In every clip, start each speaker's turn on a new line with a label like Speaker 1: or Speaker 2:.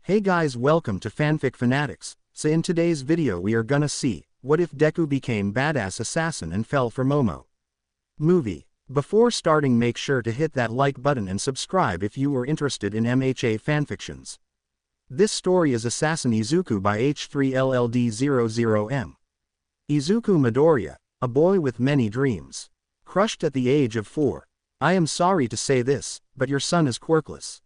Speaker 1: Hey guys, welcome to Fanfic Fanatics. So in today's video we are gonna see, what if Deku became badass assassin and fell for Momo? Movie. Before starting, make sure to hit that like button and subscribe if you are interested in MHA fanfictions. This story is Assassin Izuku by H3LLD00M. Izuku Midoriya, a boy with many dreams. Crushed at the age of 4. I am sorry to say this, but your son is quirkless.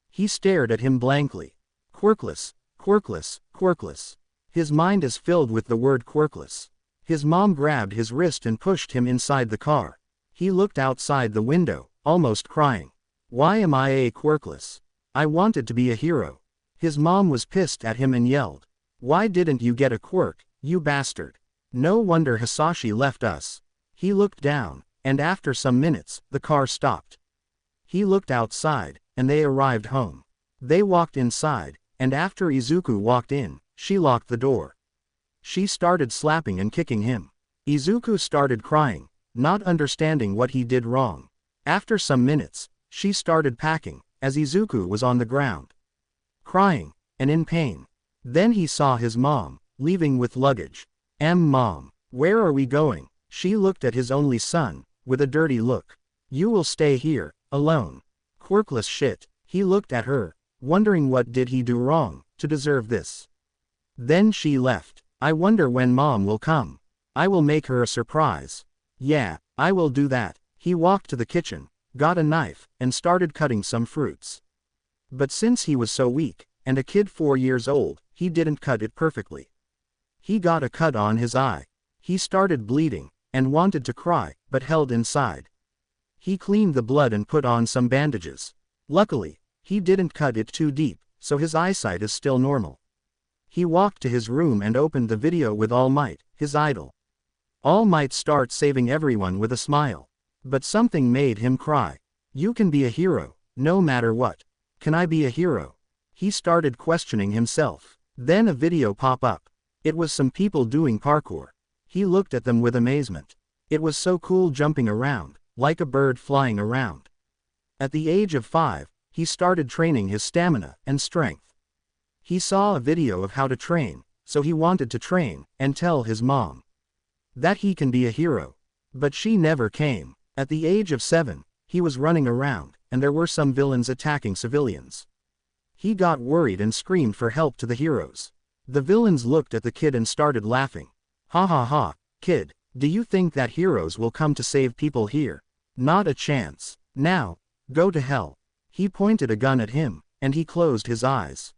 Speaker 1: He stared at him blankly. Quirkless, quirkless, quirkless. His mind is filled with the word quirkless. His mom grabbed his wrist and pushed him inside the car. He looked outside the window, almost crying. Why am I a quirkless? I wanted to be a hero. His mom was pissed at him and yelled. Why didn't you get a quirk, you bastard? No wonder Hisashi left us. He looked down, and after some minutes, the car stopped. He looked outside, and they arrived home. They walked inside, and after Izuku walked in, she locked the door. She started slapping and kicking him. Izuku started crying, not understanding what he did wrong. After some minutes, she started packing, as Izuku was on the ground, crying, and in pain. Then he saw his mom, leaving with luggage. Mom, where are we going? She looked at his only son, with a dirty look. You will stay here, alone. Quirkless shit. He looked at her, wondering what did he do wrong, to deserve this. Then she left. I wonder when mom will come. I will make her a surprise. Yeah, I will do that. He walked to the kitchen, got a knife, and started cutting some fruits. But since he was so weak, and a kid 4 years old, he didn't cut it perfectly. He got a cut on his eye. He started bleeding, and wanted to cry, but held inside. He cleaned the blood and put on some bandages. Luckily, he didn't cut it too deep, so his eyesight is still normal. He walked to his room and opened the video with All Might, his idol. All Might starts saving everyone with a smile. But something made him cry. You can be a hero, no matter what. Can I be a hero? He started questioning himself. Then a video pop up. It was some people doing parkour. He looked at them with amazement. It was so cool, jumping around, like a bird flying around. At the age of 5, he started training his stamina and strength. He saw a video of how to train, so he wanted to train, and tell his mom that he can be a hero. But she never came. At the age of 7, he was running around, and there were some villains attacking civilians. He got worried and screamed for help to the heroes. The villains looked at the kid and started laughing. Ha ha ha, kid, do you think that heroes will come to save people here? Not a chance. Now, go to hell. He pointed a gun at him, and he closed his eyes.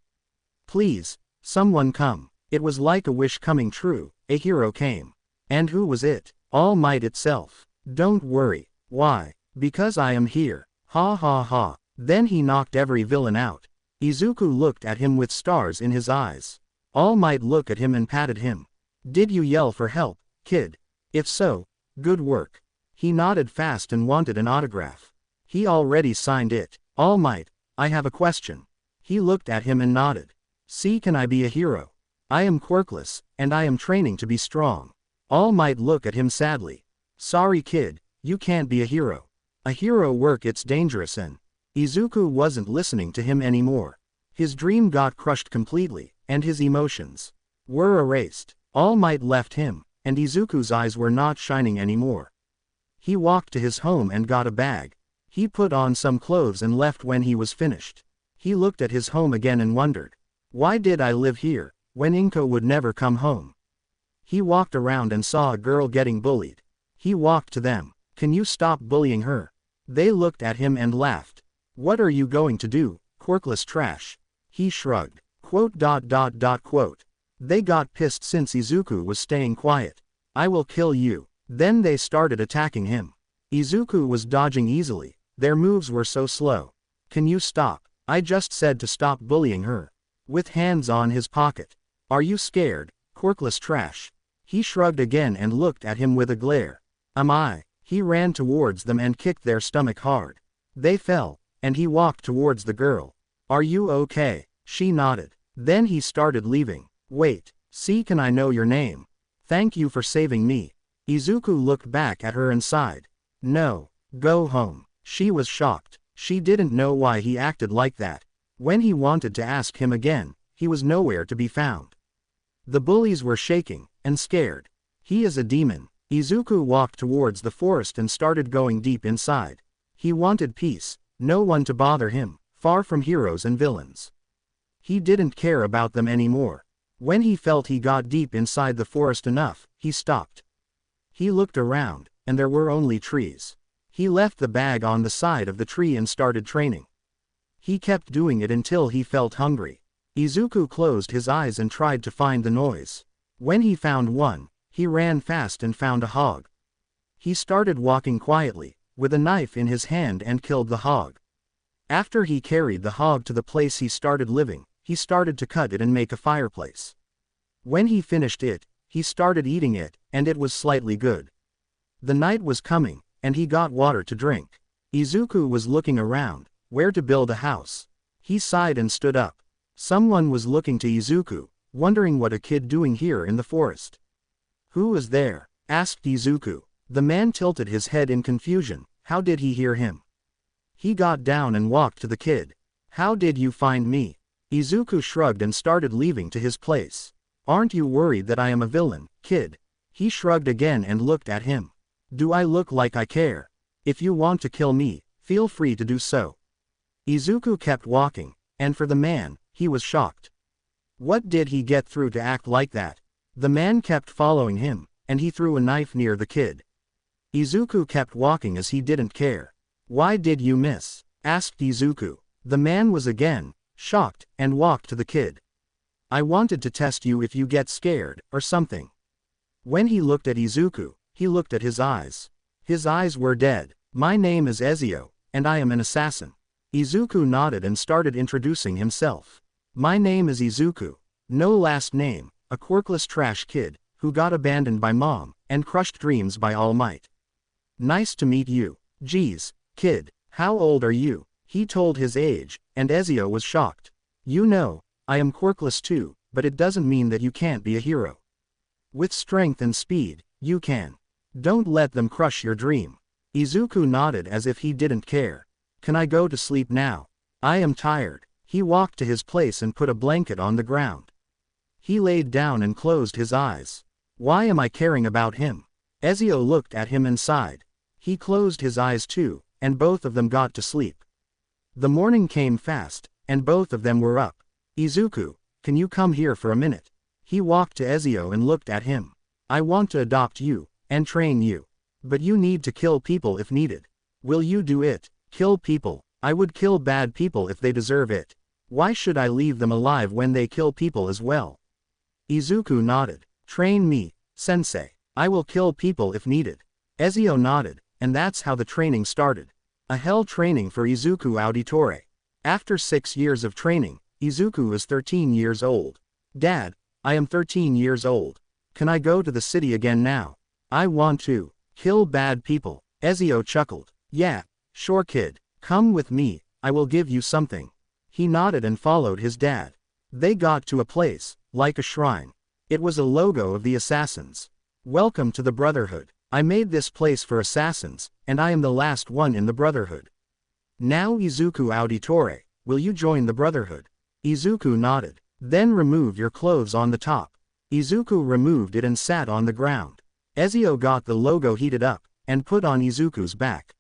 Speaker 1: Please, someone come. It was like a wish coming true. A hero came. And who was it? All Might itself. Don't worry. Why? Because I am here. Ha ha ha. Then he knocked every villain out. Izuku looked at him with stars in his eyes. All Might looked at him and patted him. Did you yell for help, kid? If so, good work. He nodded fast and wanted an autograph. He already signed it. All Might, I have a question. He looked at him and nodded. See, can I be a hero? I am quirkless, and I am training to be strong. All Might looked at him sadly. Sorry kid, you can't be a hero. A hero work, it's dangerous, and Izuku wasn't listening to him anymore. His dream got crushed completely, and his emotions were erased. All Might left him, and Izuku's eyes were not shining anymore. He walked to his home and got a bag. He put on some clothes and left when he was finished. He looked at his home again and wondered, why did I live here, when Inko would never come home? He walked around and saw a girl getting bullied. He walked to them. Can you stop bullying her? They looked at him and laughed. What are you going to do, quirkless trash? He shrugged. Quote. They got pissed since Izuku was staying quiet. I will kill you. Then they started attacking him. Izuku was dodging easily. Their moves were so slow. Can you stop? I just said to stop bullying her. With hands on his pocket. Are you scared, quirkless trash? He shrugged again and looked at him with a glare. Am I? He ran towards them and kicked their stomach hard. They fell, and he walked towards the girl. Are you okay? She nodded. Then he started leaving. Wait, see, can I know your name? Thank you for saving me. Izuku looked back at her and sighed. No, go home. She was shocked. She didn't know why he acted like that. When he wanted to ask him again, he was nowhere to be found. The bullies were shaking and scared. He is a demon. Izuku walked towards the forest and started going deep inside. He wanted peace, no one to bother him, far from heroes and villains. He didn't care about them anymore. When he felt he got deep inside the forest enough, he stopped. He looked around, and there were only trees. He left the bag on the side of the tree and started training. He kept doing it until he felt hungry. Izuku closed his eyes and tried to find the noise. When he found one, he ran fast and found a hog. He started walking quietly, with a knife in his hand, and killed the hog. After he carried the hog to the place he started living, he started to cut it and make a fireplace. When he finished it, he started eating it, and it was slightly good. The night was coming, and he got water to drink. Izuku was looking around, where to build a house. He sighed and stood up. Someone was looking to Izuku, wondering what a kid doing here in the forest. "Who is there?" asked Izuku. The man tilted his head in confusion. How did he hear him? He got down and walked to the kid. "How did you find me?" Izuku shrugged and started leaving to his place. "Aren't you worried that I am a villain, kid?" He shrugged again and looked at him. "Do I look like I care? If you want to kill me, feel free to do so." Izuku kept walking, and for the man, he was shocked. What did he get through to act like that? The man kept following him, and he threw a knife near the kid. Izuku kept walking as he didn't care. "Why did you miss?" asked Izuku. The man was again shocked, and walked to the kid. "I wanted to test you if you get scared, or something." When he looked at Izuku, he looked at his eyes. His eyes were dead. "My name is Ezio, and I am an assassin." Izuku nodded and started introducing himself. "My name is Izuku. No last name, a quirkless trash kid, who got abandoned by mom, and crushed dreams by All Might. Nice to meet you." "Geez, kid, how old are you?" He told his age, and Ezio was shocked. "You know, I am quirkless too, but it doesn't mean that you can't be a hero. With strength and speed, you can. Don't let them crush your dream." Izuku nodded as if he didn't care. "Can I go to sleep now? I am tired." He walked to his place and put a blanket on the ground. He laid down and closed his eyes. "Why am I caring about him?" Ezio looked at him and sighed. He closed his eyes too, and both of them got to sleep. The morning came fast, and both of them were up. "Izuku, can you come here for a minute?" He walked to Ezio and looked at him. "I want to adopt you, and train you. But you need to kill people if needed. Will you do it?" "Kill people? I would kill bad people if they deserve it. Why should I leave them alive when they kill people as well?" Izuku nodded. "Train me, sensei. I will kill people if needed." Ezio nodded, and that's how the training started. A hell training for Izuku Auditore. After 6 years of training, Izuku is 13 years old. "Dad, I am 13 years old. Can I go to the city again now? I want to kill bad people." Ezio chuckled. "Yeah, sure kid. Come with me, I will give you something." He nodded and followed his dad. They got to a place, like a shrine. It was a logo of the assassins. "Welcome to the Brotherhood. I made this place for assassins, and I am the last one in the Brotherhood. Now Izuku Auditore, will you join the Brotherhood?" Izuku nodded. "Then remove your clothes on the top." Izuku removed it and sat on the ground. Ezio got the logo heated up, and put on Izuku's back.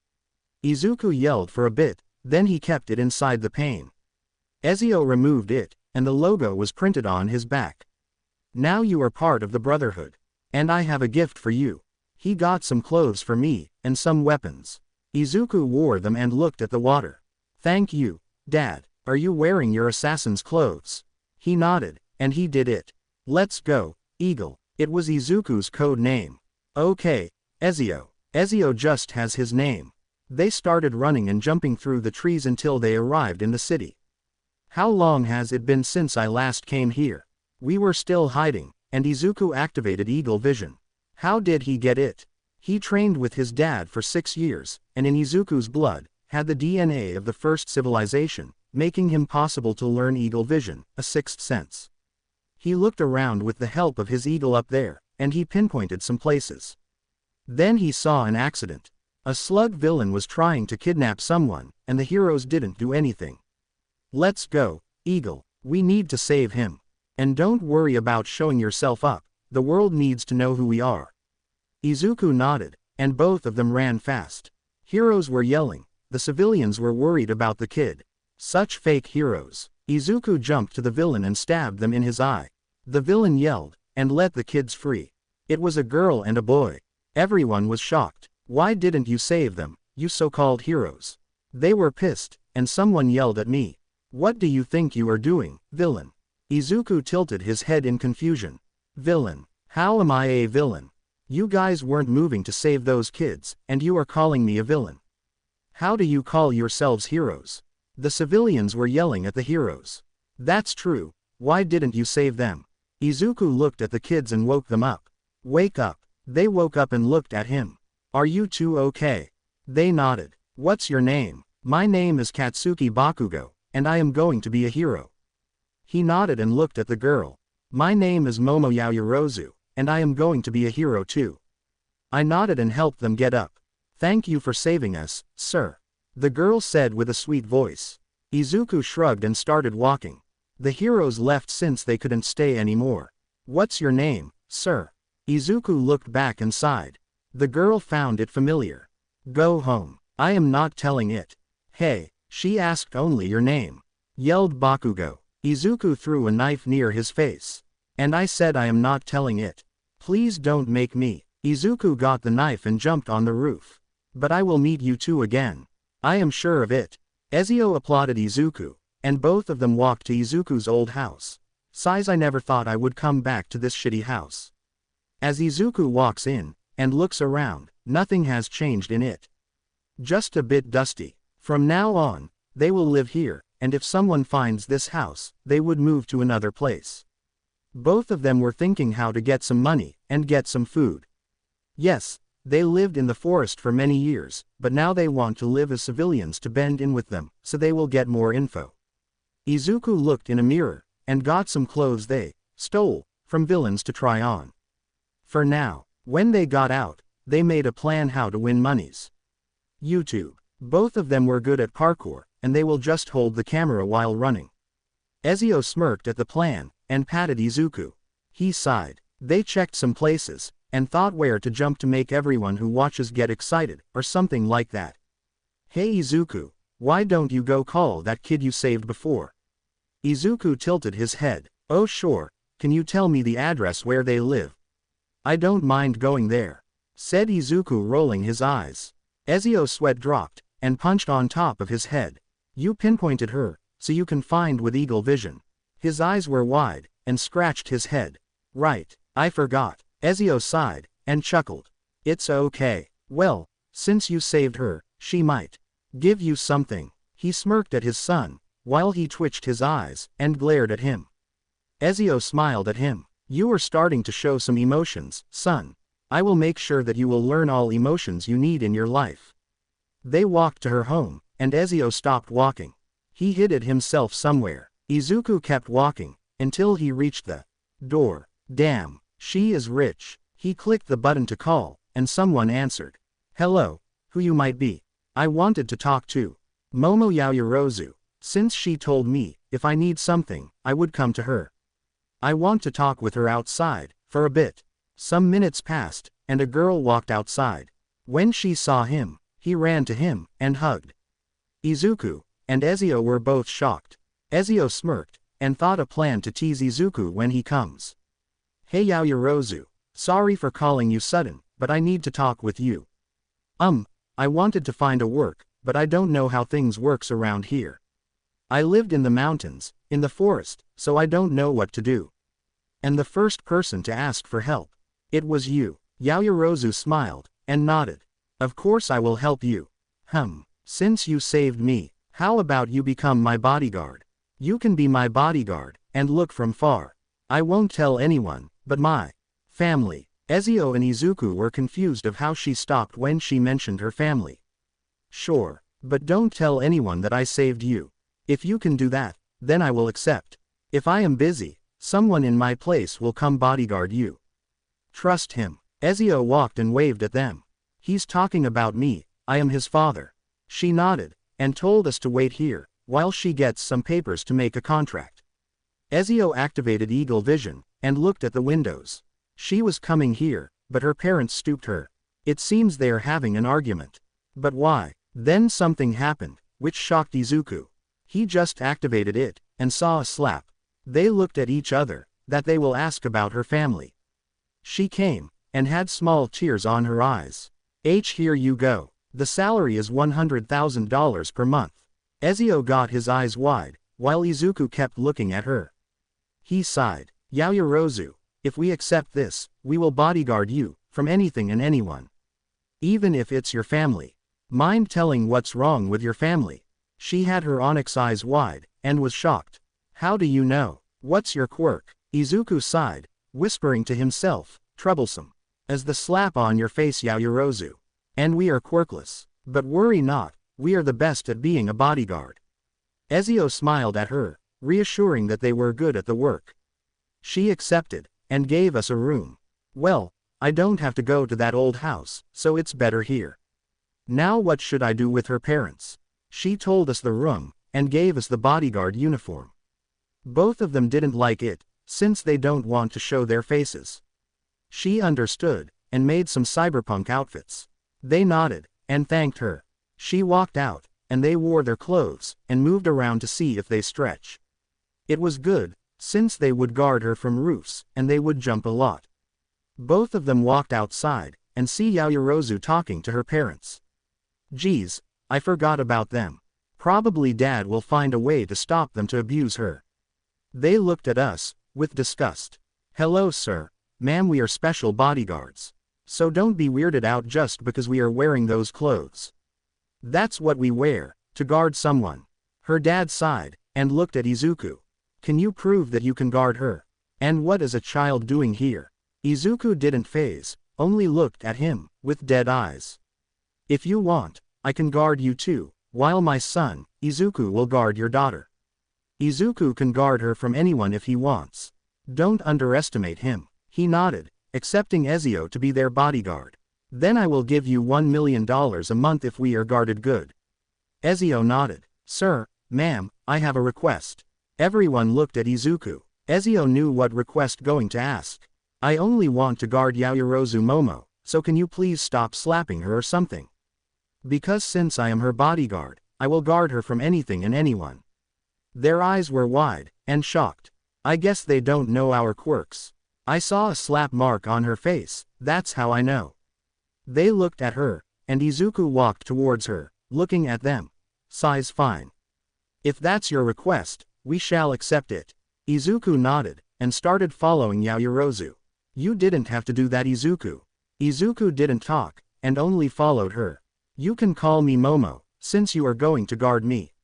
Speaker 1: Izuku yelled for a bit, then he kept it inside the pane. Ezio removed it, and the logo was printed on his back. "Now you are part of the Brotherhood. And I have a gift for you." He got some clothes for me, and some weapons. Izuku wore them and looked at the water. "Thank you, Dad. Are you wearing your assassin's clothes?" He nodded, and he did it. "Let's go, Eagle." It was Izuku's code name. "Okay, Ezio." Ezio just has his name. They started running and jumping through the trees until they arrived in the city. "How long has it been since I last came here?" We were still hiding, and Izuku activated Eagle Vision. How did he get it? He trained with his dad for 6 years, and in Izuku's blood, had the DNA of the first civilization, making him possible to learn Eagle Vision, a sixth sense. He looked around with the help of his eagle up there, and he pinpointed some places. Then he saw an accident. A slug villain was trying to kidnap someone, and the heroes didn't do anything. Let's go, Eagle. We need to save him. And don't worry about showing yourself up, the world needs to know who we are. Izuku nodded, and both of them ran fast. Heroes were yelling, the civilians were worried about the kid. Such fake heroes. Izuku jumped to the villain and stabbed them in his eye. The villain yelled, and let the kids free. It was a girl and a boy. Everyone was shocked. Why didn't you save them, you so-called heroes? They were pissed, and someone yelled at me. What do you think you are doing, villain? Izuku tilted his head in confusion. Villain? How am I a villain? You guys weren't moving to save those kids, and you are calling me a villain. How do you call yourselves heroes? The civilians were yelling at the heroes. That's true, why didn't you save them? Izuku looked at the kids and woke them up. Wake up. They woke up and looked at him. Are you two okay? They nodded. What's your name? My name is Katsuki Bakugo, and I am going to be a hero. He nodded and looked at the girl. My name is Momo Yaoyorozu, and I am going to be a hero too. I nodded and helped them get up. Thank you for saving us, sir. The girl said with a sweet voice. Izuku shrugged and started walking. The heroes left since they couldn't stay anymore. What's your name, sir? Izuku looked back and sighed. The girl found it familiar. Go home. I am not telling it. Hey, she asked only your name. Yelled Bakugo. Izuku threw a knife near his face. And I said I am not telling it. Please don't make me. Izuku got the knife and jumped on the roof. But I will meet you two again. I am sure of it. Ezio applauded Izuku, and both of them walked to Izuku's old house. Sighs, I never thought I would come back to this shitty house. As Izuku walks in, and looks around, nothing has changed in it. Just a bit dusty. From now on, they will live here, and if someone finds this house, they would move to another place. Both of them were thinking how to get some money, and get some food. Yes, they lived in the forest for many years, but now they want to live as civilians to blend in with them, so they will get more info. Izuku looked in a mirror, and got some clothes they stole from villains to try on. For now, when they got out, they made a plan how to win monies. YouTube. Both of them were good at parkour, and they will just hold the camera while running. Ezio smirked at the plan, and patted Izuku. He sighed. They checked some places, and thought where to jump to make everyone who watches get excited, or something like that. Hey Izuku, why don't you go call that kid you saved before? Izuku tilted his head. Oh sure, can you tell me the address where they live? I don't mind going there, said Izuku, rolling his eyes. Ezio's sweat dropped, and punched on top of his head. You pinpointed her, so you can find with eagle vision. His eyes were wide, and scratched his head. Right, I forgot. Ezio sighed, and chuckled. It's okay. Well, since you saved her, she might give you something. He smirked at his son, while he twitched his eyes, and glared at him. Ezio smiled at him. You are starting to show some emotions, son. I will make sure that you will learn all emotions you need in your life. They walked to her home, and Ezio stopped walking. He hid it himself somewhere. Izuku kept walking, until he reached the door. Damn. She is rich. He clicked the button to call, and someone answered. Hello, who you might be. I wanted to talk to Momo Yaoyorozu, since she told me, if I need something, I would come to her. I want to talk with her outside, for a bit. Some minutes passed, and a girl walked outside. When she saw him, he ran to him, and hugged. Izuku and Ezio were both shocked. Ezio smirked, and thought a plan to tease Izuku when he comes. Hey Yaoyorozu, sorry for calling you sudden, but I need to talk with you. I wanted to find a work, but I don't know how things works around here. I lived in the mountains, in the forest, so I don't know what to do. And the first person to ask for help, it was you. Yaoyorozu smiled, and nodded. Of course I will help you. Since you saved me, how about you become my bodyguard? You can be my bodyguard, and look from far. I won't tell anyone, but my family. Ezio and Izuku were confused of how she stopped when she mentioned her family. Sure, but don't tell anyone that I saved you. If you can do that, then I will accept. If I am busy, someone in my place will come bodyguard you. Trust him. Ezio walked and waved at them. He's talking about me, I am his father. She nodded, and told us to wait here, while she gets some papers to make a contract. Ezio activated Eagle Vision, and looked at the windows. She was coming here, but her parents stopped her. It seems they are having an argument. But why? Then something happened, which shocked Izuku. He just activated it, and saw a slap. They looked at each other, that they will ask about her family. She came, and had small tears on her eyes. Here you go. The salary is $100,000 per month. Ezio got his eyes wide, while Izuku kept looking at her. He sighed. Yaoyorozu, if we accept this, we will bodyguard you, from anything and anyone. Even if it's your family. Mind telling what's wrong with your family? She had her onyx eyes wide, and was shocked. How do you know? What's your quirk? Izuku sighed, whispering to himself, troublesome. As the slap on your face, Yaoyorozu. And we are quirkless. But worry not, we are the best at being a bodyguard. Ezio smiled at her, reassuring that they were good at the work. She accepted, and gave us a room. Well, I don't have to go to that old house, so it's better here. Now what should I do with her parents? She told us the room, and gave us the bodyguard uniform. Both of them didn't like it, since they don't want to show their faces. She understood, and made some cyberpunk outfits. They nodded, and thanked her. She walked out, and they wore their clothes, and moved around to see if they stretch. It was good, since they would guard her from roofs, and they would jump a lot. Both of them walked outside, and see Yaoyorozu talking to her parents. Geez, I forgot about them. Probably Dad will find a way to stop them to abuse her. They looked at us, with disgust. Hello sir, ma'am, we are special bodyguards. So don't be weirded out just because we are wearing those clothes. That's what we wear, to guard someone. Her dad sighed, and looked at Izuku. Can you prove that you can guard her? And what is a child doing here? Izuku didn't faze, only looked at him, with dead eyes. If you want, I can guard you too, while my son, Izuku, will guard your daughter. Izuku can guard her from anyone if he wants. Don't underestimate him. He nodded, accepting Ezio to be their bodyguard. Then I will give you $1 million a month if we are guarded good. Ezio nodded. Sir, ma'am, I have a request. Everyone looked at Izuku. Ezio knew what request going to ask. I only want to guard Yaoyorozu Momo, so can you please stop slapping her or something? Because since I am her bodyguard, I will guard her from anything and anyone. Their eyes were wide, and shocked. I guess they don't know our quirks. I saw a slap mark on her face, that's how I know. They looked at her, and Izuku walked towards her, looking at them. Size fine. If that's your request, we shall accept it. Izuku nodded, and started following Yaoyorozu. You didn't have to do that, Izuku. Izuku didn't talk, and only followed her. You can call me Momo, since you are going to guard me.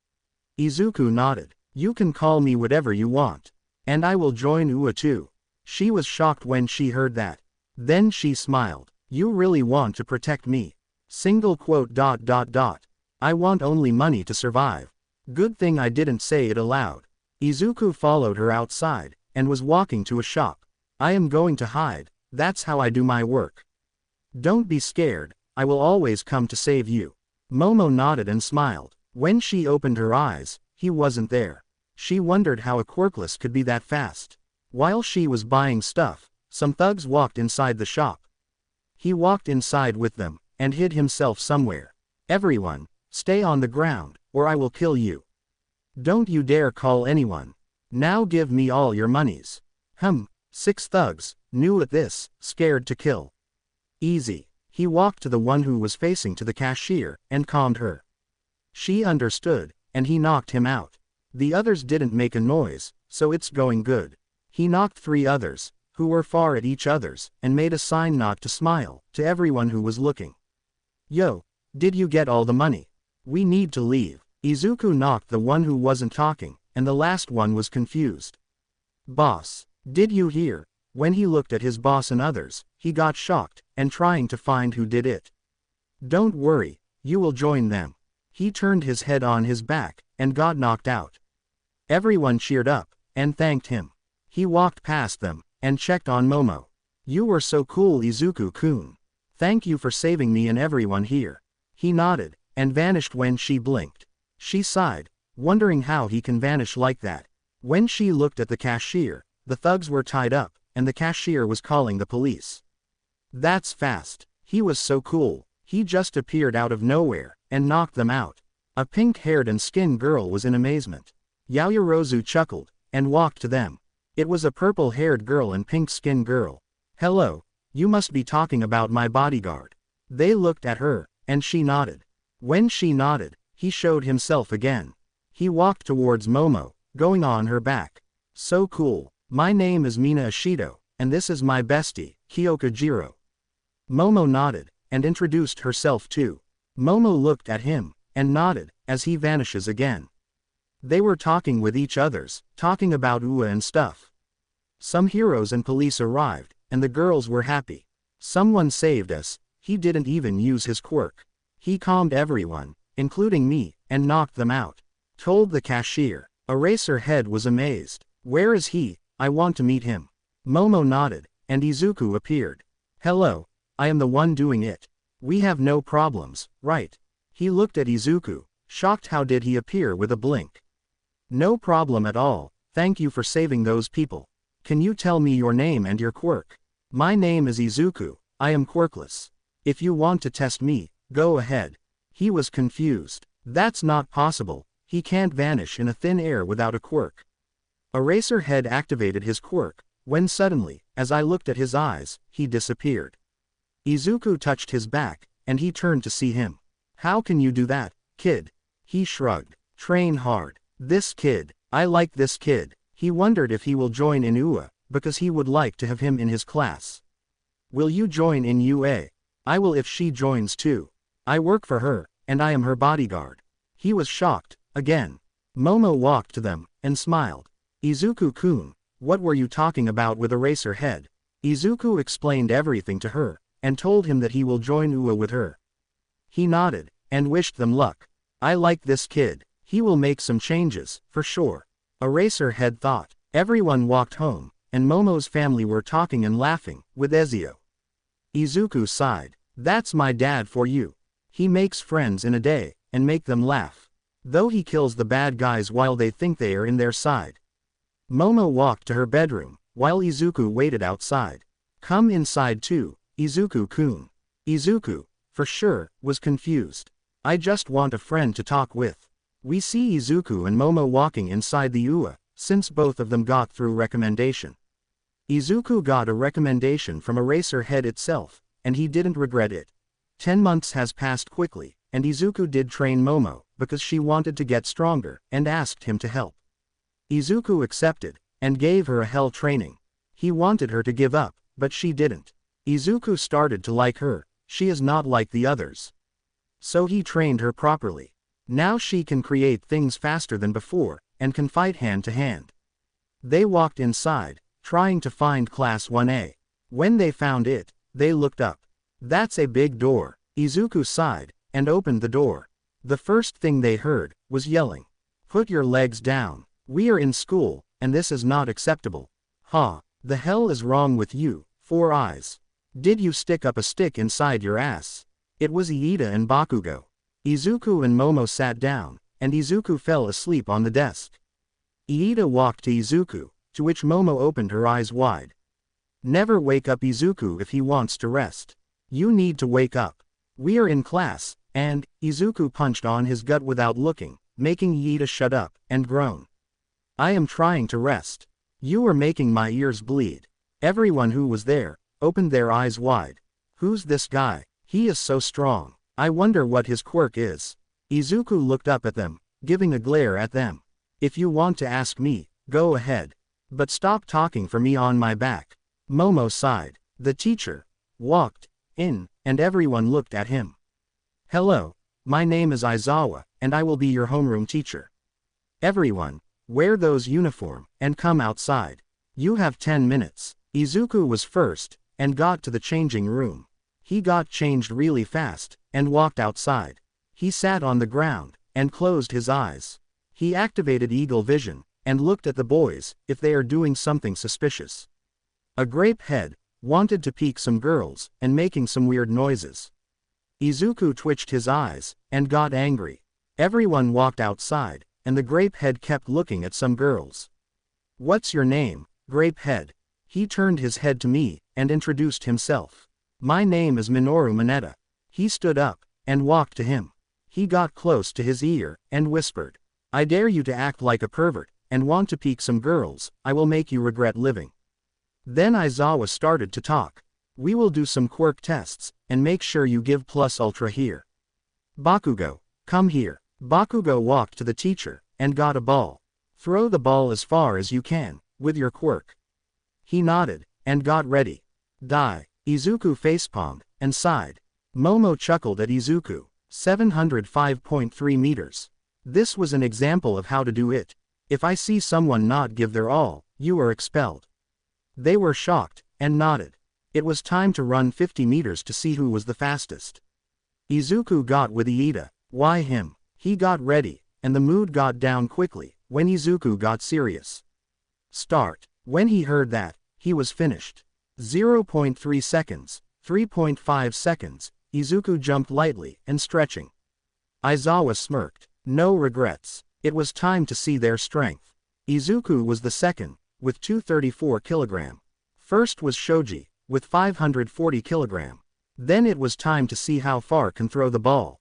Speaker 1: Izuku nodded. You can call me whatever you want. And I will join Ua too. She was shocked when she heard that. Then she smiled. You really want to protect me. I want only money to survive. Good thing I didn't say it aloud. Izuku followed her outside, and was walking to a shop. I am going to hide, that's how I do my work. Don't be scared, I will always come to save you. Momo nodded and smiled. When she opened her eyes, he wasn't there. She wondered how a quirkless could be that fast. While she was buying stuff, some thugs walked inside the shop. He walked inside with them, and hid himself somewhere. Everyone, stay on the ground, or I will kill you. Don't you dare call anyone. Now give me all your monies. 6 thugs, new at this, scared to kill. Easy. He walked to the one who was facing to the cashier, and calmed her. She understood, and he knocked him out. The others didn't make a noise, so it's going good. He knocked 3 others, who were far at each other's, and made a sign not to smile, to everyone who was looking. Yo, did you get all the money? We need to leave. Izuku knocked the one who wasn't talking, and the last one was confused. Boss, did you hear? When he looked at his boss and others, he got shocked, and trying to find who did it. Don't worry, you will join them. He turned his head on his back, and got knocked out. Everyone cheered up, and thanked him. He walked past them, and checked on Momo. You were so cool, Izuku-kun. Thank you for saving me and everyone here. He nodded, and vanished when she blinked. She sighed. wondering how he can vanish like that. When she looked at the cashier, the thugs were tied up, and the cashier was calling the police. That's fast. He was so cool. He just appeared out of nowhere, and knocked them out. A pink-haired and skinned girl was in amazement. Yaoyorozu chuckled, and walked to them. It was a purple-haired girl and pink-skinned girl. Hello, you must be talking about my bodyguard. They looked at her, and she nodded. When she nodded, he showed himself again. He walked towards Momo, going on her back. So cool. My name is Mina Ishido, and this is my bestie, Kyoka Jiro. Momo nodded, and introduced herself too. Momo looked at him, and nodded, as he vanishes again. They were talking with each others, talking about Ua and stuff. Some heroes and police arrived, and the girls were happy. Someone saved us. He didn't even use his quirk. He calmed everyone, including me, and knocked them out. Told the cashier. Eraserhead was amazed. Where is he? I want to meet him. Momo nodded, and Izuku appeared. Hello, I am the one doing it. We have no problems, right? He looked at Izuku, shocked how did he appear with a blink. No problem at all, thank you for saving those people. Can you tell me your name and your quirk? My name is Izuku, I am quirkless. If you want to test me, go ahead. He was confused. That's not possible, he can't vanish in a thin air without a quirk. Eraserhead activated his quirk, when suddenly, as I looked at his eyes, he disappeared. Izuku touched his back, and he turned to see him. How can you do that, kid? He shrugged. Train hard. This kid, I like this kid. He wondered if he will join in UA, because he would like to have him in his class. Will you join in UA? I will if she joins too. I work for her, and I am her bodyguard. He was shocked, again. Momo walked to them, and smiled. Izuku-kun, what were you talking about with Eraserhead? Izuku explained everything to her, and told him that he will join UA with her. He nodded, and wished them luck. I like this kid. He will make some changes, for sure. Eraserhead thought. Everyone walked home, and Momo's family were talking and laughing, with Ezio. Izuku sighed. That's my dad for you. He makes friends in a day, and make them laugh. Though he kills the bad guys while they think they are in their side. Momo walked to her bedroom, while Izuku waited outside. Come inside too, Izuku-kun. Izuku, for sure, was confused. I just want a friend to talk with. We see Izuku and Momo walking inside the UA, since both of them got through recommendation. Izuku got a recommendation from Eraserhead itself, and he didn't regret it. 10 months has passed quickly, and Izuku did train Momo, because she wanted to get stronger, and asked him to help. Izuku accepted, and gave her a hell training. He wanted her to give up, but she didn't. Izuku started to like her, she is not like the others. So he trained her properly. Now she can create things faster than before, and can fight hand to hand. They walked inside, trying to find Class 1A. When they found it, they looked up. That's a big door. Izuku sighed, and opened the door. The first thing they heard, was yelling. Put your legs down. We are in school, and this is not acceptable. Ha, the hell is wrong with you, 4 eyes? Did you stick up a stick inside your ass? It was Iida and Bakugo. Izuku and Momo sat down, and Izuku fell asleep on the desk. Iida walked to Izuku, to which Momo opened her eyes wide. Never wake up Izuku if he wants to rest. You need to wake up. We are in class, and, Izuku punched on his gut without looking, making Iida shut up, and groan. I am trying to rest. You are making my ears bleed. Everyone who was there, opened their eyes wide. Who's this guy? He is so strong. I wonder what his quirk is. Izuku looked up at them, giving a glare at them. If you want to ask me, go ahead. But stop talking for me on my back. Momo sighed. The teacher walked in, and everyone looked at him. Hello, my name is Aizawa, and I will be your homeroom teacher. Everyone, wear those uniform, and come outside. You have 10 minutes. Izuku was first, and got to the changing room. He got changed really fast, and walked outside. He sat on the ground, and closed his eyes. He activated Eagle Vision, and looked at the boys, if they are doing something suspicious. A grape head, wanted to peek some girls, and making some weird noises. Izuku twitched his eyes, and got angry. Everyone walked outside, and the grape head kept looking at some girls. "What's your name, grape head?" He turned his head to me, and introduced himself. "My name is Minoru Mineta." He stood up, and walked to him. He got close to his ear, and whispered, "I dare you to act like a pervert, and want to pique some girls, I will make you regret living." Then Aizawa started to talk. "We will do some quirk tests, and make sure you give plus ultra here. Bakugo, come here." Bakugo walked to the teacher, and got a ball. "Throw the ball as far as you can, with your quirk." He nodded, and got ready. Die. Izuku facepalmed, and sighed. Momo chuckled at Izuku. 705.3 meters. This was an example of how to do it. If I see someone not give their all, you are expelled. They were shocked, and nodded. It was time to run 50 meters to see who was the fastest. Izuku got with Iida. Why him? He got ready, and the mood got down quickly, when Izuku got serious. Start. When he heard that, he was finished. 0.3 seconds, 3.5 seconds, Izuku jumped lightly, and stretching. Aizawa smirked. No regrets. It was time to see their strength. Izuku was the second, with 234 kg. First was Shoji, with 540 kg. Then it was time to see how far can throw the ball.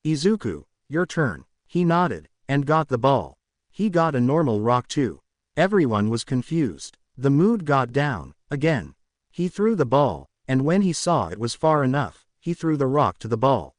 Speaker 1: Izuku, your turn. He nodded, and got the ball. He got a normal rock too. Everyone was confused. The mood got down, again. He threw the ball, and when he saw it was far enough, he threw the rock to the ball.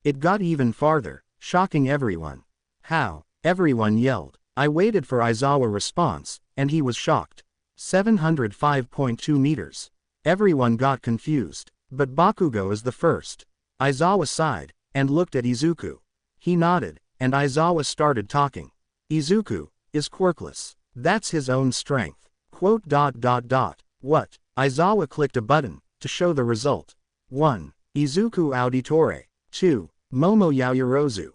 Speaker 1: It got even farther, shocking everyone. How? Everyone yelled. I waited for Aizawa's response, and he was shocked. 705.2 meters. Everyone got confused, but Bakugo is the first. Aizawa sighed, and looked at Izuku. He nodded, and Aizawa started talking. Izuku is quirkless. That's his own strength. What? Aizawa clicked a button, to show the result. 1. Izuku Auditore. 2. Momo Yaoyorozu.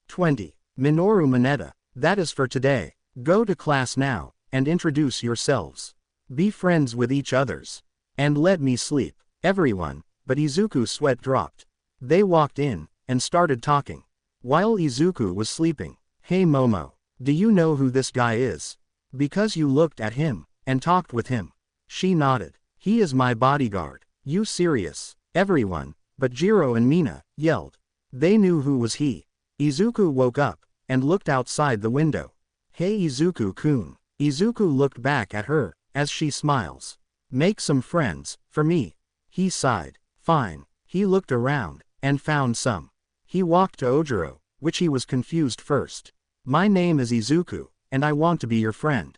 Speaker 1: 20. Minoru Mineta. That is for today. Go to class now, and introduce yourselves. Be friends with each others. And let me sleep. Everyone, but Izuku's sweat dropped. They walked in, and started talking. While Izuku was sleeping. Hey Momo. Do you know who this guy is? Because you looked at him, and talked with him. She nodded. He is my bodyguard. You serious? Everyone, but Jiro and Mina, yelled. They knew who was he. Izuku woke up, and looked outside the window. Hey Izuku-kun. Izuku looked back at her, as she smiles. Make some friends, for me. He sighed. Fine. He looked around, and found some. He walked to Ojiro, which he was confused first. My name is Izuku, and I want to be your friend.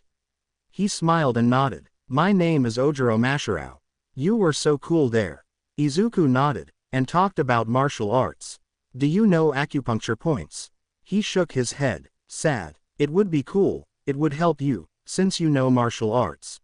Speaker 1: He smiled and nodded. My name is Ojiro Mashirao. You were so cool there. Izuku nodded, and talked about martial arts. Do you know acupuncture points? He shook his head, sad. It would be cool, it would help you, since you know martial arts.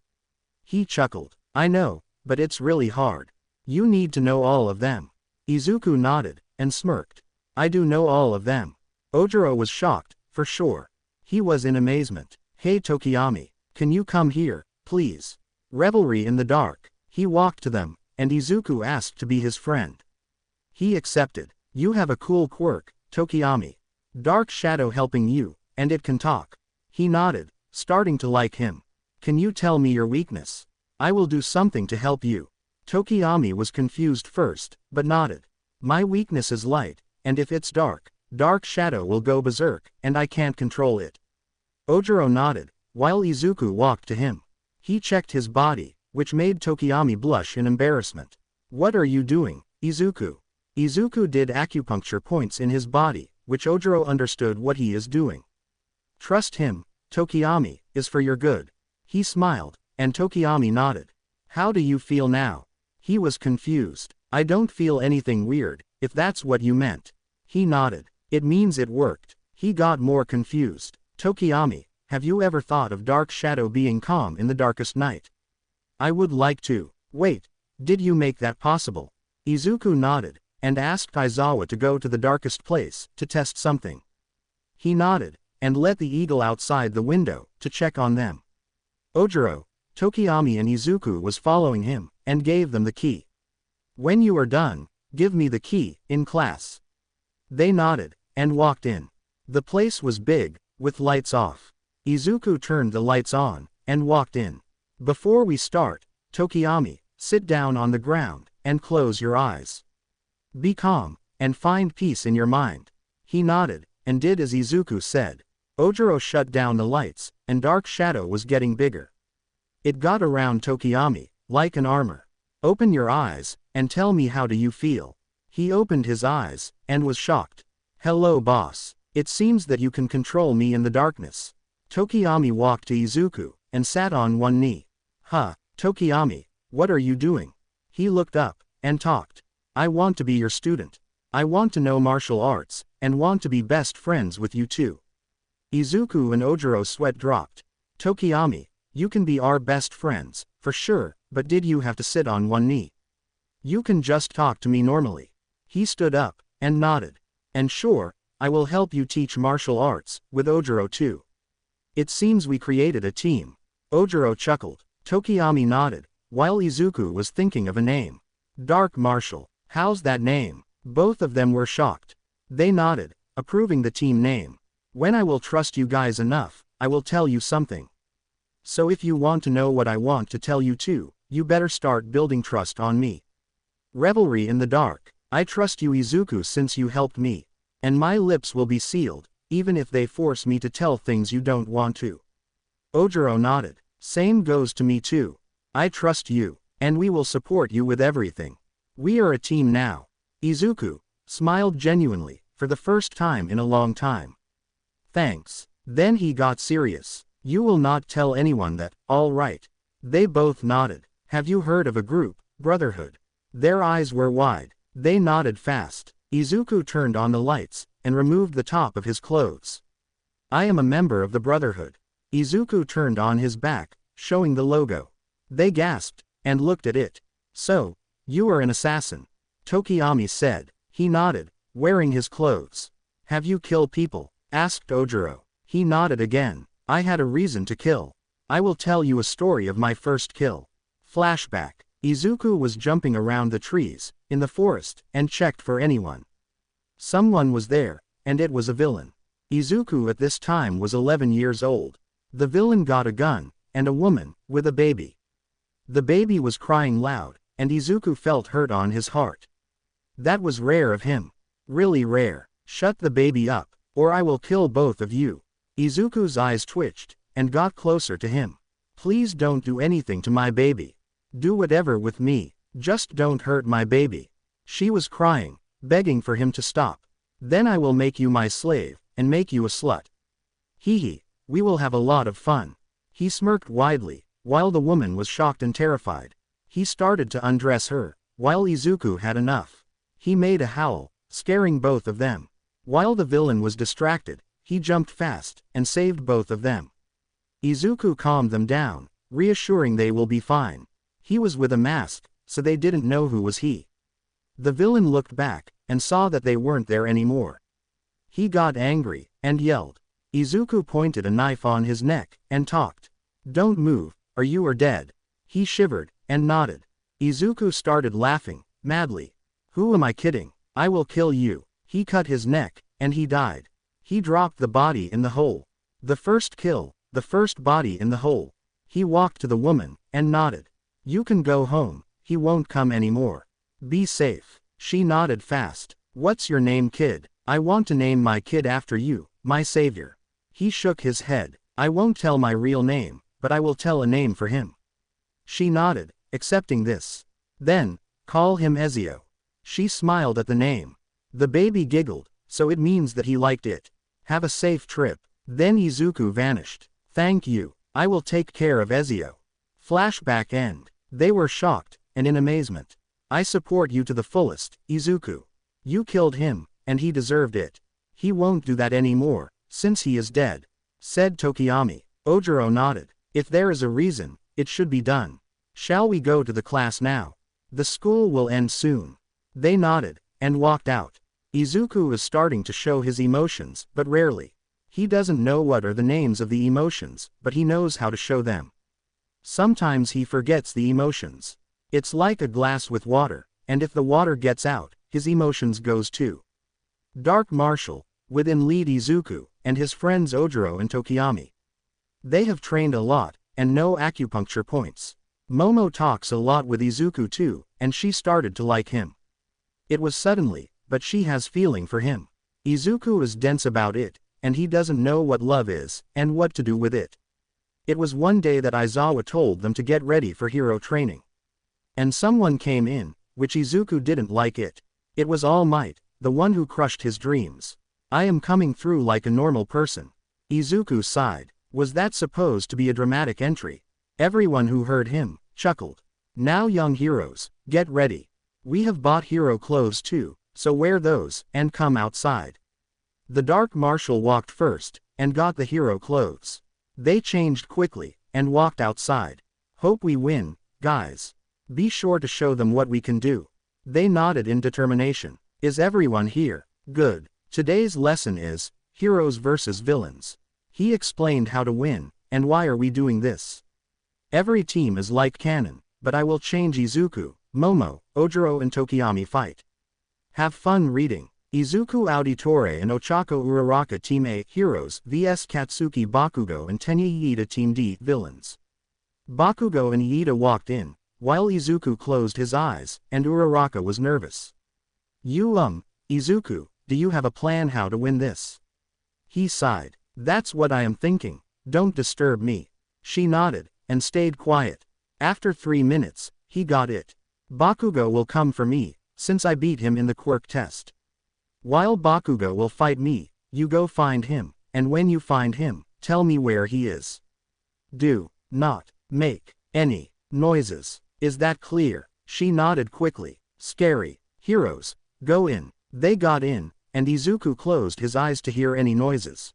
Speaker 1: He chuckled. I know, but it's really hard. You need to know all of them. Izuku nodded, and smirked. I do know all of them. Ojiro was shocked, for sure. He was in amazement. Hey Tokiyami, can you come here, please? Revelry in the dark. He walked to them, and Izuku asked to be his friend. He accepted. You have a cool quirk, Tokiyami. Dark shadow helping you, and it can talk. He nodded, starting to like him. Can you tell me your weakness? I will do something to help you. Tokiyami was confused first, but nodded. My weakness is light, and if it's dark, dark shadow will go berserk, and I can't control it. Ojiro nodded, while Izuku walked to him. He checked his body, which made Tokiyami blush in embarrassment. What are you doing, Izuku? Izuku did acupuncture points in his body, which Ojiro understood what he is doing. Trust him, Tokiyami, is for your good. He smiled, and Tokiyami nodded. How do you feel now? He was confused. I don't feel anything weird, if that's what you meant. He nodded. It means it worked. He got more confused. Tokiyami, have you ever thought of dark shadow being calm in the darkest night? I would like to. Wait, did you make that possible? Izuku nodded, and asked Aizawa to go to the darkest place, to test something. He nodded, and let the eagle outside the window, to check on them. Ojiro, Tokiyami and Izuku was following him, and gave them the key. When you are done, give me the key, in class. They nodded, and walked in. The place was big, with lights off. Izuku turned the lights on, and walked in. Before we start, Tokiyami, sit down on the ground, and close your eyes. Be calm, and find peace in your mind. He nodded, and did as Izuku said. Ojiro shut down the lights, and dark shadow was getting bigger. It got around Tokiyami, like an armor. Open your eyes, and tell me how do you feel. He opened his eyes, and was shocked. Hello boss. It seems that you can control me in the darkness. Tokiyami walked to Izuku, and sat on one knee. Huh, Tokiyami, what are you doing? He looked up, and talked. I want to be your student. I want to know martial arts, and want to be best friends with you too. Izuku and Ojiro's sweat dropped. Tokiyami, you can be our best friends, for sure, but did you have to sit on one knee? You can just talk to me normally. He stood up, and nodded. And sure, I will help you teach martial arts, with Ojiro too. It seems we created a team. Ojiro chuckled. Tokiyami nodded, while Izuku was thinking of a name. Dark Martial. How's that name? Both of them were shocked. They nodded, approving the team name. When I will trust you guys enough, I will tell you something. So if you want to know what I want to tell you too, you better start building trust on me. Revelry in the dark. I trust you Izuku since you helped me. And my lips will be sealed, even if they force me to tell things you don't want to. Ojiro nodded. Same goes to me too. I trust you, and we will support you with everything. We are a team now. Izuku smiled genuinely, for the first time in a long time. Thanks. Then he got serious. You will not tell anyone that, all right. They both nodded. Have you heard of a group, Brotherhood? Their eyes were wide. They nodded fast. Izuku turned on the lights, and removed the top of his clothes. I am a member of the Brotherhood. Izuku turned on his back, showing the logo. They gasped, and looked at it. So, you are an assassin. Tokiyami said. He nodded, wearing his clothes. Have you killed people? Asked Ojiro. He nodded again. I had a reason to kill. I will tell you a story of my first kill. Flashback. Izuku was jumping around the trees, in the forest, and checked for anyone. Someone was there, and it was a villain. Izuku at this time was 11 years old. The villain got a gun, and a woman, with a baby. The baby was crying loud, and Izuku felt hurt on his heart. That was rare of him. Really rare. Shut the baby up, or I will kill both of you. Izuku's eyes twitched, and got closer to him. Please don't do anything to my baby. Do whatever with me, just don't hurt my baby. She was crying, begging for him to stop. Then I will make you my slave, and make you a slut. Hee, we will have a lot of fun. He smirked widely, while the woman was shocked and terrified. He started to undress her, while Izuku had enough. He made a howl, scaring both of them. While the villain was distracted, he jumped fast, and saved both of them. Izuku calmed them down, reassuring they will be fine. He was with a mask, so they didn't know who was he. The villain looked back, and saw that they weren't there anymore. He got angry, and yelled. Izuku pointed a knife on his neck, and talked. Don't move, or you are dead. He shivered, and nodded. Izuku started laughing, madly. Who am I kidding? I will kill you. He cut his neck, and he died. He dropped the body in the hole. The first kill, the first body in the hole. He walked to the woman, and nodded. You can go home, he won't come anymore. Be safe. She nodded fast. What's your name, kid? I want to name my kid after you, my savior. He shook his head. I won't tell my real name, but I will tell a name for him. She nodded, accepting this. Then, call him Ezio. She smiled at the name. The baby giggled, so it means that he liked it. Have a safe trip. Then Izuku vanished. Thank you. I will take care of Ezio. Flashback end. They were shocked, and in amazement. I support you to the fullest, Izuku. You killed him, and he deserved it. He won't do that anymore, since he is dead, said Tokiyami. Ojiro nodded. If there is a reason, it should be done. Shall we go to the class now? The school will end soon. They nodded, and walked out. Izuku is starting to show his emotions, but rarely. He doesn't know what are the names of the emotions, but he knows how to show them. Sometimes he forgets the emotions. It's like a glass with water, and if the water gets out, his emotions goes too. Dark Martial, within lead Izuku, and his friends Ojiro and Tokiyami. They have trained a lot, and know acupuncture points. Momo talks a lot with Izuku too, and she started to like him. It was suddenly, but she has feeling for him. Izuku is dense about it, and he doesn't know what love is, and what to do with it. It was one day that Aizawa told them to get ready for hero training. And someone came in, which Izuku didn't like it. It was All Might, the one who crushed his dreams. I am coming through like a normal person. Izuku sighed. Was that supposed to be a dramatic entry? Everyone who heard him, chuckled. Now young heroes, get ready. We have bought hero clothes too, so wear those, and come outside. The Dark Marshal walked first, and got the hero clothes. They changed quickly, and walked outside. Hope we win, guys. Be sure to show them what we can do. They nodded in determination. Is everyone here? Good. Today's lesson is, heroes versus villains. He explained how to win, and why are we doing this. Every team is like cannon, but I will change Izuku, Momo, Ojiro and Tokiyami fight. Have fun reading. Izuku Auditore and Ochako Uraraka Team A Heroes vs Katsuki Bakugo and Tenya Iida Team D Villains. Bakugo and Iida walked in, while Izuku closed his eyes, and Uraraka was nervous. Izuku, do you have a plan how to win this? He sighed. That's what I am thinking, don't disturb me. She nodded, and stayed quiet. After 3 minutes, he got it. Bakugo will come for me, since I beat him in the quirk test. While Bakugo will fight me, you go find him, and when you find him, tell me where he is. Do not make any noises. Is that clear? She nodded quickly. Scary. Heroes, go in. They got in, and Izuku closed his eyes to hear any noises.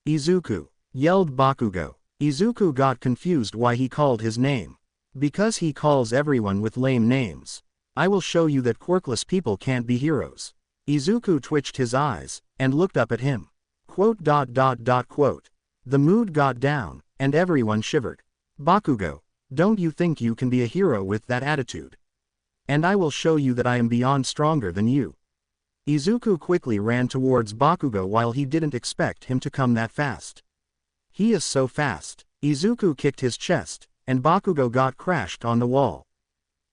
Speaker 1: Izuku, yelled Bakugo. Izuku got confused why he called his name. Because he calls everyone with lame names. I will show you that quirkless people can't be heroes. Izuku twitched his eyes, and looked up at him. The mood got down, and everyone shivered. Bakugo, don't you think you can be a hero with that attitude? And I will show you that I am beyond stronger than you. Izuku quickly ran towards Bakugo while he didn't expect him to come that fast. He is so fast. Izuku kicked his chest, and Bakugo got crashed on the wall.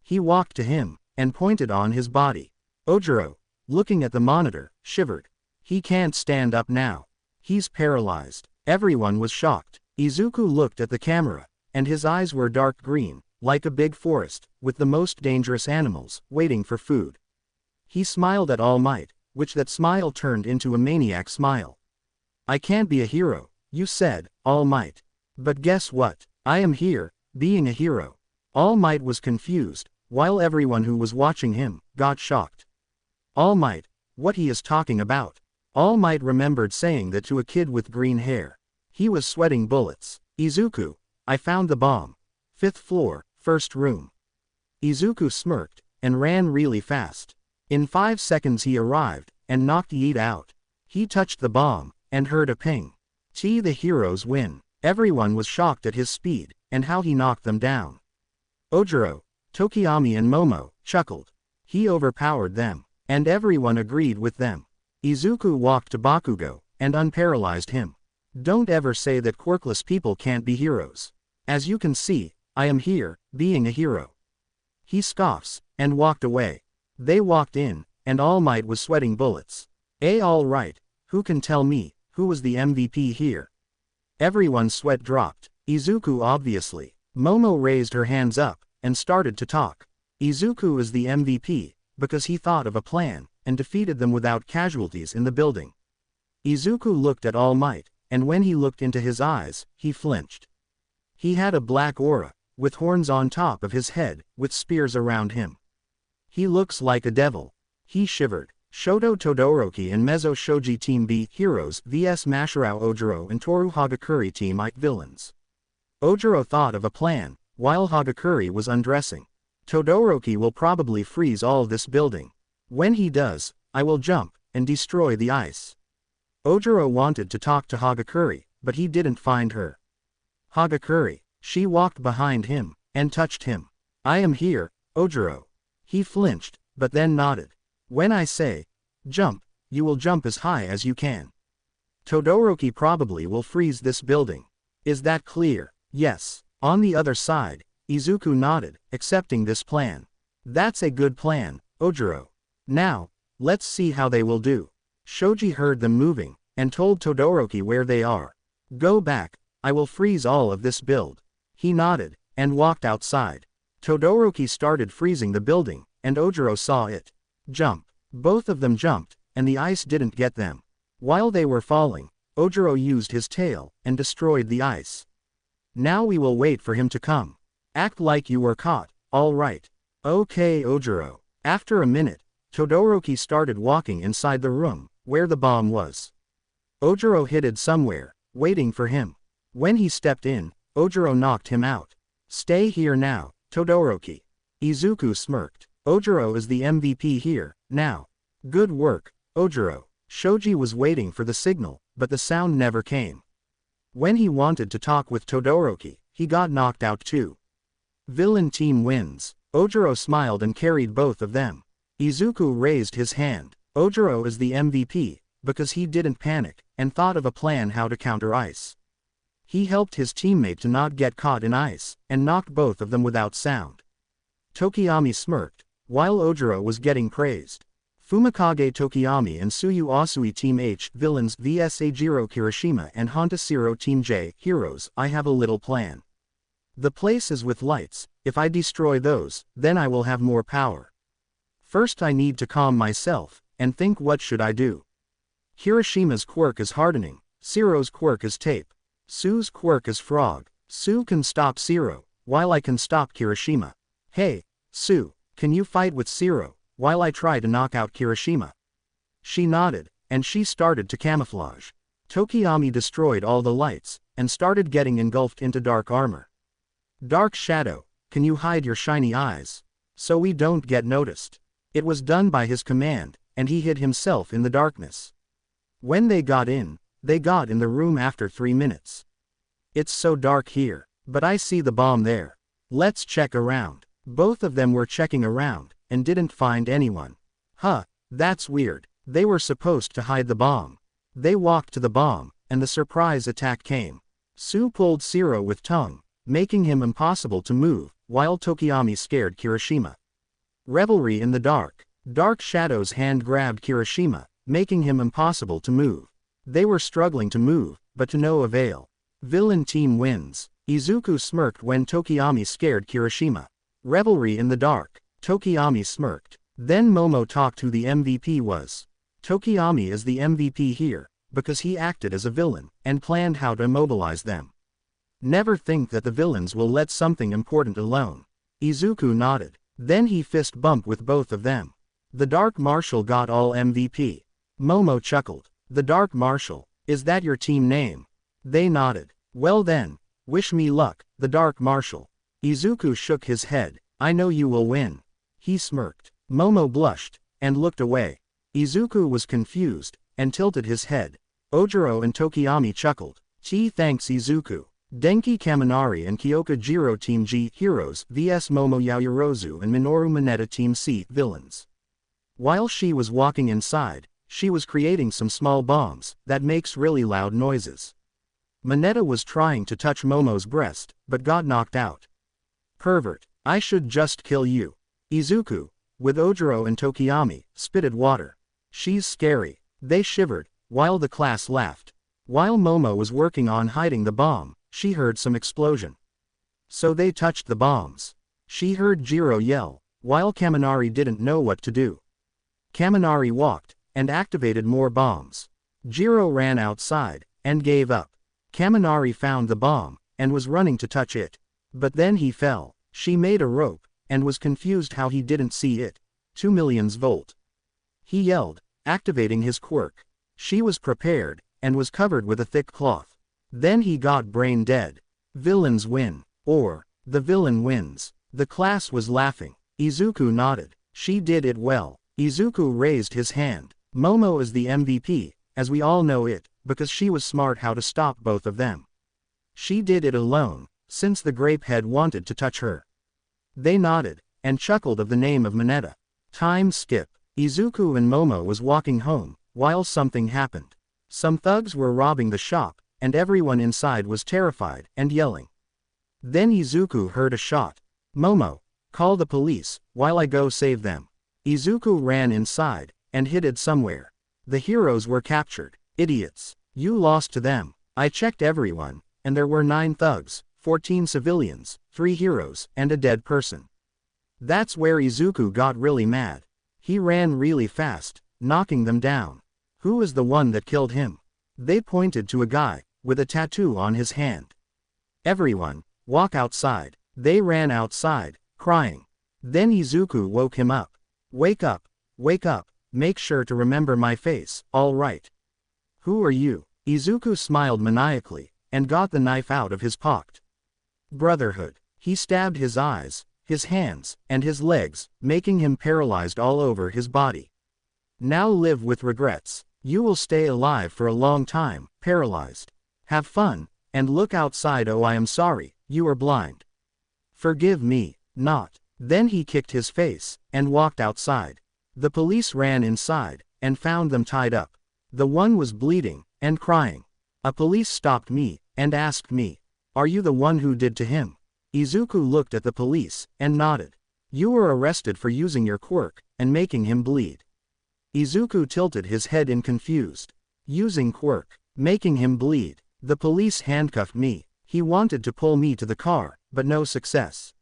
Speaker 1: He walked to him, and pointed on his body. Ojiro, looking at the monitor, shivered. He can't stand up now. He's paralyzed. Everyone was shocked. Izuku looked at the camera, and his eyes were dark green, like a big forest, with the most dangerous animals, waiting for food. He smiled at All Might, which that smile turned into a maniac smile. I can't be a hero, you said, All Might. But guess what? I am here, being a hero. All Might was confused, while everyone who was watching him, got shocked. All Might, what he is talking about. All Might remembered saying that to a kid with green hair. He was sweating bullets. Izuku, I found the bomb. 5th floor, 1st room. Izuku smirked, and ran really fast. In 5 seconds he arrived, and knocked Iida out. He touched the bomb, and heard a ping. The heroes win. Everyone was shocked at his speed, and how he knocked them down. Ojiro, Tokiyami and Momo, chuckled. He overpowered them, and everyone agreed with them. Izuku walked to Bakugo, and unparalyzed him. Don't ever say that quirkless people can't be heroes. As you can see, I am here, being a hero. He scoffs, and walked away. They walked in, and All Might was sweating bullets. All right, who can tell me, who was the MVP here? Everyone's sweat dropped. Izuku obviously. Momo raised her hands up, and started to talk. Izuku is the MVP, because he thought of a plan, and defeated them without casualties in the building. Izuku looked at All Might, and when he looked into his eyes, he flinched. He had a black aura, with horns on top of his head, with spears around him. He looks like a devil. He shivered. Shoto Todoroki and Mezzo Shoji Team B Heroes vs Mashirao Ojiro and Toru Hagakure Team I Villains. Ojiro thought of a plan, while Hagakure was undressing. Todoroki will probably freeze all this building. When he does, I will jump, and destroy the ice. Ojiro wanted to talk to Hagakure, but he didn't find her. Hagakure. She walked behind him, and touched him. I am here, Ojiro. He flinched, but then nodded. When I say, jump, you will jump as high as you can. Todoroki probably will freeze this building. Is that clear? Yes. On the other side, Izuku nodded, accepting this plan. That's a good plan, Ojiro. Now, let's see how they will do. Shoji heard them moving, and told Todoroki where they are. Go back, I will freeze all of this build. He nodded, and walked outside. Todoroki started freezing the building, and Ojiro saw it. Jump. Both of them jumped, and the ice didn't get them. While they were falling, Ojiro used his tail, and destroyed the ice. Now we will wait for him to come. Act like you were caught, all right. Okay, Ojiro. After a minute, Todoroki started walking inside the room, where the bomb was. Ojiro hid somewhere, waiting for him. When he stepped in, Ojiro knocked him out. Stay here now, Todoroki. Izuku smirked. Ojiro is the MVP here, now. Good work, Ojiro. Shoji was waiting for the signal, but the sound never came. When he wanted to talk with Todoroki, he got knocked out too. Villain team wins. Ojiro smiled and carried both of them. Izuku raised his hand. Ojiro is the MVP, because he didn't panic, and thought of a plan how to counter ice. He helped his teammate to not get caught in ice, and knocked both of them without sound. Tokiyami smirked, while Ojiro was getting praised. Fumikage Tokiyami and Tsuyu Asui Team H villains vs Eijiro Kirishima and Hontasiro Team J heroes. I have a little plan. The place is with lights. If I destroy those, then I will have more power. First I need to calm myself, and think what should I do. Kirishima's quirk is hardening, Siro's quirk is tape. Tsu's quirk is frog. Tsu can stop Siro, while I can stop Kirishima. Hey, Tsu, can you fight with Siro, while I try to knock out Kirishima? She nodded, and she started to camouflage. Tokiyami destroyed all the lights, and started getting engulfed into dark armor. Dark Shadow, can you hide your shiny eyes? So we don't get noticed. It was done by his command, and he hid himself in the darkness. When they got in the room after 3 minutes. It's so dark here, but I see the bomb there. Let's check around. Both of them were checking around, and didn't find anyone. Huh, that's weird. They were supposed to hide the bomb. They walked to the bomb, and the surprise attack came. Tsu pulled Siro with tongue, making him impossible to move, while Tokiyami scared Kirishima. Revelry in the dark. Dark Shadow's hand grabbed Kirishima, making him impossible to move. They were struggling to move, but to no avail. Villain team wins. Izuku smirked when Tokiyami scared Kirishima. Revelry in the dark. Tokiyami smirked. Then Momo talked who the MVP was. Tokiyami is the MVP here, because he acted as a villain, and planned how to immobilize them. Never think that the villains will let something important alone. Izuku nodded. Then he fist bumped with both of them. The Dark Marshal got all MVP. Momo chuckled. The Dark Marshal, is that your team name? They nodded. Well then, wish me luck, the Dark Marshal. Izuku shook his head. I know you will win. He smirked. Momo blushed, and looked away. Izuku was confused, and tilted his head. Ojiro and Tokiyami chuckled. Gee, thanks Izuku. Denki Kaminari and Kyoka Jiro Team G heroes vs Momo Yaoyorozu and Minoru Mineta Team C villains. While she was walking inside, she was creating some small bombs that makes really loud noises. Mineta was trying to touch Momo's breast, but got knocked out. Pervert, I should just kill you. Izuku, with Ojiro and Tokiyami, spitted water. She's scary. They shivered, while the class laughed. While Momo was working on hiding the bomb, she heard some explosion. So they touched the bombs. She heard Jiro yell, while Kaminari didn't know what to do. Kaminari walked, and activated more bombs. Jiro ran outside, and gave up. Kaminari found the bomb, and was running to touch it. But then he fell. She made a rope, and was confused how he didn't see it. 2 millions volt. He yelled, activating his quirk. She was prepared, and was covered with a thick cloth. Then he got brain dead. Villains win. Or, the villain wins. The class was laughing. Izuku nodded. She did it well. Izuku raised his hand. Momo is the MVP, as we all know it, because she was smart how to stop both of them. She did it alone, since the grapehead wanted to touch her. They nodded, and chuckled of the name of Mineta. Time skip. Izuku and Momo was walking home, while something happened. Some thugs were robbing the shop, and everyone inside was terrified and yelling. Then Izuku heard a shot. Momo, call the police, while I go save them. Izuku ran inside, and hid somewhere. The heroes were captured. Idiots. You lost to them. I checked everyone, and there were 9 thugs, 14 civilians, 3 heroes, and a dead person. That's where Izuku got really mad. He ran really fast, knocking them down. Who is the one that killed him? They pointed to a guy, with a tattoo on his hand. Everyone, walk outside. They ran outside, crying. Then Izuku woke him up. Wake up, make sure to remember my face, all right. Who are you? Izuku smiled maniacally, and got the knife out of his pocket. Brotherhood. He stabbed his eyes, his hands, and his legs, making him paralyzed all over his body. Now live with regrets. You will stay alive for a long time, paralyzed. Have fun, and look outside. Oh, I am sorry, you are blind. Forgive me, not. Then he kicked his face, and walked outside. The police ran inside, and found them tied up. The one was bleeding, and crying. A police stopped me, and asked me, are you the one who did to him? Izuku looked at the police, and nodded. You were arrested for using your quirk, and making him bleed. Izuku tilted his head in confused. Using quirk, making him bleed. The police handcuffed me. He wanted to pull me to the car, but no success.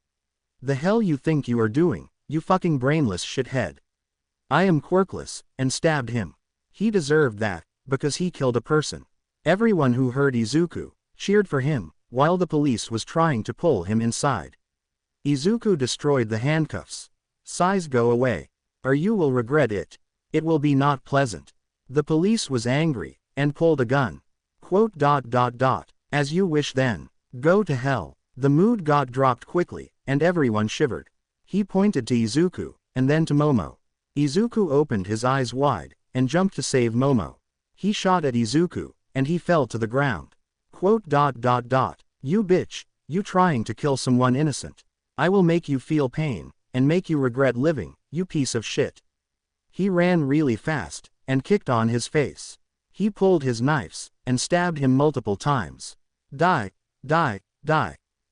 Speaker 1: The hell you think you are doing, you fucking brainless shithead? I am quirkless, and stabbed him. He deserved that, because he killed a person. Everyone who heard Izuku cheered for him, while the police was trying to pull him inside. Izuku destroyed the handcuffs. Size, go away, or you will regret it. It will be not pleasant. The police was angry, and pulled a gun. As you wish then. Go to hell. The mood got dropped quickly, and everyone shivered. He pointed to Izuku, and then to Momo. Izuku opened his eyes wide, and jumped to save Momo. He shot at Izuku, and he fell to the ground. You bitch, you trying to kill someone innocent. I will make you feel pain, and make you regret living, you piece of shit. He ran really fast, and kicked on his face. He pulled his knives, and stabbed him multiple times. Die.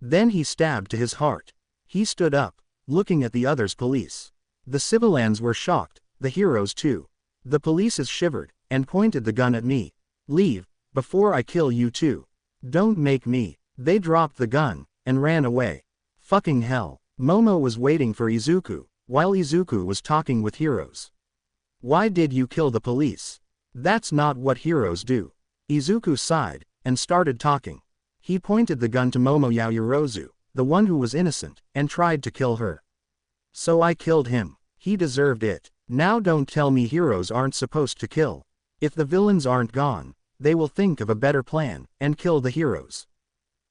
Speaker 1: Then he stabbed to his heart. He stood up, looking at the others police. The civilians were shocked, the heroes too. The police shivered, and pointed the gun at me. Leave, before I kill you too. Don't make me. They dropped the gun, and ran away. Fucking hell. Momo was waiting for Izuku, while Izuku was talking with heroes. Why did you kill the police? That's not what heroes do. Izuku sighed, and started talking. He pointed the gun to Momo Yaoyorozu, the one who was innocent, and tried to kill her. So I killed him. He deserved it. Now don't tell me heroes aren't supposed to kill. If the villains aren't gone, they will think of a better plan, and kill the heroes.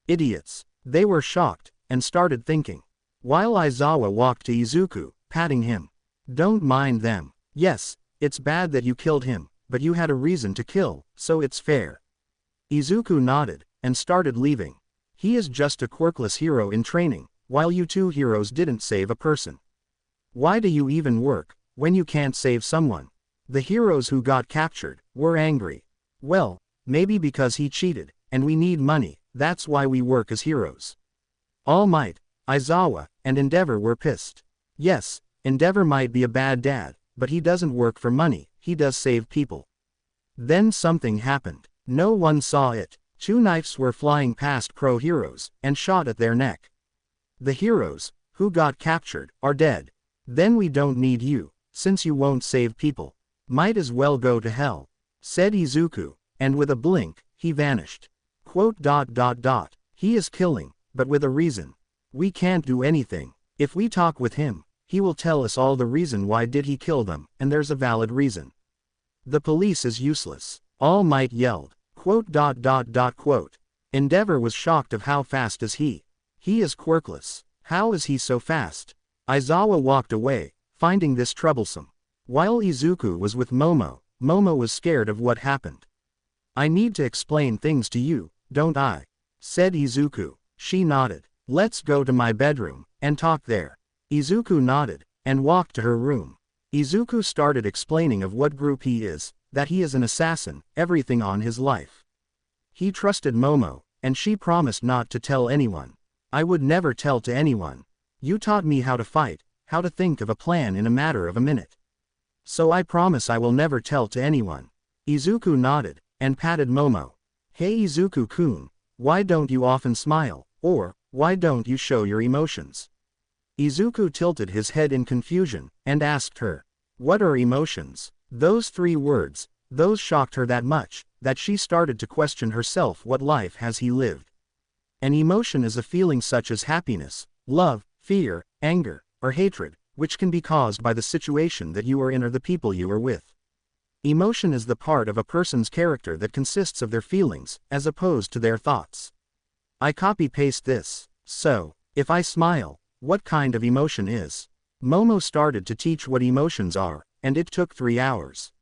Speaker 1: Idiots. They were shocked, and started thinking. While Aizawa walked to Izuku, patting him. Don't mind them. Yes, it's bad that you killed him, but you had a reason to kill, so it's fair. Izuku nodded, and started leaving. He is just a quirkless hero in training, while you two heroes didn't save a person. Why do you even work, when you can't save someone? The heroes who got captured were angry. Well, maybe because he cheated, and we need money, that's why we work as heroes. All Might, Aizawa, and Endeavor were pissed. Yes, Endeavor might be a bad dad, but he doesn't work for money, he does save people. Then something happened. No one saw it. 2 knives were flying past pro heroes, and shot at their neck. The heroes, who got captured, are dead. Then we don't need you, since you won't save people. Might as well go to hell, said Izuku, and with a blink, he vanished. He is killing, but with a reason. We can't do anything. If we talk with him, he will tell us all the reason why did he kill them, and there's a valid reason. The police is useless. All Might yelled. Endeavor was shocked of how fast is he. He is quirkless. How is he so fast? Aizawa walked away, finding this troublesome. While Izuku was with Momo, Momo was scared of what happened. I need to explain things to you, don't I? Said Izuku. She nodded. Let's go to my bedroom, and talk there. Izuku nodded, and walked to her room. Izuku started explaining of what group he is, that he is an assassin, everything on his life. He trusted Momo, and she promised not to tell anyone. I would never tell to anyone. You taught me how to fight, how to think of a plan in a matter of a minute. So I promise I will never tell to anyone. Izuku nodded, and patted Momo. Hey Izuku-kun, why don't you often smile, or, why don't you show your emotions? Izuku tilted his head in confusion, and asked her. What are emotions? Those 3 words, those shocked her that much, that she started to question herself. What life has he lived? An emotion is a feeling such as happiness, love, fear, anger, or hatred, which can be caused by the situation that you are in or the people you are with. Emotion is the part of a person's character that consists of their feelings, as opposed to their thoughts. I copy-paste this. So, if I smile, what kind of emotion is? Momo started to teach what emotions are, and it took 3 hours.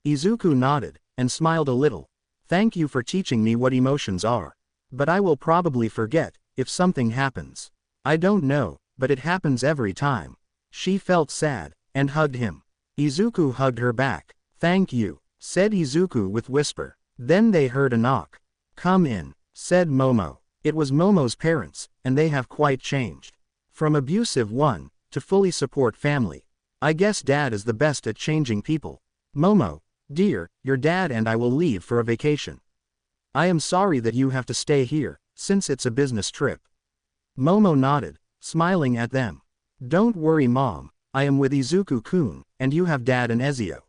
Speaker 1: Izuku nodded, and smiled a little. Thank you for teaching me what emotions are. But I will probably forget, if something happens. I don't know, but it happens every time. She felt sad, and hugged him. Izuku hugged her back. Thank you, said Izuku with whisper. Then they heard a knock. Come in, said Momo. It was Momo's parents, and they have quite changed. From abusive one, to fully support family. I guess dad is the best at changing people. Momo, dear, your dad and I will leave for a vacation. I am sorry that you have to stay here, since it's a business trip. Momo nodded, smiling at them. Don't worry Mom, I am with Izuku-kun, and you have Dad and Ezio.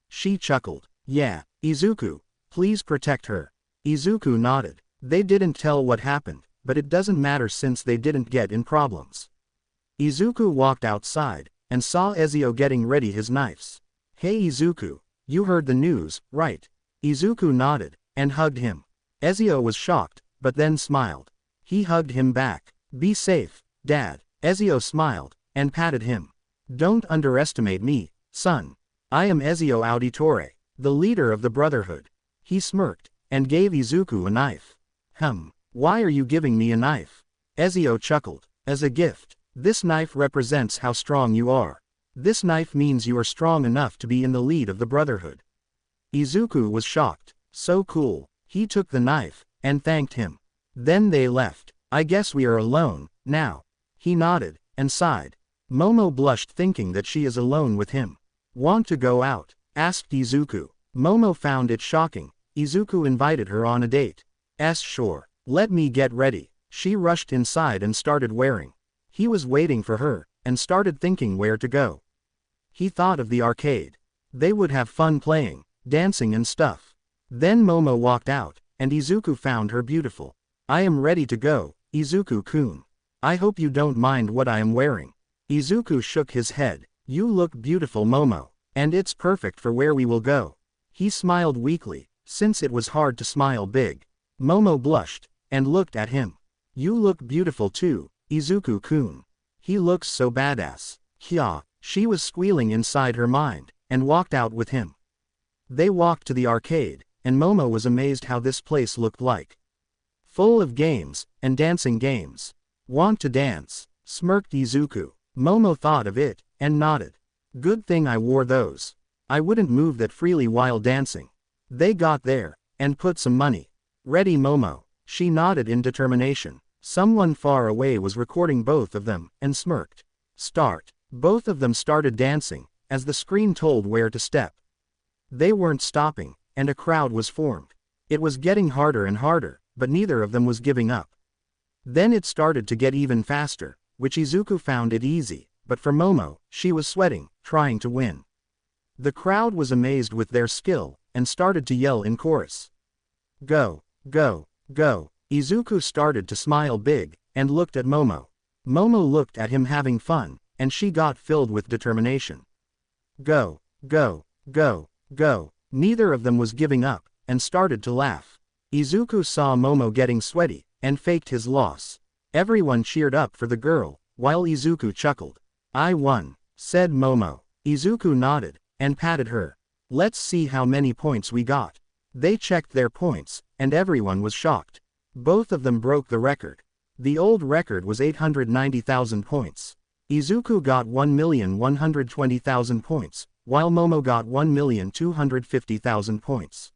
Speaker 1: She chuckled. Yeah, Izuku, please protect her. Izuku nodded. They didn't tell what happened, but it doesn't matter since they didn't get in problems. Izuku walked outside, and saw Ezio getting ready his knives. Hey Izuku, you heard the news, right? Izuku nodded, and hugged him. Ezio was shocked, but then smiled. He hugged him back. Be safe, Dad. Ezio smiled, and patted him. Don't underestimate me, son. I am Ezio Auditore, the leader of the Brotherhood. He smirked, and gave Izuku a knife. Why are you giving me a knife? Ezio chuckled. As a gift. This knife represents how strong you are. This knife means you are strong enough to be in the lead of the Brotherhood. Izuku was shocked. So cool. He took the knife, and thanked him. Then they left. I guess we are alone, now. He nodded, and sighed. Momo blushed thinking that she is alone with him. Want to go out? Asked Izuku. Momo found it shocking. Izuku invited her on a date. Sure. Let me get ready. She rushed inside and started wearing. He was waiting for her, and started thinking where to go. He thought of the arcade. They would have fun playing, dancing and stuff. Then Momo walked out, and Izuku found her beautiful. I am ready to go, Izuku-kun. I hope you don't mind what I am wearing. Izuku shook his head. You look beautiful Momo, and it's perfect for where we will go. He smiled weakly, since it was hard to smile big. Momo blushed, and looked at him. You look beautiful too, Izuku-kun. He looks so badass. Hya, she was squealing inside her mind, and walked out with him. They walked to the arcade, and Momo was amazed how this place looked like. Full of games, and dancing games. Want to dance? Smirked Izuku. Momo thought of it, and nodded. Good thing I wore those. I wouldn't move that freely while dancing. They got there, and put some money. Ready Momo. She nodded in determination. Someone far away was recording both of them, and smirked. Start. Both of them started dancing, as the screen told where to step. They weren't stopping, and a crowd was formed. It was getting harder and harder, but neither of them was giving up. Then it started to get even faster, which Izuku found it easy, but for Momo, she was sweating, trying to win. The crowd was amazed with their skill, and started to yell in chorus. Go, go, go. Izuku started to smile big, and looked at Momo. Momo looked at him having fun, and she got filled with determination. Go, go, go, go. Neither of them was giving up, and started to laugh. Izuku saw Momo getting sweaty, and faked his loss. Everyone cheered up for the girl, while Izuku chuckled. I won, said Momo. Izuku nodded, and patted her. Let's see how many points we got. They checked their points, and everyone was shocked. Both of them broke the record. The old record was 890,000 points. Izuku got 1,120,000 points, while Momo got 1,250,000 points.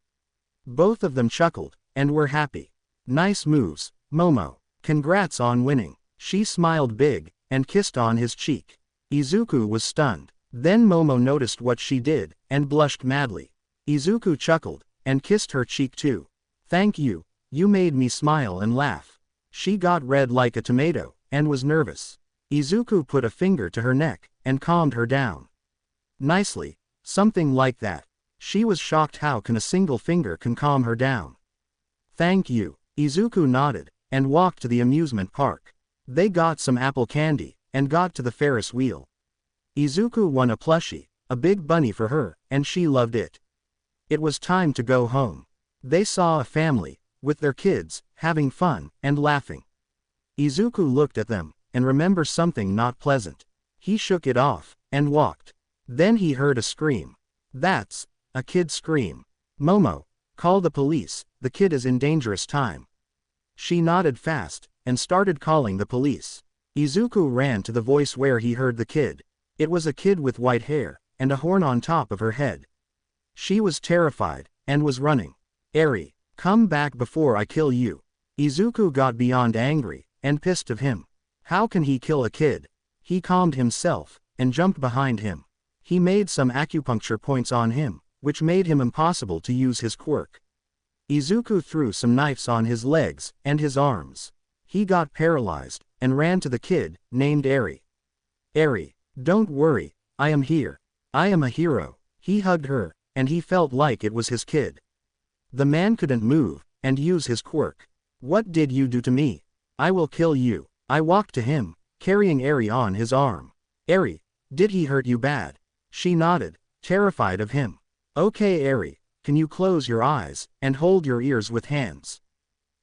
Speaker 1: Both of them chuckled, and were happy. Nice moves, Momo. Congrats on winning. She smiled big, and kissed on his cheek. Izuku was stunned. Then Momo noticed what she did, and blushed madly. Izuku chuckled, and kissed her cheek too. Thank you, you made me smile and laugh. She got red like a tomato, and was nervous. Izuku put a finger to her neck, and calmed her down. Nicely, something like that. She was shocked how can a single finger can calm her down. Thank you. Izuku nodded, and walked to the amusement park. They got some apple candy, and got to the Ferris wheel. Izuku won a plushie, a big bunny for her, and she loved it. It was time to go home. They saw a family, with their kids, having fun, and laughing. Izuku looked at them, and remembered something not pleasant. He shook it off, and walked. Then he heard a scream. That's a kid scream. Momo, call the police, the kid is in dangerous time. She nodded fast, and started calling the police. Izuku ran to the voice where he heard the kid. It was a kid with white hair, and a horn on top of her head. She was terrified, and was running. Eri, come back before I kill you. Izuku got beyond angry, and pissed of him. How can he kill a kid? He calmed himself, and jumped behind him. He made some acupuncture points on him, which made him impossible to use his quirk. Izuku threw some knives on his legs, and his arms. He got paralyzed, and ran to the kid, named Eri. Eri, don't worry, I am here. I am a hero. He hugged her, and he felt like it was his kid. The man couldn't move, and use his quirk. What did you do to me? I will kill you. I walked to him, carrying Eri on his arm. Eri, did he hurt you bad? She nodded, terrified of him. Okay Eri, can you close your eyes, and hold your ears with hands?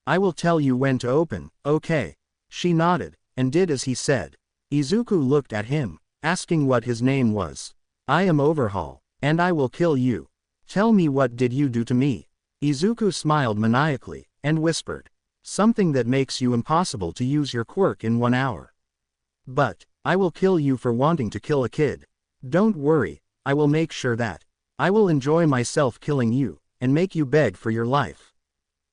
Speaker 1: I will tell you when to open, okay? She nodded, and did as he said. Izuku looked at him, asking what his name was. I am Overhaul, and I will kill you. Tell me what did you do to me? Izuku smiled maniacally, and whispered. Something that makes you impossible to use your quirk in 1 hour. But, I will kill you for wanting to kill a kid. Don't worry, I will make sure that. I will enjoy myself killing you, and make you beg for your life.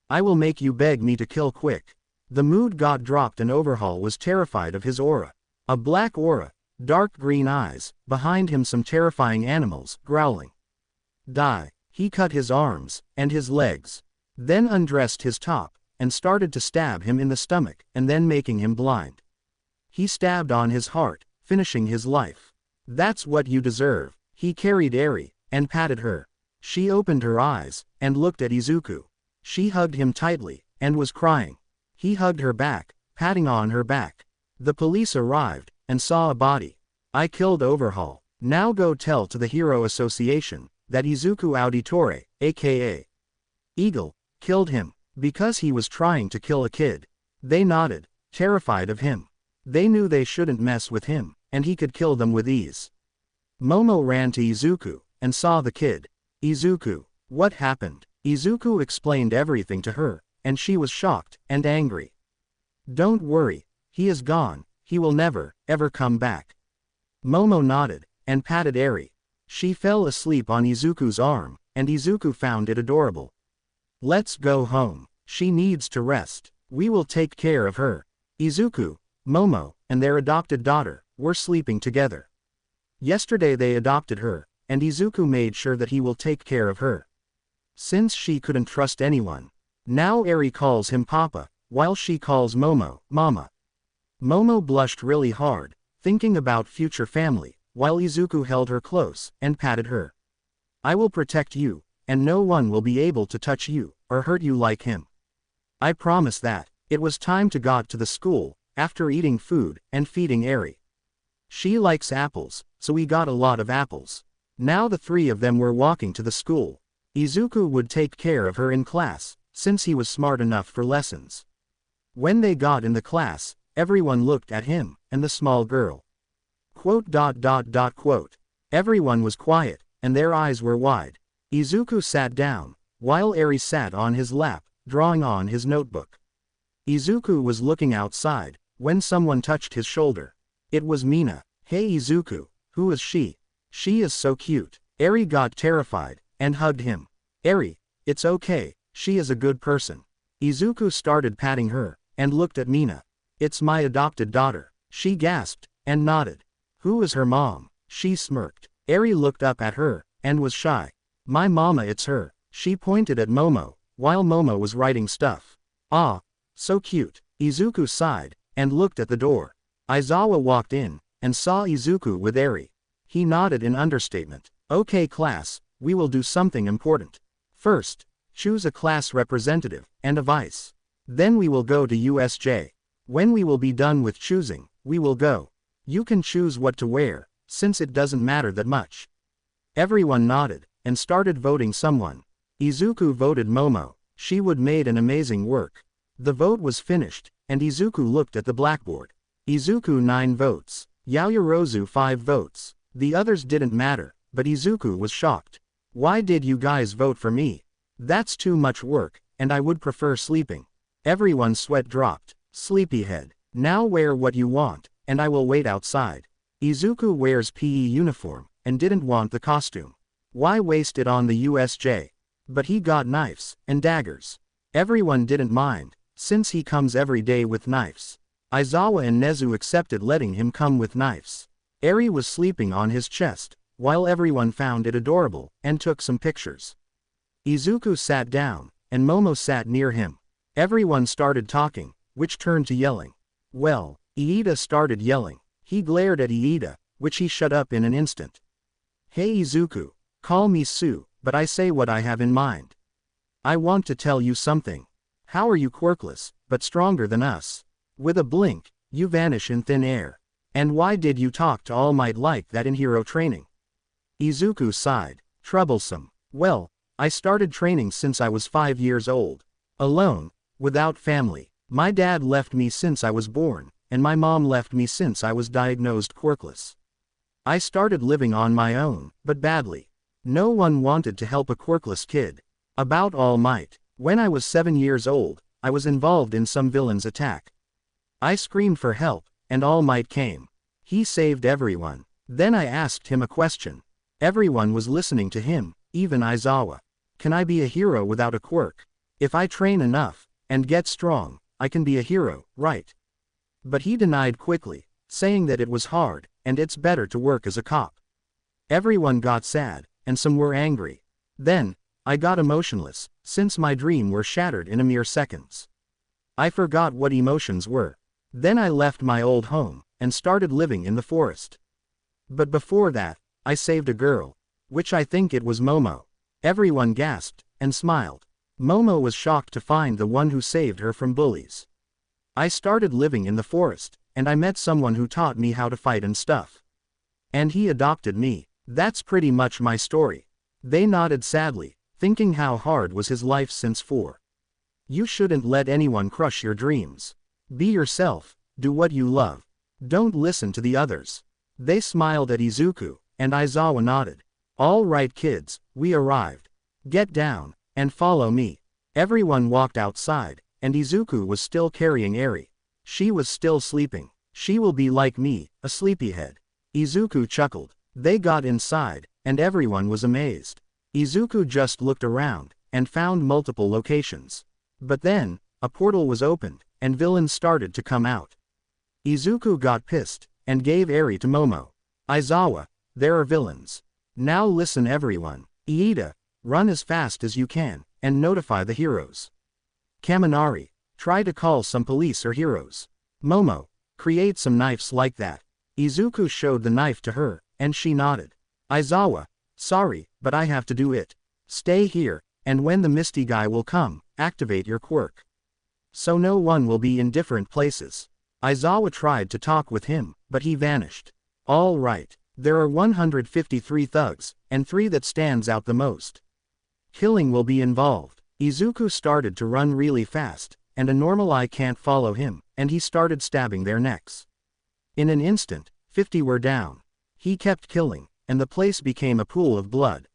Speaker 1: I will make you beg me to kill quick. The mood got dropped and Overhaul was terrified of his aura. A black aura, dark green eyes, behind him some terrifying animals, growling. Die. He cut his arms, and his legs. Then undressed his top, and started to stab him in the stomach, and then making him blind. He stabbed on his heart, finishing his life. That's what you deserve. He carried Eri, and patted her. She opened her eyes, and looked at Izuku. She hugged him tightly, and was crying. He hugged her back, patting on her back. The police arrived, and saw a body. I killed Overhaul. Now go tell to the Hero Association, that Izuku Auditore, aka Eagle, killed him, because he was trying to kill a kid. They nodded, terrified of him. They knew they shouldn't mess with him, and he could kill them with ease. Momo ran to Izuku, and saw the kid. Izuku, what happened? Izuku explained everything to her, and she was shocked, and angry. Don't worry, he is gone, he will never, ever come back. Momo nodded, and patted Eri. She fell asleep on Izuku's arm, and Izuku found it adorable. Let's go home. She needs to rest. We will take care of her. Izuku, Momo, and their adopted daughter, were sleeping together. Yesterday they adopted her, and Izuku made sure that he will take care of her. Since she couldn't trust anyone. Now Eri calls him Papa, while she calls Momo, Mama. Momo blushed really hard, thinking about future family, while Izuku held her close, and patted her. I will protect you, and no one will be able to touch you, or hurt you like him. I promise that. It was time to go to the school, after eating food, and feeding Eri. She likes apples, so we got a lot of apples. Now the three of them were walking to the school. Izuku would take care of her in class, since he was smart enough for lessons. When they got in the class, everyone looked at him, and the small girl. Quote. Everyone was quiet, and their eyes were wide. Izuku sat down, while Eri sat on his lap, drawing on his notebook. Izuku was looking outside, when someone touched his shoulder. It was Mina. Hey Izuku, who is she? She is so cute. Eri got terrified, and hugged him. Eri, it's okay, she is a good person. Izuku started patting her, and looked at Mina. It's my adopted daughter. She gasped, and nodded. Who is her mom? She smirked. Eri looked up at her, and was shy. My mama, it's her. She pointed at Momo, while Momo was writing stuff. Ah, so cute. Izuku sighed, and looked at the door. Aizawa walked in, and saw Izuku with Eri. He nodded in understatement. Okay class, we will do something important. First, choose a class representative, and a vice. Then we will go to USJ. When we will be done with choosing, we will go. You can choose what to wear, since it doesn't matter that much. Everyone nodded, and started voting someone. Izuku voted Momo. She would made an amazing work. The vote was finished, and Izuku looked at the blackboard. Izuku 9 votes. Yaoyorozu 5 votes. The others didn't matter, but Izuku was shocked. Why did you guys vote for me? That's too much work, and I would prefer sleeping. Everyone's sweat dropped. Sleepyhead. Now wear what you want, and I will wait outside. Izuku wears PE uniform, and didn't want the costume. Why waste it on the USJ? But he got knives, and daggers. Everyone didn't mind, since he comes every day with knives. Aizawa and Nezu accepted letting him come with knives. Eri was sleeping on his chest, while everyone found it adorable, and took some pictures. Izuku sat down, and Momo sat near him. Everyone started talking, which turned to yelling. Well, Iida started yelling. He glared at Iida, which he shut up in an instant. Hey Izuku, call me Sue, but I say what I have in mind. I want to tell you something. How are you quirkless, but stronger than us? With a blink, you vanish in thin air. And why did you talk to All Might like that in hero training? Izuku sighed. Troublesome. Well, I started training since I was 5 years old. Alone, without family. My dad left me since I was born, and my mom left me since I was diagnosed quirkless. I started living on my own, but badly. No one wanted to help a quirkless kid. About All Might. When I was 7 years old, I was involved in some villain's attack. I screamed for help, and All Might came. He saved everyone. Then I asked him a question. Everyone was listening to him, even Aizawa. Can I be a hero without a quirk? If I train enough, and get strong, I can be a hero, right? But he denied quickly, saying that it was hard, and it's better to work as a cop. Everyone got sad, and some were angry. Then, I got emotionless, since my dream were shattered in a mere seconds. I forgot what emotions were. Then I left my old home, and started living in the forest. But before that, I saved a girl, which I think it was Momo. Everyone gasped, and smiled. Momo was shocked to find the one who saved her from bullies. I started living in the forest, and I met someone who taught me how to fight and stuff. And he adopted me. That's pretty much my story. They nodded sadly, thinking how hard was his life since 4. You shouldn't let anyone crush your dreams. Be yourself, do what you love. Don't listen to the others. They smiled at Izuku, and Aizawa nodded. All right kids, we arrived. Get down, and follow me. Everyone walked outside, and Izuku was still carrying Eri. She was still sleeping. She will be like me, a sleepyhead. Izuku chuckled. They got inside, and everyone was amazed. Izuku just looked around, and found multiple locations. But then, a portal was opened, and villains started to come out. Izuku got pissed, and gave Eri to Momo. Aizawa, there are villains. Now listen everyone. Iida, run as fast as you can, and notify the heroes. Kaminari, try to call some police or heroes. Momo, create some knives like that. Izuku showed the knife to her, and she nodded. Aizawa, sorry, but I have to do it. Stay here, and when the misty guy will come, activate your quirk. So no one will be in different places. Aizawa tried to talk with him, but he vanished. All right, there are 153 thugs, and 3 that stands out the most. Killing will be involved. Izuku started to run really fast, and a normal eye can't follow him, and he started stabbing their necks. In an instant, 50 were down. He kept killing, and the place became a pool of blood.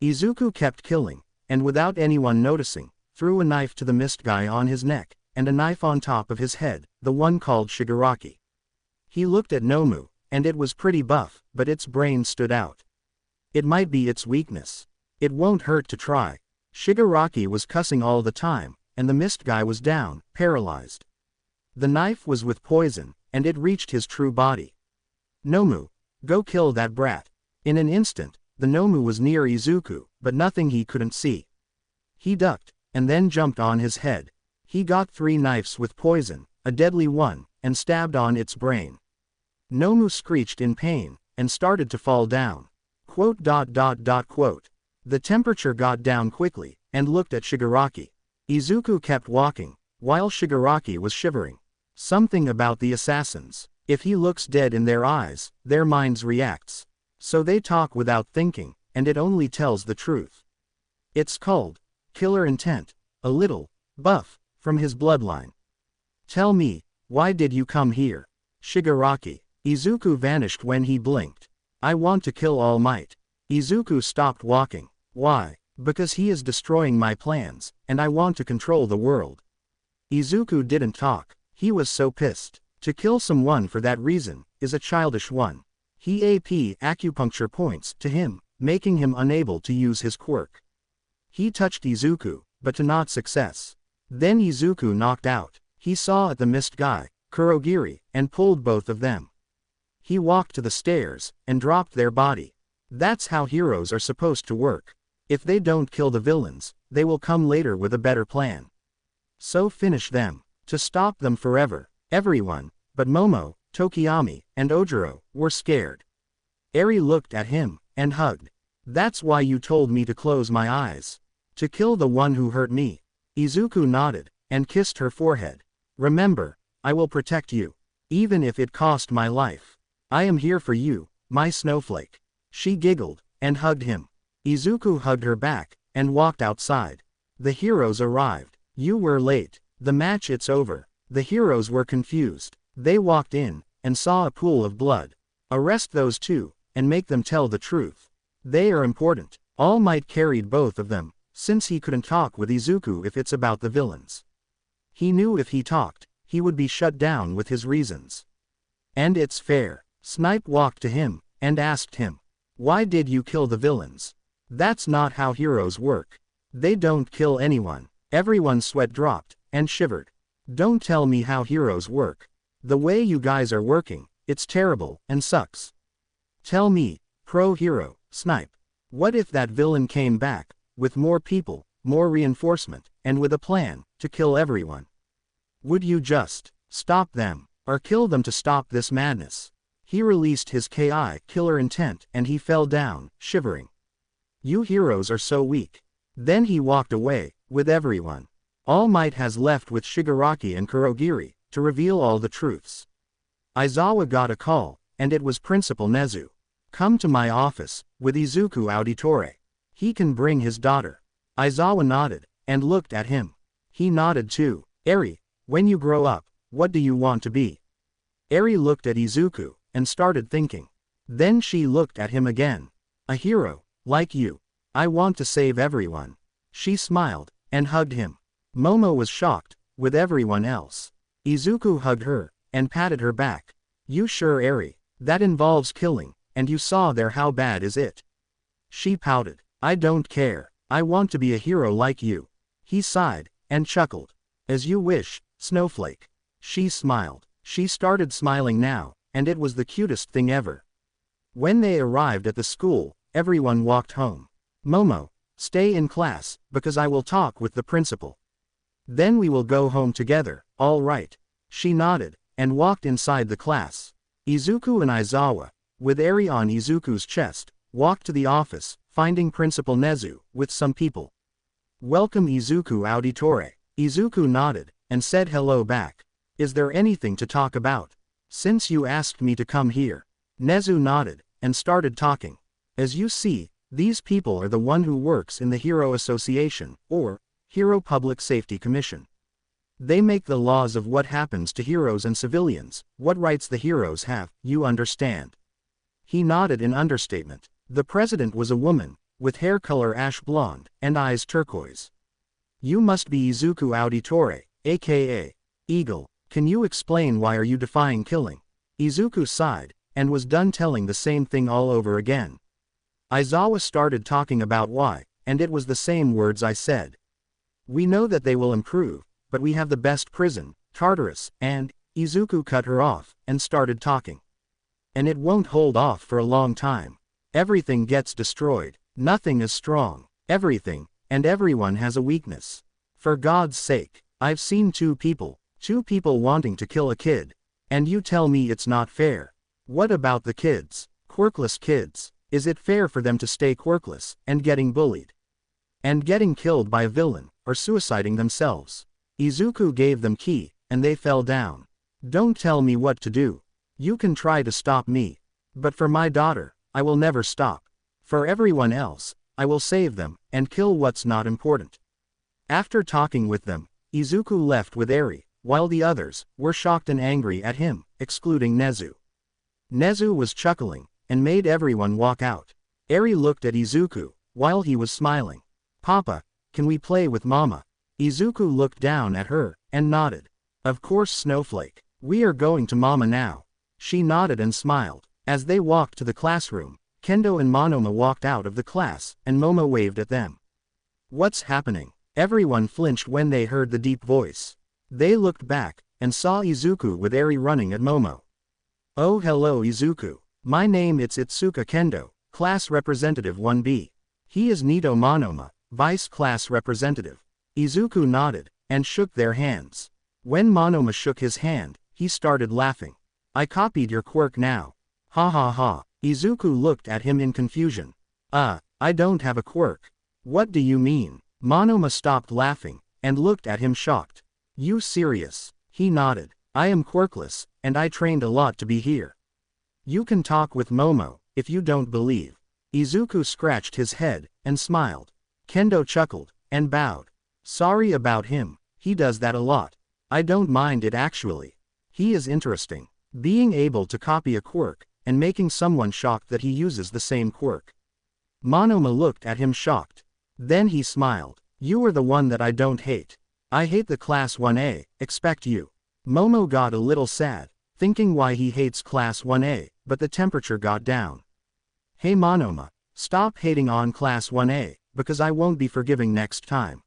Speaker 1: Izuku kept killing, and without anyone noticing, threw a knife to the mist guy on his neck, and a knife on top of his head, the one called Shigaraki. He looked at Nomu, and it was pretty buff, but its brain stood out. It might be its weakness. It won't hurt to try. Shigaraki was cussing all the time, and the mist guy was down, paralyzed. The knife was with poison, and it reached his true body. Nomu, go kill that brat. In an instant, the Nomu was near Izuku, but nothing he couldn't see. He ducked, and then jumped on his head. He got 3 knives with poison, a deadly one, and stabbed on its brain. Nomu screeched in pain, and started to fall down. Quote. The temperature got down quickly, and looked at Shigaraki. Izuku kept walking, while Shigaraki was shivering. Something about the assassins. If he looks dead in their eyes, their minds reacts. So they talk without thinking, and it only tells the truth. It's called killer intent, a little buff from his bloodline. Tell me, why did you come here? Shigaraki. Izuku vanished when he blinked. I want to kill All Might. Izuku stopped walking. Why? Because he is destroying my plans, and I want to control the world. Izuku didn't talk. He was so pissed. To kill someone for that reason is a childish one. He AP acupuncture points to him, making him unable to use his quirk. He touched Izuku, but to not success. Then Izuku knocked out. He saw at the mist guy, Kurogiri, and pulled both of them. He walked to the stairs, and dropped their body. That's how heroes are supposed to work. If they don't kill the villains, they will come later with a better plan. So finish them. To stop them forever. Everyone, but Momo, Tokiyami, and Ojiro, were scared. Eri looked at him, and hugged. That's why you told me to close my eyes. To kill the one who hurt me. Izuku nodded, and kissed her forehead. Remember, I will protect you. Even if it cost my life. I am here for you, my snowflake. She giggled, and hugged him. Izuku hugged her back, and walked outside. The heroes arrived. You were late. The match it's over. The heroes were confused. They walked in, and saw a pool of blood. Arrest those two, and make them tell the truth. They are important. All Might carried both of them, since he couldn't talk with Izuku if it's about the villains. He knew if he talked, he would be shut down with his reasons. And it's fair. Snipe walked to him, and asked him. Why did you kill the villains? That's not how heroes work. They don't kill anyone. Everyone's sweat dropped, and shivered. Don't tell me how heroes work. The way you guys are working, it's terrible, and sucks. Tell me, pro-hero, Snipe. What if that villain came back, with more people, more reinforcement, and with a plan, to kill everyone? Would you just stop them, or kill them to stop this madness? He released his KI killer intent, and he fell down, shivering. You heroes are so weak. Then he walked away, with everyone. All Might has left with Shigaraki and Kurogiri, to reveal all the truths. Aizawa got a call, and it was Principal Nezu. Come to my office, with Izuku Auditore. He can bring his daughter. Aizawa nodded, and looked at him. He nodded too. Eri, when you grow up, what do you want to be? Eri looked at Izuku, and started thinking. Then she looked at him again. A hero, like you. I want to save everyone. She smiled, and hugged him. Momo was shocked, with everyone else. Izuku hugged her, and patted her back. You sure, Eri? That involves killing, and you saw there how bad is it? She pouted. I don't care. I want to be a hero like you. He sighed, and chuckled. As you wish, Snowflake. She smiled. She started smiling now, and it was the cutest thing ever. When they arrived at the school, everyone walked home. Momo, stay in class, because I will talk with the principal. Then we will go home together, all right? She nodded, and walked inside the class. Izuku and Aizawa, with Eri on Izuku's chest, walked to the office, finding Principal Nezu, with some people. Welcome Izuku Auditore. Izuku nodded, and said hello back. Is there anything to talk about? Since you asked me to come here. Nezu nodded, and started talking. As you see, these people are the one who works in the Hero Association, or Hero Public Safety Commission. They make the laws of what happens to heroes and civilians, what rights the heroes have, you understand. He nodded in understatement. The president was a woman, with hair color ash blonde, and eyes turquoise. You must be Izuku Auditore, aka Eagle. Can you explain why are you defying killing? Izuku sighed, and was done telling the same thing all over again. Aizawa started talking about why, and it was the same words I said. We know that they will improve, but we have the best prison, Tartarus, and Izuku cut her off, and started talking. And it won't hold off for a long time. Everything gets destroyed, nothing is strong, everything, and everyone has a weakness. For God's sake, I've seen two people wanting to kill a kid. And you tell me it's not fair. What about the kids? Quirkless kids. Is it fair for them to stay quirkless, and getting bullied? And getting killed by a villain, or suiciding themselves? Izuku gave them ki, and they fell down. Don't tell me what to do. You can try to stop me. But for my daughter, I will never stop. For everyone else, I will save them, and kill what's not important. After talking with them, Izuku left with Eri, while the others were shocked and angry at him, excluding Nezu. Nezu was chuckling, and made everyone walk out. Eri looked at Izuku, while he was smiling. Papa, can we play with Mama? Izuku looked down at her, and nodded. Of course Snowflake, we are going to Mama now. She nodded and smiled. As they walked to the classroom, Kendo and Monoma walked out of the class, and Momo waved at them. What's happening? Everyone flinched when they heard the deep voice. They looked back, and saw Izuku with Eri running at Momo. Oh hello Izuku. My name it's Itsuka Kendo, Class Representative 1B. He is Nito Monoma, Vice Class Representative. Izuku nodded, and shook their hands. When Monoma shook his hand, he started laughing. I copied your quirk now. Ha ha ha. Izuku looked at him in confusion. I don't have a quirk. What do you mean? Monoma stopped laughing, and looked at him shocked. You serious? He nodded. I am quirkless, and I trained a lot to be here. You can talk with Momo, if you don't believe. Izuku scratched his head, and smiled. Kendo chuckled, and bowed. Sorry about him, he does that a lot. I don't mind it actually. He is interesting. Being able to copy a quirk, and making someone shocked that he uses the same quirk. Monoma looked at him shocked. Then he smiled. You are the one that I don't hate. I hate the Class 1A, expect you. Momo got a little sad, thinking why he hates Class 1A, but the temperature got down. Hey Monoma, stop hating on Class 1A, because I won't be forgiving next time.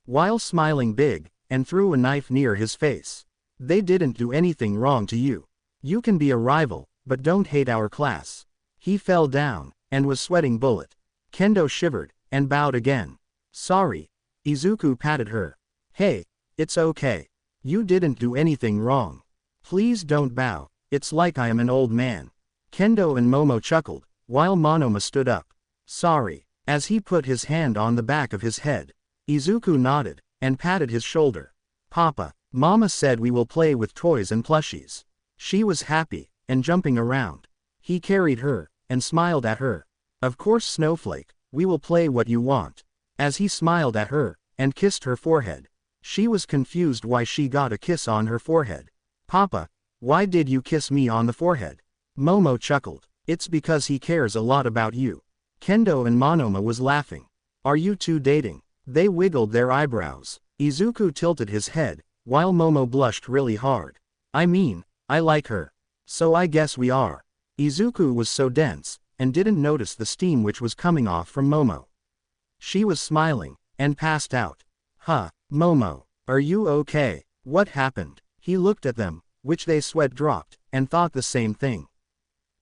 Speaker 1: While smiling big, and threw a knife near his face. They didn't do anything wrong to you. You can be a rival, but don't hate our class. He fell down, and was sweating bullet. Kendo shivered, and bowed again. Sorry. Izuku patted her. Hey, it's okay. You didn't do anything wrong. Please don't bow, it's like I am an old man. Kendo and Momo chuckled, while Monoma stood up. Sorry. As he put his hand on the back of his head. Izuku nodded, and patted his shoulder. Papa, Mama said we will play with toys and plushies. She was happy, and jumping around. He carried her, and smiled at her. Of course Snowflake, we will play what you want. As he smiled at her, and kissed her forehead. She was confused why she got a kiss on her forehead. Papa, why did you kiss me on the forehead? Momo chuckled. It's because he cares a lot about you. Kendo and Monoma was laughing. Are you two dating? They wiggled their eyebrows. Izuku tilted his head, while Momo blushed really hard. I mean, I like her. So I guess we are. Izuku was so dense, and didn't notice the steam which was coming off from Momo. She was smiling, and passed out. Huh, Momo, are you okay? What happened? He looked at them, which they sweat dropped, and thought the same thing.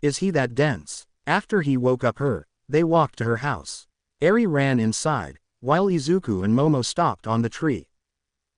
Speaker 1: Is he that dense? After he woke up her, they walked to her house. Eri ran inside, while Izuku and Momo stopped on the tree.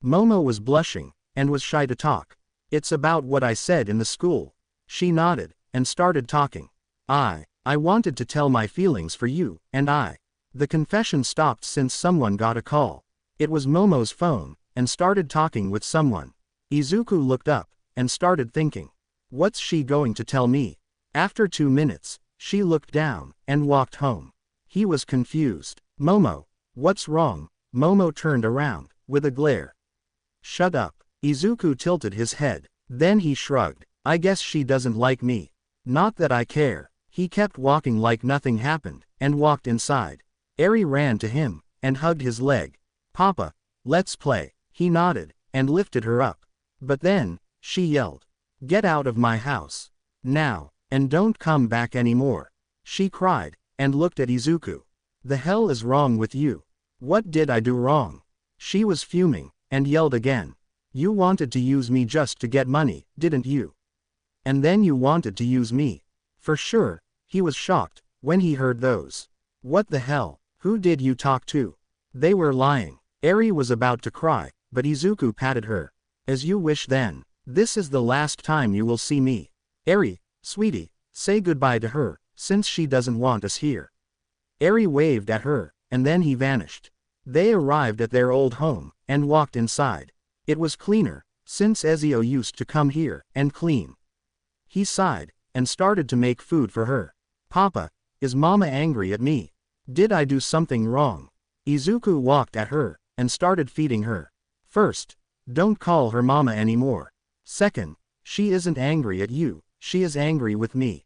Speaker 1: Momo was blushing, and was shy to talk. It's about what I said in the school. She nodded, and started talking. I wanted to tell my feelings for you, and I. The confession stopped since someone got a call. It was Momo's phone, and started talking with someone. Izuku looked up, and started thinking. What's she going to tell me? After 2 minutes, she looked down, and walked home. He was confused. Momo, what's wrong? Momo turned around, with a glare. Shut up. Izuku tilted his head. Then he shrugged. I guess she doesn't like me. Not that I care. He kept walking like nothing happened, and walked inside. Eri ran to him, and hugged his leg. Papa, let's play. He nodded, and lifted her up. But then, she yelled. Get out of my house. Now. And don't come back anymore. She cried, and looked at Izuku. The hell is wrong with you? What did I do wrong? She was fuming, and yelled again. You wanted to use me just to get money, didn't you? And then you wanted to use me. For sure, he was shocked, when he heard those. What the hell, who did you talk to? They were lying. Eri was about to cry, but Izuku patted her. As you wish then. This is the last time you will see me. Eri, sweetie, say goodbye to her, since she doesn't want us here. Eri waved at her, and then he vanished. They arrived at their old home, and walked inside. It was cleaner, since Ezio used to come here, and clean. He sighed, and started to make food for her. Papa, is Mama angry at me? Did I do something wrong? Izuku walked at her, and started feeding her. First, don't call her Mama anymore. Second, she isn't angry at you, she is angry with me.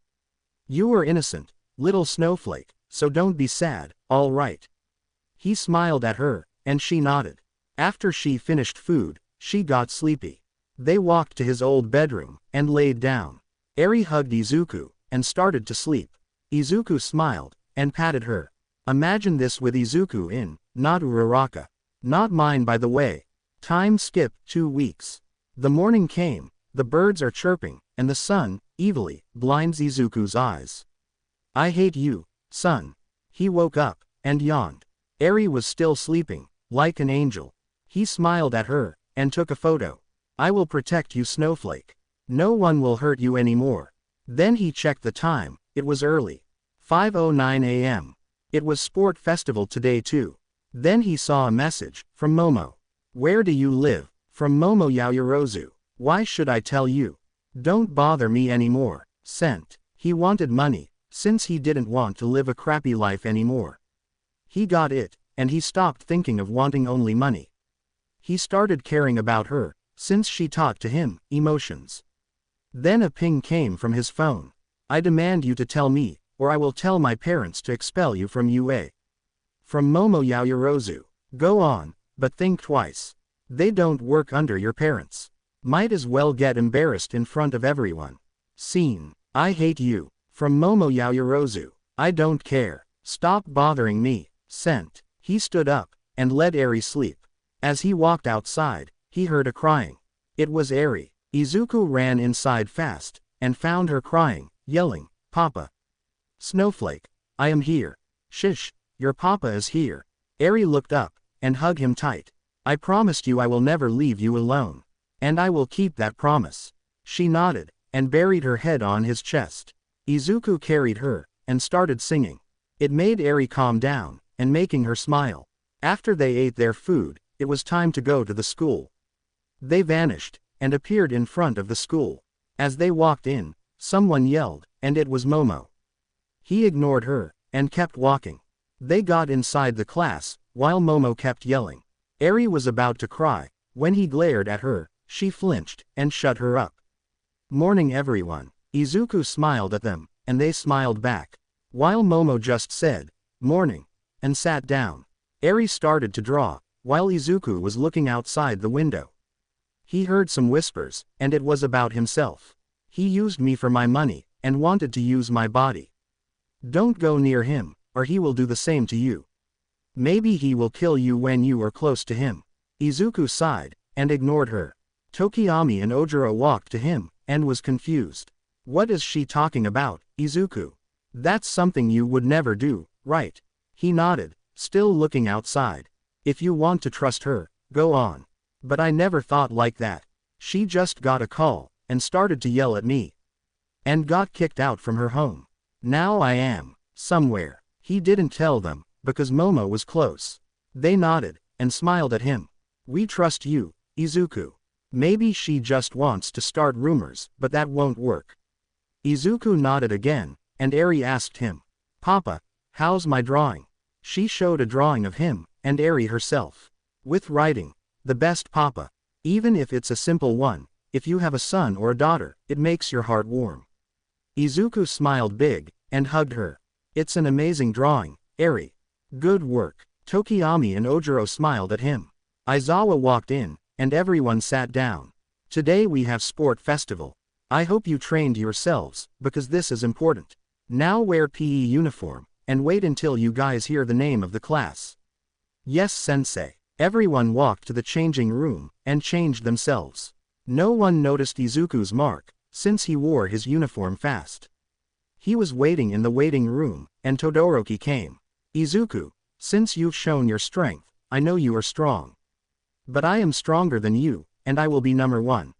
Speaker 1: You were innocent, little snowflake, so don't be sad, all right? He smiled at her, and she nodded. After she finished food, she got sleepy. They walked to his old bedroom, and laid down. Eri hugged Izuku, and started to sleep. Izuku smiled, and patted her. Imagine this with Izuku in, not Uraraka. Not mine by the way. Time skipped 2 weeks. The morning came, the birds are chirping, and the sun, evilly, blinds Izuku's eyes. I hate you, son. He woke up, and yawned. Eri was still sleeping, like an angel. He smiled at her, and took a photo. I will protect you, Snowflake. No one will hurt you anymore. Then he checked the time, it was early. 5:09 a.m. It was sport festival today too. Then he saw a message, from Momo. Where do you live? From Momo Yaoyorozu. Why should I tell you? Don't bother me anymore. Sent. He wanted money, since he didn't want to live a crappy life anymore. He got it, and he stopped thinking of wanting only money. He started caring about her, since she taught to him, emotions. Then a ping came from his phone. I demand you to tell me, or I will tell my parents to expel you from UA. From Momo Yaoyorozu. Go on, but think twice. They don't work under your parents. Might as well get embarrassed in front of everyone. Scene. I hate you. From Momo Yaoyorozu. I don't care. Stop bothering me. Sent. He stood up, and let Eri sleep. As he walked outside, he heard a crying. It was Eri. Izuku ran inside fast, and found her crying, yelling, Papa. Snowflake. I am here. Shish, your papa is here. Eri looked up, and hugged him tight. I promised you I will never leave you alone. And I will keep that promise. She nodded, and buried her head on his chest. Izuku carried her, and started singing. It made Eri calm down, and making her smile. After they ate their food, it was time to go to the school. They vanished, and appeared in front of the school. As they walked in, someone yelled, and it was Momo. He ignored her, and kept walking. They got inside the class, while Momo kept yelling. Eri was about to cry. When he glared at her, she flinched, and shut her up. Morning everyone. Izuku smiled at them, and they smiled back. While Momo just said, morning, and sat down. Eri started to draw, while Izuku was looking outside the window. He heard some whispers, and it was about himself. He used me for my money, and wanted to use my body. Don't go near him, or he will do the same to you. Maybe he will kill you when you are close to him. Izuku sighed, and ignored her. Tokiyami and Ojiro walked to him, and was confused. What is she talking about, Izuku? That's something you would never do, right? He nodded, still looking outside. If you want to trust her, go on. But I never thought like that. She just got a call, and started to yell at me. And got kicked out from her home. Now I am, somewhere. He didn't tell them, because Momo was close. They nodded, and smiled at him. We trust you, Izuku. Maybe she just wants to start rumors, but that won't work. Izuku nodded again, and Eri asked him. Papa, how's my drawing? She showed a drawing of him, and Eri herself. With writing. The best papa. Even if it's a simple one, if you have a son or a daughter, it makes your heart warm. Izuku smiled big, and hugged her. It's an amazing drawing, Eri. Good work. Tokiyami and Ojiro smiled at him. Aizawa walked in, and everyone sat down. Today we have sport festival. I hope you trained yourselves, because this is important. Now wear PE uniform, and wait until you guys hear the name of the class. Yes, sensei. Everyone walked to the changing room, and changed themselves. No one noticed Izuku's mark, since he wore his uniform fast. He was waiting in the waiting room, and Todoroki came. Izuku, since you've shown your strength, I know you are strong. But I am stronger than you, and I will be number one.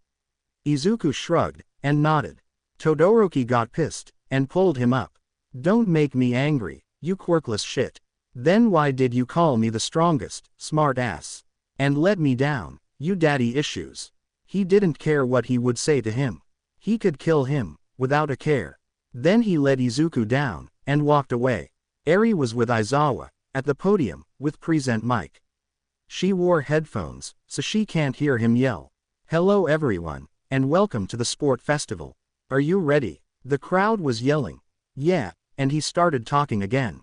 Speaker 1: Izuku shrugged, and nodded. Todoroki got pissed, and pulled him up. Don't make me angry, you quirkless shit. Then why did you call me the strongest, smart ass? And let me down, you daddy issues. He didn't care what he would say to him. He could kill him, without a care. Then he led Izuku down, and walked away. Eri was with Aizawa, at the podium, with present mic. She wore headphones, so she can't hear him yell. Hello everyone, and welcome to the sport festival. Are you ready? The crowd was yelling. Yeah, and he started talking again.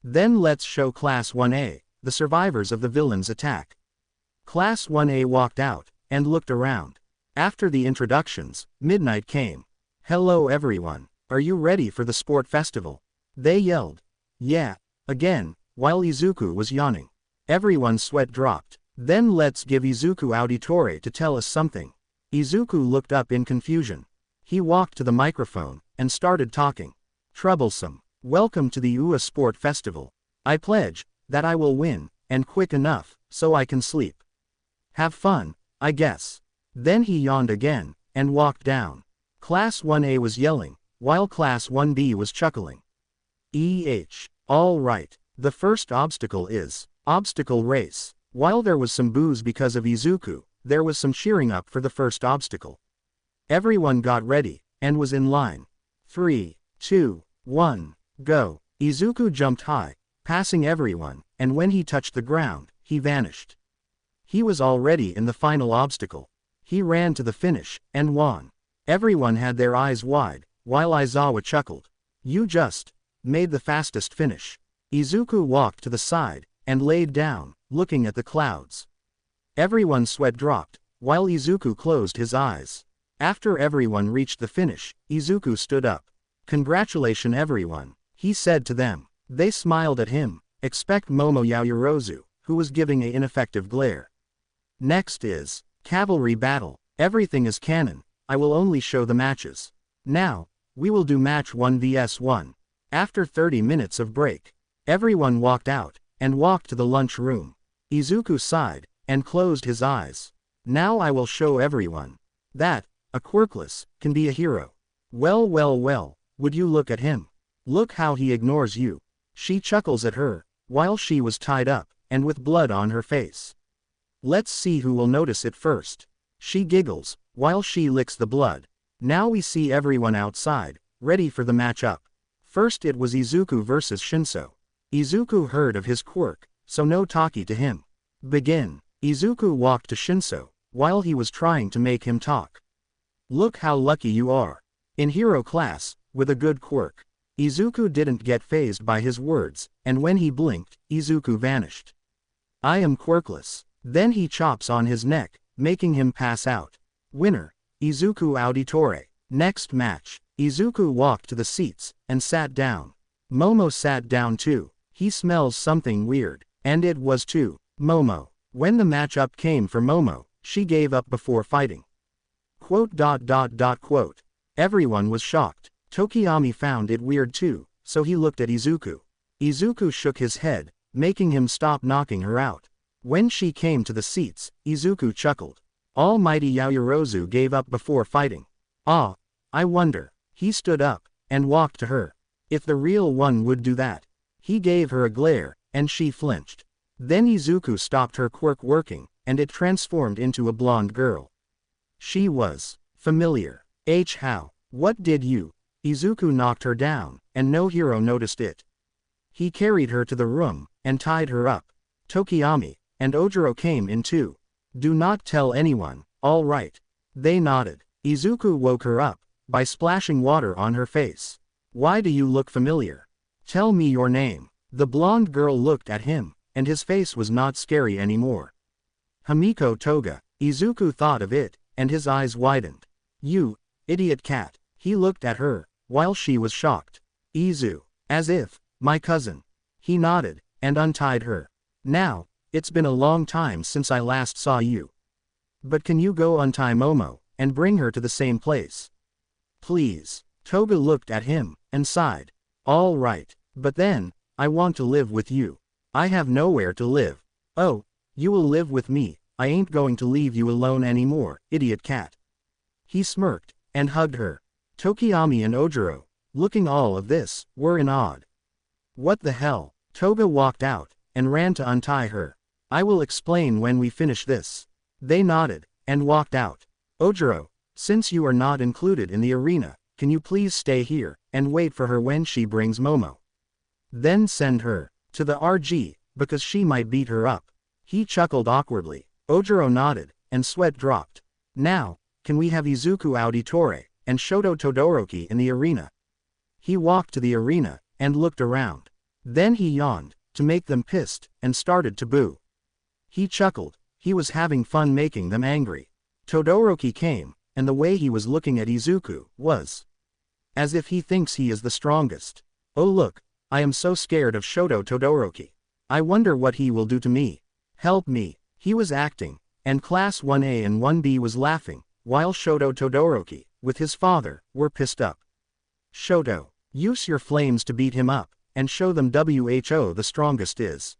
Speaker 1: Then let's show Class 1A, the survivors of the villain's attack. Class 1A walked out, and looked around. After the introductions, midnight came. Hello everyone, are you ready for the sport festival? They yelled. Yeah, again, while Izuku was yawning. Everyone's sweat dropped. Then let's give Izuku Auditore to tell us something. Izuku looked up in confusion. He walked to the microphone, and started talking. Troublesome. Welcome to the UA Sport Festival. I pledge that I will win, and quick enough, so I can sleep. Have fun, I guess. Then he yawned again, and walked down. Class 1A was yelling, while Class 1B was chuckling. All right, the first obstacle is obstacle race. While there was some boos because of Izuku, there was some cheering up for the first obstacle. Everyone got ready, and was in line. 3, 2, 1, go. Izuku jumped high, passing everyone, and when he touched the ground, he vanished. He was already in the final obstacle. He ran to the finish, and won. Everyone had their eyes wide, while Aizawa chuckled. You just made the fastest finish. Izuku walked to the side, and laid down, looking at the clouds. Everyone's sweat dropped, while Izuku closed his eyes. After everyone reached the finish, Izuku stood up. Congratulations everyone, he said to them. They smiled at him, except Momo Yaoyorozu, who was giving an ineffective glare. Next is cavalry battle. Everything is canon, I will only show the matches. Now, we will do match 1 vs 1. After 30 minutes of break, everyone walked out, and walked to the lunch room. Izuku sighed, and closed his eyes. Now I will show everyone that a quirkless can be a hero. Well, would you look at him? Look how he ignores you. She chuckles at her, while she was tied up, and with blood on her face. Let's see who will notice it first. She giggles, while she licks the blood. Now we see everyone outside, ready for the match-up. First it was Izuku versus Shinso. Izuku heard of his quirk, so no talkie to him. Begin. Izuku walked to Shinso, while he was trying to make him talk. Look how lucky you are. In hero class, with a good quirk. Izuku didn't get fazed by his words, and when he blinked, Izuku vanished. I am quirkless. Then he chops on his neck, making him pass out. Winner, Izuku Auditore. Next match, Izuku walked to the seats, and sat down. Momo sat down too. He smells something weird, and it was too. Momo. When the matchup came for Momo, she gave up before fighting. Quote. Everyone was shocked. Tokiyami found it weird too, so he looked at Izuku. Izuku shook his head, making him stop knocking her out. When she came to the seats, Izuku chuckled. Almighty Yaoyorozu gave up before fighting. Ah, I wonder. He stood up, and walked to her. If the real one would do that. He gave her a glare, and she flinched. Then Izuku stopped her quirk working, and it transformed into a blonde girl. She was familiar. How? What did you? Izuku knocked her down, and no hero noticed it. He carried her to the room, and tied her up. Tokiyami and Ojiro came in too. Do not tell anyone, all right. They nodded. Izuku woke her up, by splashing water on her face. Why do you look familiar? Tell me your name. The blonde girl looked at him, and his face was not scary anymore. Hamiko Toga. Izuku thought of it, and his eyes widened. You, Idiot cat. He looked at her, while she was shocked. Izu. As if, my cousin. He nodded, and untied her. Now, it's been a long time since I last saw you. But can you go untie Momo, and bring her to the same place? Please. Toga looked at him, and sighed. All right, but then, I want to live with you. I have nowhere to live. Oh, you will live with me, I ain't going to leave you alone anymore, idiot cat. He smirked, and hugged her. Tokiyami and Ojiro, looking all of this, were in awe. What the hell? Toga walked out, and ran to untie her. I will explain when we finish this. They nodded, and walked out. Ojiro, since you are not included in the arena, can you please stay here, and wait for her when she brings Momo? Then send her to the RG, because she might beat her up. He chuckled awkwardly. Ojiro nodded, and sweat dropped. Now, can we have Izuku Auditore, and Shoto Todoroki in the arena? He walked to the arena, and looked around. Then he yawned, to make them pissed, and started to boo. He chuckled, he was having fun making them angry. Todoroki came, and the way he was looking at Izuku was as if he thinks he is the strongest. Oh look, I am so scared of Shoto Todoroki. I wonder what he will do to me. Help me. He was acting, and Class 1A and 1B was laughing, while Shoto Todoroki, with his father, were pissed up. Shoto, use your flames to beat him up, and show them WHO the strongest is.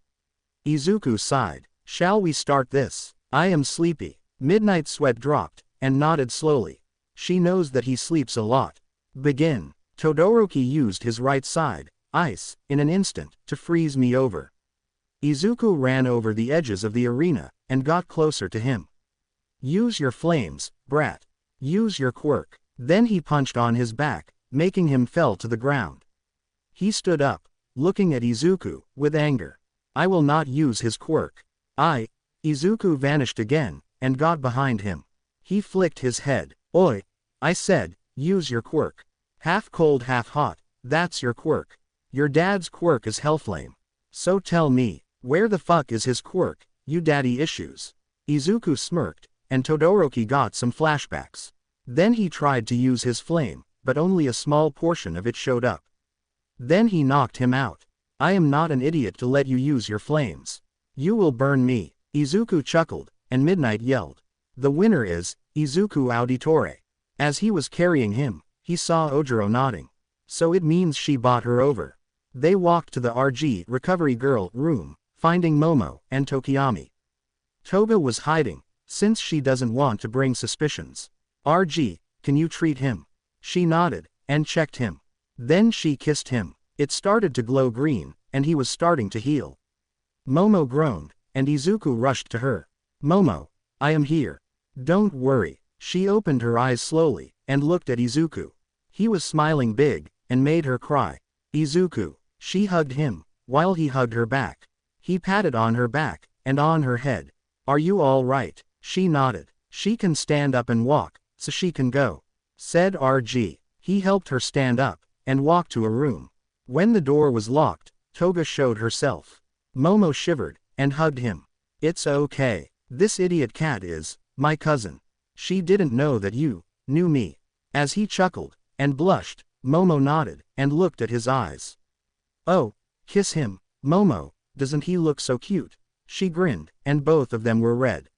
Speaker 1: Izuku sighed. Shall we start this? I am sleepy. Midnight Sweat dropped, and nodded slowly. She knows that he sleeps a lot. Begin. Todoroki used his right side, ice, in an instant, to freeze me over. Izuku ran over the edges of the arena, and got closer to him. Use your flames, brat. Use your quirk. Then he punched on his back, making him fell to the ground. He stood up, looking at Izuku, with anger. I will not use his quirk. Izuku vanished again, and got behind him. He flicked his head. Oi! I said, use your quirk. Half cold half hot, that's your quirk. Your dad's quirk is Hellflame. So tell me, where the fuck is his quirk, you daddy issues? Izuku smirked, and Todoroki got some flashbacks. Then he tried to use his flame, but only a small portion of it showed up. Then he knocked him out. I am not an idiot to let you use your flames. You will burn me. Izuku chuckled, and Midnight yelled. The winner is Izuku Auditore. As he was carrying him, he saw Ojiro nodding. So it means she bought her over. They walked to the RG recovery girl room, finding Momo and Tokiyami. Toga was hiding, since she doesn't want to bring suspicions. RG, can you treat him? She nodded, and checked him. Then she kissed him. It started to glow green, and he was starting to heal. Momo groaned, and Izuku rushed to her. Momo, I am here. Don't worry. She opened her eyes slowly, and looked at Izuku. He was smiling big, and made her cry. Izuku. She hugged him, while he hugged her back. He patted on her back, and on her head. Are you all right? She nodded. She can stand up and walk, so she can go, said RG. He helped her stand up, and walk to a room. When the door was locked, Toga showed herself. Momo shivered, and hugged him. It's okay. This idiot cat is my cousin. She didn't know that you knew me. As he chuckled, and blushed, Momo nodded, and looked at his eyes. Oh, kiss him, Momo, doesn't he look so cute? She grinned, and both of them were red.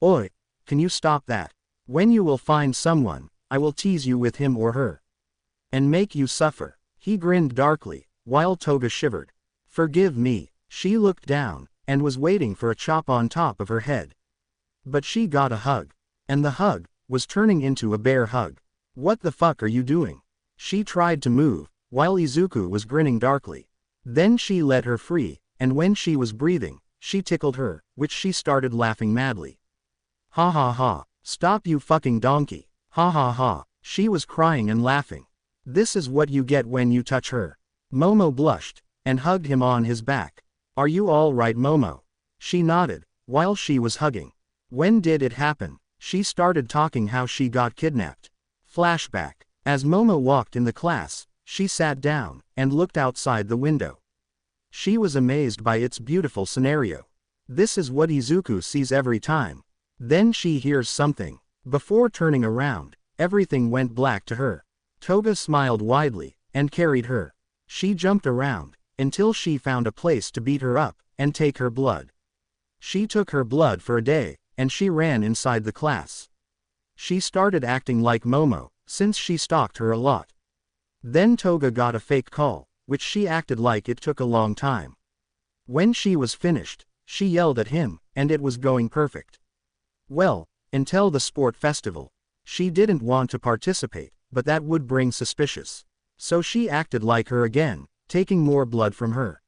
Speaker 1: Oi, can you stop that? When you will find someone, I will tease you with him or her. And make you suffer. He grinned darkly, while Toga shivered. Forgive me. She looked down, and was waiting for a chop on top of her head. But she got a hug. And the hug was turning into a bear hug. What the fuck are you doing? She tried to move, while Izuku was grinning darkly. Then she let her free, and when she was breathing, she tickled her, which she started laughing madly. Ha ha ha. Stop you fucking donkey. Ha ha ha. She was crying and laughing. This is what you get when you touch her. Momo blushed, and hugged him on his back. Are you all right, Momo? She nodded, while she was hugging. When did it happen? She started talking how she got kidnapped. Flashback. As Momo walked in the class, she sat down, and looked outside the window. She was amazed by its beautiful scenario. This is what Izuku sees every time. Then she hears something. Before turning around, everything went black to her. Toga smiled widely, and carried her. She jumped around, until she found a place to beat her up, and take her blood. She took her blood for a day, and she ran inside the class. She started acting like Momo, since she stalked her a lot. Then Toga got a fake call, which she acted like it took a long time. When she was finished, she yelled at him, and it was going perfect. Well, until the sport festival. She didn't want to participate, but that would bring suspicious. So she acted like her again, taking more blood from her.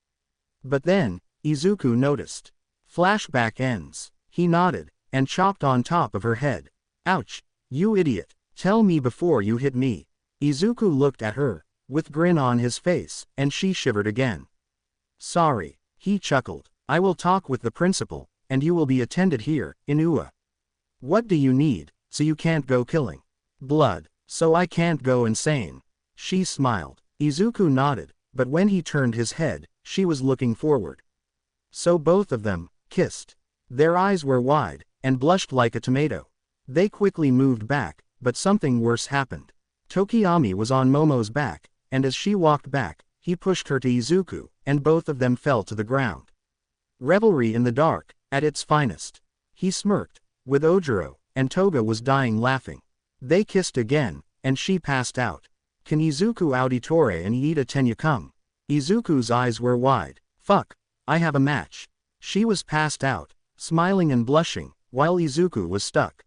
Speaker 1: But then, Izuku noticed. Flashback ends. He nodded, and chopped on top of her head. Ouch, you idiot, tell me before you hit me. Izuku looked at her, with grin on his face, and she shivered again. Sorry, he chuckled. I will talk with the principal, and you will be attended here, in Ua. What do you need, so you can't go killing blood, so I can't go insane? She smiled. Izuku nodded, but when he turned his head, she was looking forward. So both of them kissed. Their eyes were wide, and blushed like a tomato. They quickly moved back, but something worse happened. Tokiyami was on Momo's back, and as she walked back, he pushed her to Izuku, and both of them fell to the ground. Revelry in the dark, at its finest. He smirked, with Ojiro, and Toga was dying laughing. They kissed again, and she passed out. Can Izuku Auditore and Iida Tenya come? Izuku's eyes were wide. Fuck, I have a match. She was passed out, smiling and blushing, while Izuku was stuck.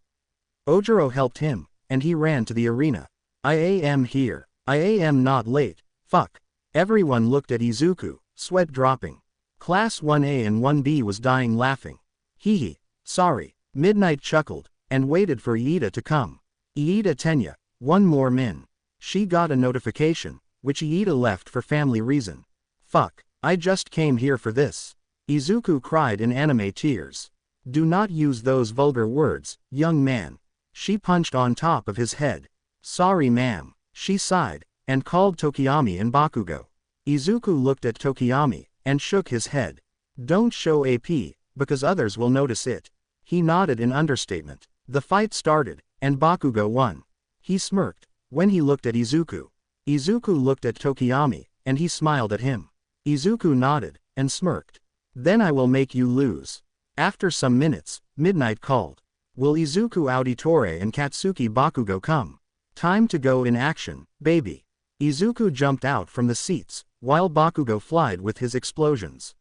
Speaker 1: Ojiro helped him, and he ran to the arena. I am here. I am not late. Fuck. Everyone looked at Izuku, sweat dropping. Class 1A and 1B was dying laughing. Hee hee, sorry. Midnight chuckled, and waited for Iida to come. Iida Tenya, one more min. She got a notification, which Iida left for family reason. Fuck, I just came here for this. Izuku cried in anime tears. Do not use those vulgar words, young man. She punched on top of his head. Sorry ma'am, she sighed, and called Tokiyami and Bakugo. Izuku looked at Tokiyami, and shook his head. Don't show AP, because others will notice it. He nodded in understatement. The fight started, and Bakugo won. He smirked, when he looked at Izuku. Izuku looked at Tokiyami, and he smiled at him. Izuku nodded, and smirked. Then I will make you lose. After some minutes, Midnight called. Will Izuku Auditore and Katsuki Bakugo come? Time to go in action, baby. Izuku jumped out from the seats, while Bakugo flied with his explosions.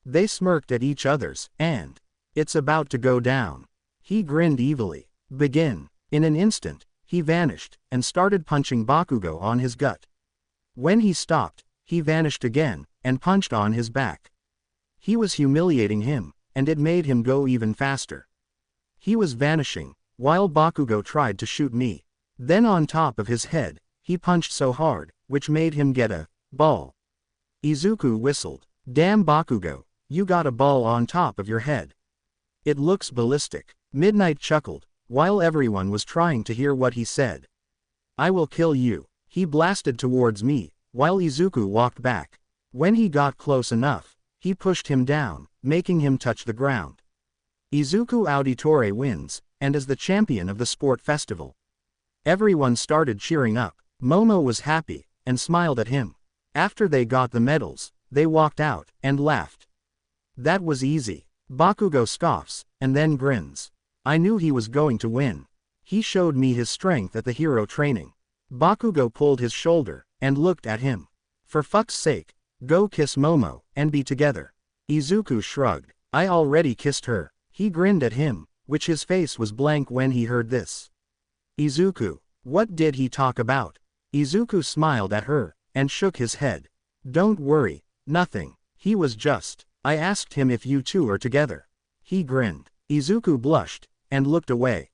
Speaker 1: They smirked at each other's, and it's about to go down. He grinned evilly. Begin. In an instant, he vanished, and started punching Bakugo on his gut. When he stopped, he vanished again, and punched on his back. He was humiliating him, and it made him go even faster. He was vanishing, while Bakugo tried to shoot me. Then on top of his head, he punched so hard, which made him get a ball. Izuku whistled. Damn Bakugo, you got a ball on top of your head. It looks ballistic. Midnight chuckled, while everyone was trying to hear what he said. I will kill you. He blasted towards me, while Izuku walked back. When he got close enough, he pushed him down, making him touch the ground. Izuku Auditore wins, and is the champion of the sport festival. Everyone started cheering up. Momo was happy, and smiled at him. After they got the medals, they walked out, and laughed. That was easy. Bakugo scoffs, and then grins. I knew he was going to win. He showed me his strength at the hero training. Bakugo pulled his shoulder, and looked at him. For fuck's sake, go kiss Momo, and be together. Izuku shrugged. I already kissed her. He grinned at him, which his face was blank when he heard this. Izuku, what did he talk about? Izuku smiled at her, and shook his head. Don't worry, nothing. He was just. I asked him if you two are together. He grinned. Izuku blushed, and looked away.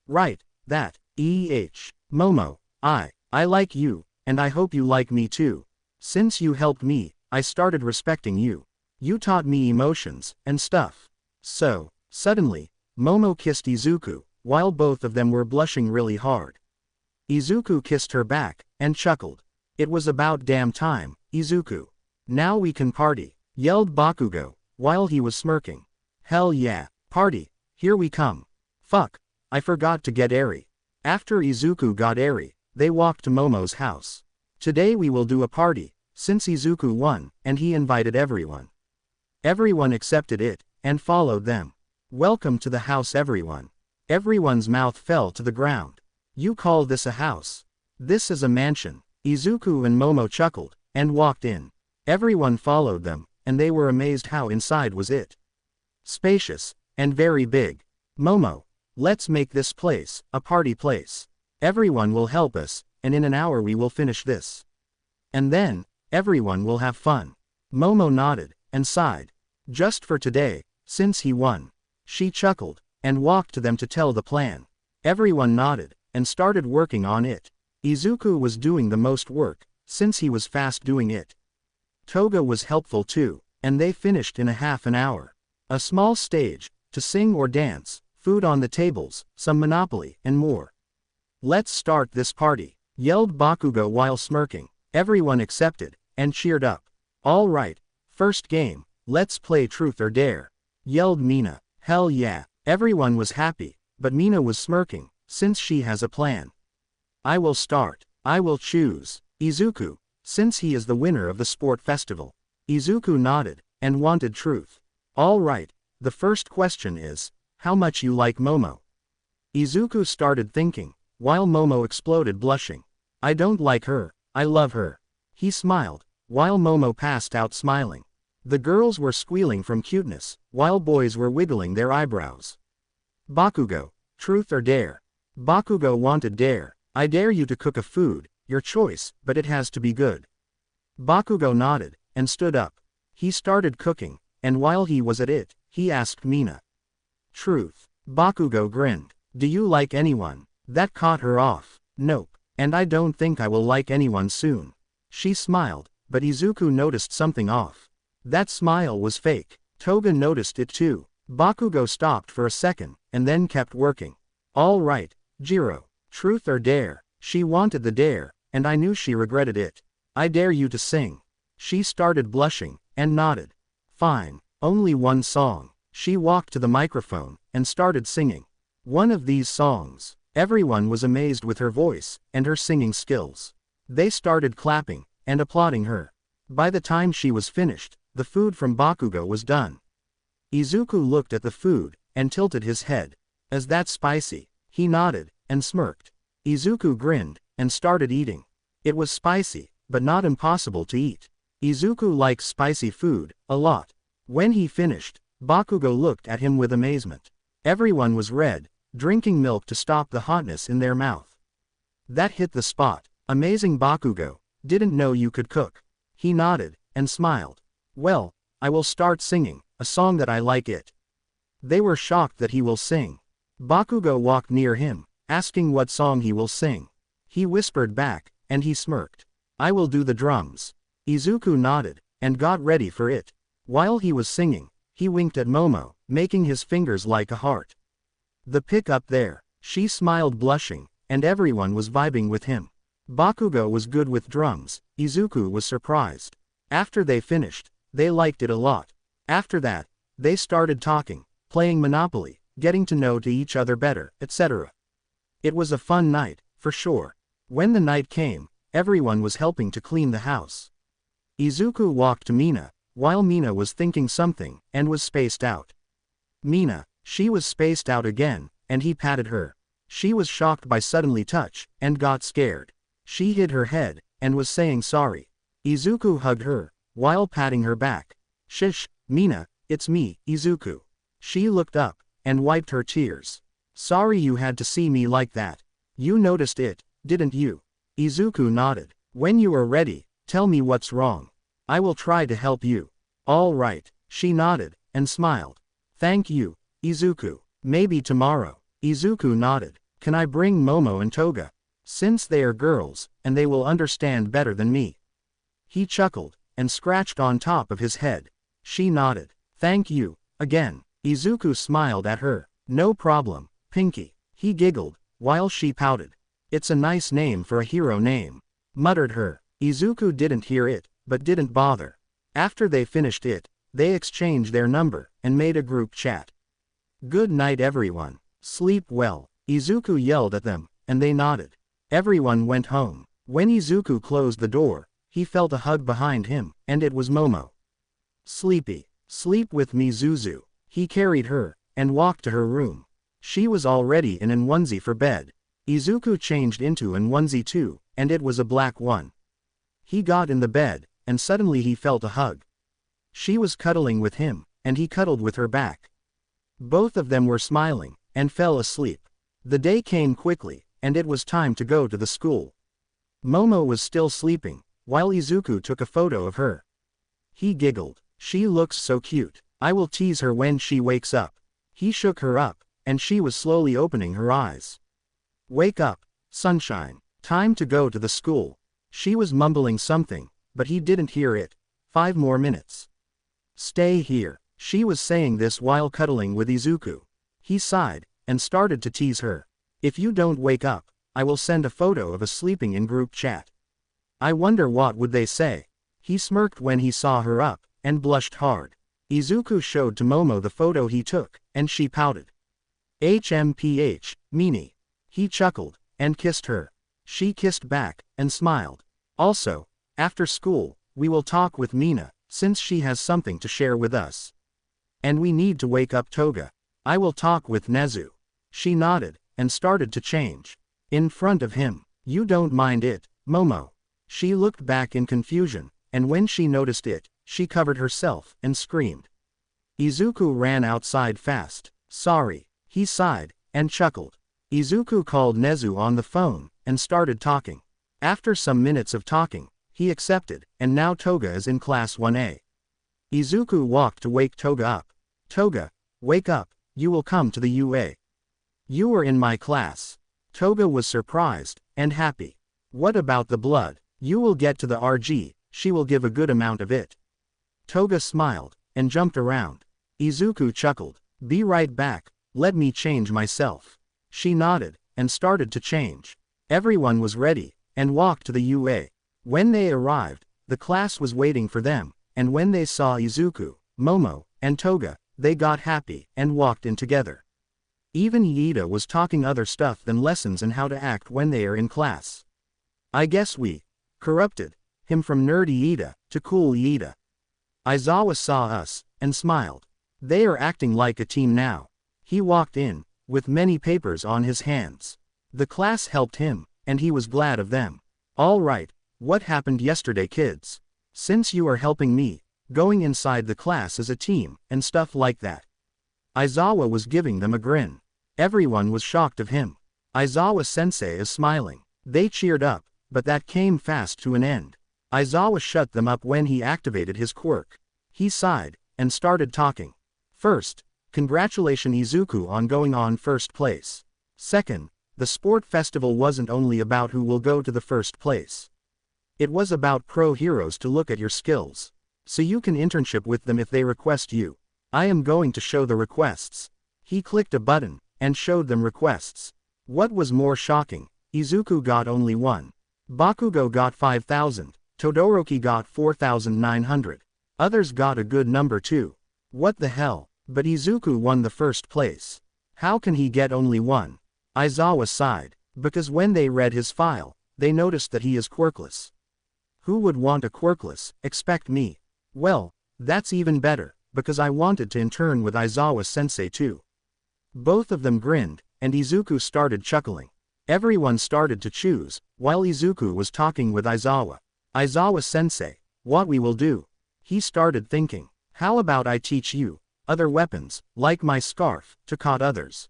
Speaker 1: Right, that. Momo, I like you, and I hope you like me too. Since you helped me, I started respecting you. You taught me emotions, and stuff. So, suddenly, Momo kissed Izuku, while both of them were blushing really hard. Izuku kissed her back, and chuckled. It was about damn time, Izuku. Now we can party, yelled Bakugo, while he was smirking. Hell yeah, party, here we come. Fuck, I forgot to get airy. After Izuku got airy, they walked to Momo's house. Today we will do a party, since Izuku won, and he invited everyone. Everyone accepted it, and followed them. Welcome to the house everyone. Everyone's mouth fell to the ground. You call this a house? This is a mansion. Izuku and Momo chuckled, and walked in. Everyone followed them, and they were amazed how inside was it. Spacious, and very big. Momo, let's make this place a party place. Everyone will help us, and in an hour we will finish this. And then, everyone will have fun. Momo nodded, and sighed. Just for today, since he won. She chuckled, and walked to them to tell the plan. Everyone nodded, and started working on it. Izuku was doing the most work, since he was fast doing it. Toga was helpful too, and they finished in a half an hour. A small stage, to sing or dance, food on the tables, some Monopoly, and more. Let's start this party, yelled Bakugo while smirking. Everyone accepted, and cheered up. All right, first game, let's play truth or dare, yelled Mina. Hell yeah, everyone was happy, but Mina was smirking, since she has a plan. I will start. I will choose Izuku, since he is the winner of the sport festival. Izuku nodded, and wanted truth. All right, the first question is, how much you like Momo? Izuku started thinking, while Momo exploded blushing. I don't like her, I love her. He smiled, while Momo passed out smiling. The girls were squealing from cuteness, while boys were wiggling their eyebrows. Bakugo, truth or dare? Bakugo wanted dare. I dare you to cook a food, your choice, but it has to be good. Bakugo nodded, and stood up. He started cooking, and while he was at it, he asked Mina. Truth. Bakugo grinned. Do you like anyone? That caught her off. Nope, and I don't think I will like anyone soon. She smiled, but Izuku noticed something off. That smile was fake. Toga noticed it too. Bakugo stopped for a second, and then kept working. All right, Jiro. Truth or dare? She wanted the dare, and I knew she regretted it. I dare you to sing. She started blushing, and nodded. Fine, only one song. She walked to the microphone, and started singing. One of these songs. Everyone was amazed with her voice, and her singing skills. They started clapping, and applauding her. By the time she was finished, the food from Bakugo was done. Izuku looked at the food, and tilted his head. Is that spicy? He nodded, and smirked. Izuku grinned, and started eating. It was spicy, but not impossible to eat. Izuku likes spicy food, a lot. When he finished, Bakugo looked at him with amazement. Everyone was red, drinking milk to stop the hotness in their mouth. That hit the spot. Amazing Bakugo, didn't know you could cook. He nodded, and smiled. Well, I will start singing, a song that I like it. They were shocked that he will sing. Bakugo walked near him, asking what song he will sing. He whispered back, and he smirked. I will do the drums. Izuku nodded, and got ready for it. While he was singing, he winked at Momo, making his fingers like a heart. The pick up there. She smiled blushing, and everyone was vibing with him. Bakugo was good with drums. Izuku was surprised. After they finished, they liked it a lot. After that, they started talking, playing Monopoly, getting to know to each other better, etc. It was a fun night, for sure. When the night came, everyone was helping to clean the house. Izuku walked to Mina, while Mina was thinking something, and was spaced out. Mina, she was spaced out again, and he patted her. She was shocked by suddenly touch, and got scared. She hid her head, and was saying sorry. Izuku hugged her, while patting her back. Shish, Mina, it's me, Izuku. She looked up, and wiped her tears. Sorry you had to see me like that. You noticed it, didn't you? Izuku nodded. When you are ready, tell me what's wrong. I will try to help you. All right, she nodded, and smiled. Thank you, Izuku. Maybe tomorrow. Izuku nodded. Can I bring Momo and Toga? Since they are girls, and they will understand better than me. He chuckled, and scratched on top of his head. She nodded. Thank you, again. Izuku smiled at her. No problem, Pinky. He giggled, while she pouted. It's a nice name for a hero name, muttered her. Izuku didn't hear it, but didn't bother. After they finished it, they exchanged their number, and made a group chat. Good night everyone. Sleep well. Izuku yelled at them, and they nodded. Everyone went home. When Izuku closed the door, he felt a hug behind him, and it was Momo. Sleepy. Sleep with me, Zuzu. He carried her, and walked to her room. She was already in an onesie for bed. Izuku changed into an onesie too, and it was a black one. He got in the bed, and suddenly he felt a hug. She was cuddling with him, and he cuddled with her back. Both of them were smiling, and fell asleep. The day came quickly, and it was time to go to the school. Momo was still sleeping, while Izuku took a photo of her. He giggled. She looks so cute. I will tease her when she wakes up. He shook her up, and she was slowly opening her eyes. Wake up, sunshine. Time to go to the school. She was mumbling something, but he didn't hear it. 5 more minutes. Stay here. She was saying this while cuddling with Izuku. He sighed, and started to tease her. If you don't wake up, I will send a photo of us sleeping in group chat. I wonder what would they say. He smirked when he saw her up, and blushed hard. Izuku showed to Momo the photo he took, and she pouted. HMPH, meanie. He chuckled, and kissed her. She kissed back, and smiled. Also, after school, we will talk with Mina, since she has something to share with us. And we need to wake up Toga. I will talk with Nezu. She nodded, and started to change. In front of him. You don't mind it, Momo. She looked back in confusion, and when she noticed it, she covered herself, and screamed. Izuku ran outside fast. Sorry. He sighed, and chuckled. Izuku called Nezu on the phone, and started talking. After some minutes of talking, he accepted, and now Toga is in class 1A. Izuku walked to wake Toga up. Toga, wake up, you will come to the UA. You were in my class. Toga was surprised, and happy. What about the blood? You will get to the RG, she will give a good amount of it. Toga smiled, and jumped around. Izuku chuckled. Be right back, let me change myself. She nodded, and started to change. Everyone was ready, and walked to the UA. When they arrived, the class was waiting for them, and when they saw Izuku, Momo, and Toga, they got happy, and walked in together. Even Iida was talking other stuff than lessons and how to act when they are in class. I guess we corrupted him from nerd Iida to cool Iida. Aizawa saw us, and smiled. They are acting like a team now. He walked in, with many papers on his hands. The class helped him, and he was glad of them. All right, what happened yesterday, kids? Since you are helping me, going inside the class as a team, and stuff like that. Aizawa was giving them a grin. Everyone was shocked of him. Aizawa-sensei is smiling. They cheered up, but that came fast to an end. Aizawa shut them up when he activated his quirk. He sighed, and started talking. First, congratulations Izuku on going on first place. Second, the sport festival wasn't only about who will go to the first place. It was about pro heroes to look at your skills. So you can internship with them if they request you. I am going to show the requests. He clicked a button, and showed them requests. What was more shocking, Izuku got only 1. Bakugo got 5,000, Todoroki got 4,900. Others got a good number too. What the hell, but Izuku won the first place. How can he get only 1? Aizawa sighed, because when they read his file, they noticed that he is quirkless. Who would want a quirkless, expect me? Well, that's even better, because I wanted to intern with Aizawa-sensei too. Both of them grinned, and Izuku started chuckling. Everyone started to choose, while Izuku was talking with Aizawa. Aizawa-sensei, what we will do? He started thinking, how about I teach you other weapons, like my scarf, to cut others?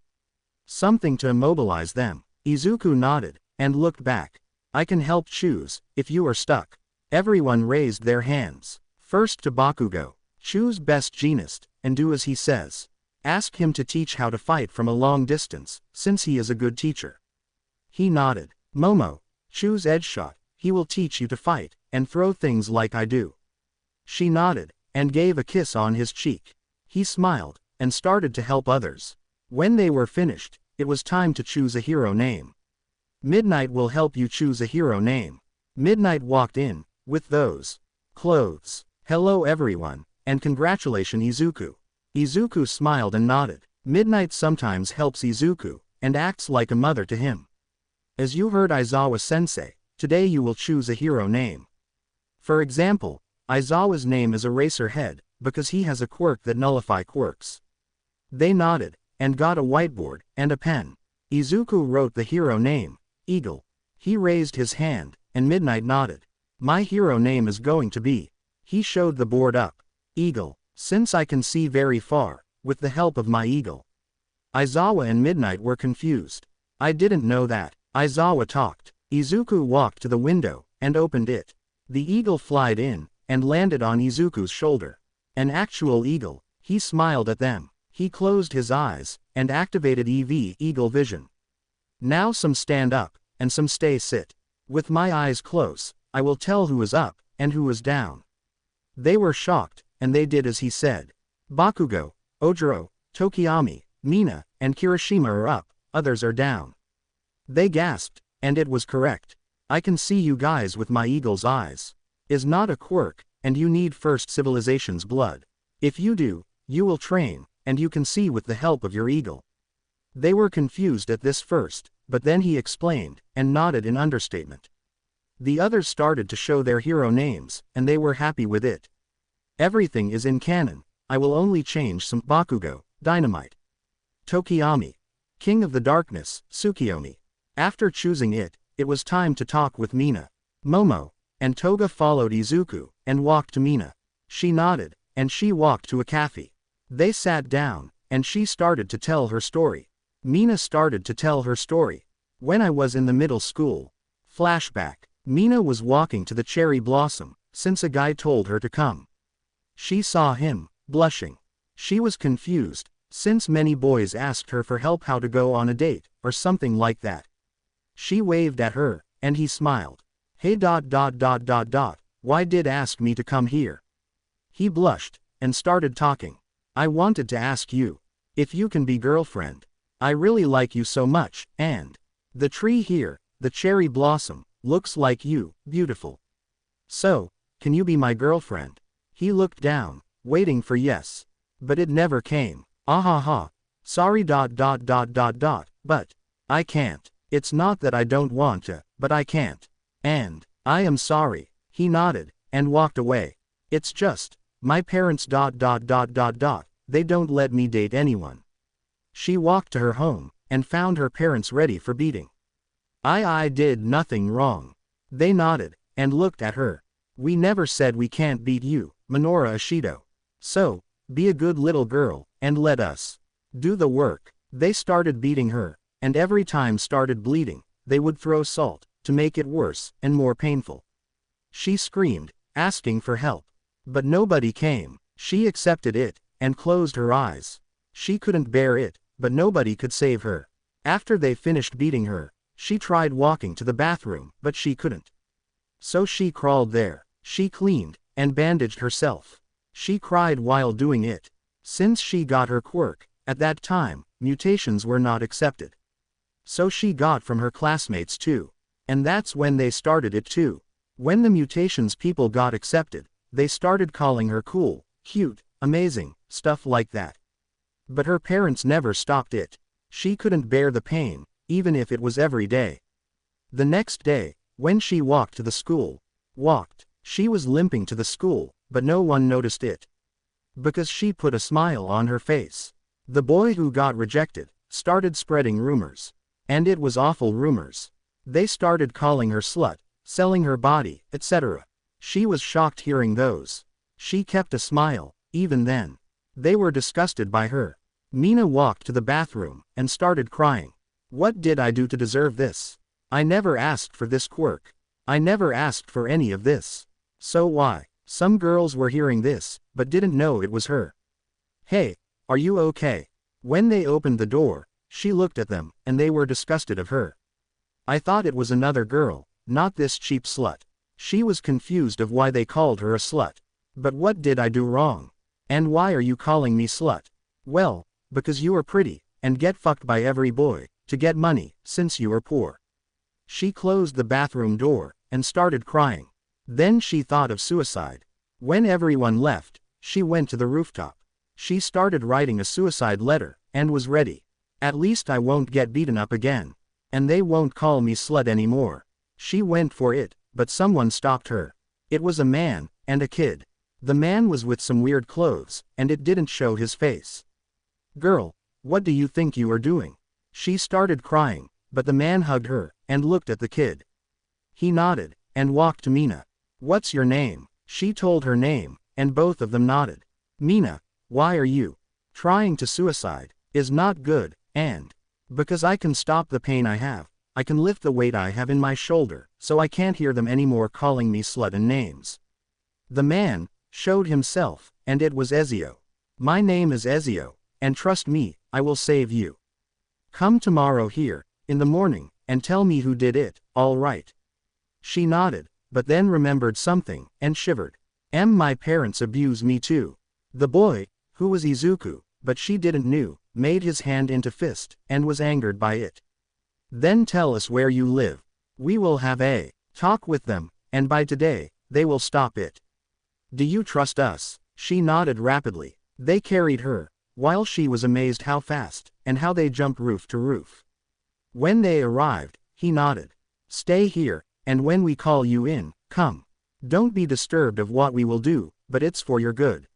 Speaker 1: Something to immobilize them. Izuku nodded, and looked back. I can help choose, if you are stuck. Everyone raised their hands. First to Bakugo. Choose best genist, and do as he says. Ask him to teach how to fight from a long distance, since he is a good teacher. He nodded. Momo, choose edge shot, he will teach you to fight, and throw things like I do. She nodded, and gave a kiss on his cheek. He smiled, and started to help others. When they were finished, it was time to choose a hero name. Midnight will help you choose a hero name. Midnight walked in, with those clothes. Hello everyone, and congratulations Izuku. Izuku smiled and nodded. Midnight sometimes helps Izuku, and acts like a mother to him. As you heard Aizawa-sensei, today you will choose a hero name. For example, Aizawa's name is Eraserhead, because he has a quirk that nullify quirks. They nodded, and got a whiteboard, and a pen. Izuku wrote the hero name, Eagle. He raised his hand, and Midnight nodded. My hero name is going to be. He showed the board up. Eagle, since I can see very far, with the help of my eagle. Aizawa and Midnight were confused. I didn't know that. Aizawa talked. Izuku walked to the window, and opened it. The eagle flied in, and landed on Izuku's shoulder. An actual eagle. He smiled at them. He closed his eyes, and activated Eagle Vision. Now some stand up, and some stay sit. With my eyes close, I will tell who is up, and who is down. They were shocked, and they did as he said. Bakugo, Ojiro, Tokiyami, Mina, and Kirishima are up, others are down. They gasped, and it was correct. I can see you guys with my eagle's eyes. Is not a quirk, and you need first civilization's blood. If you do, you will train, and you can see with the help of your eagle. They were confused at this first, but then he explained, and nodded in understatement. The others started to show their hero names, and they were happy with it. Everything is in canon. I will only change some. Bakugo, Dynamite. Tokiyami, King of the Darkness, Tsukiyomi. After choosing it, it was time to talk with Mina. Momo, and Toga followed Izuku, and walked to Mina. She nodded, and she walked to a cafe. They sat down, and she started to tell her story. Mina started to tell her story. When I was in the middle school. Flashback. Mina was walking to the cherry blossom, since a guy told her to come. She saw him, blushing. She was confused, since many boys asked her for help how to go on a date, or something like that. She waved at her, and he smiled. Hey ... why did ask me to come here? He blushed, and started talking. I wanted to ask you, if you can be girlfriend. I really like you so much, and the tree here, the cherry blossom, looks like you, beautiful. So, can you be my girlfriend? He looked down, waiting for yes. But it never came. Ahaha. Sorry ... but I can't. It's not that I don't want to, but I can't. And I am sorry. He nodded, and walked away. It's just, my parents ... they don't let me date anyone. She walked to her home, and found her parents ready for beating. I did nothing wrong. They nodded, and looked at her. We never said we can't beat you, Minoru Ishido. So, be a good little girl, and let us do the work. They started beating her, and every time started bleeding, they would throw salt, to make it worse, and more painful. She screamed, asking for help. But nobody came. She accepted it, and closed her eyes. She couldn't bear it, but nobody could save her. After they finished beating her, she tried walking to the bathroom, but she couldn't. So she crawled there. She cleaned, and bandaged herself. She cried while doing it. Since she got her quirk, at that time, mutations were not accepted. So she got from her classmates too. And that's when they started it too. When the mutations people got accepted, they started calling her cool, cute, amazing, stuff like that. But her parents never stopped it. She couldn't bear the pain, even if it was every day. The next day, when she walked to the school, she was limping to the school, but no one noticed it. Because she put a smile on her face. The boy who got rejected started spreading rumors. And it was awful rumors. They started calling her slut, selling her body, etc. She was shocked hearing those. She kept a smile, even then. They were disgusted by her. Mina walked to the bathroom, and started crying. What did I do to deserve this? I never asked for this quirk. I never asked for any of this. So why? Some girls were hearing this, but didn't know it was her. Hey, are you okay? When they opened the door, she looked at them, and they were disgusted of her. I thought it was another girl, not this cheap slut. She was confused of why they called her a slut. But what did I do wrong? And why are you calling me slut? Well, because you are pretty, and get fucked by every boy, to get money, since you are poor. She closed the bathroom door, and started crying. Then she thought of suicide. When everyone left, she went to the rooftop. She started writing a suicide letter, and was ready. At least I won't get beaten up again. and they won't call me slut anymore. She went for it, but someone stopped her. It was a man, and a kid. The man was with some weird clothes, and it didn't show his face. Girl, what do you think you are doing? She started crying, but the man hugged her, and looked at the kid. He nodded, and walked to Mina. What's your name? She told her name, and both of them nodded. Mina, why are you trying to suicide? Is not good, and because I can stop the pain I have, I can lift the weight I have in my shoulder, so I can't hear them anymore calling me slut and names. The man showed himself, and it was Ezio. My name is Ezio, and trust me, I will save you. Come tomorrow here, in the morning, and tell me who did it, all right? She nodded, but then remembered something, and shivered. My parents abuse me too. The boy, who was Izuku, but she didn't knew, made his hand into fist, and was angered by it. Then tell us where you live. We will have a talk with them, and by today, they will stop it. Do you trust us? She nodded rapidly. They carried her, while she was amazed how fast, and how they jumped roof to roof. When they arrived, he nodded. Stay here, and when we call you in, come. Don't be disturbed of what we will do, but it's for your good.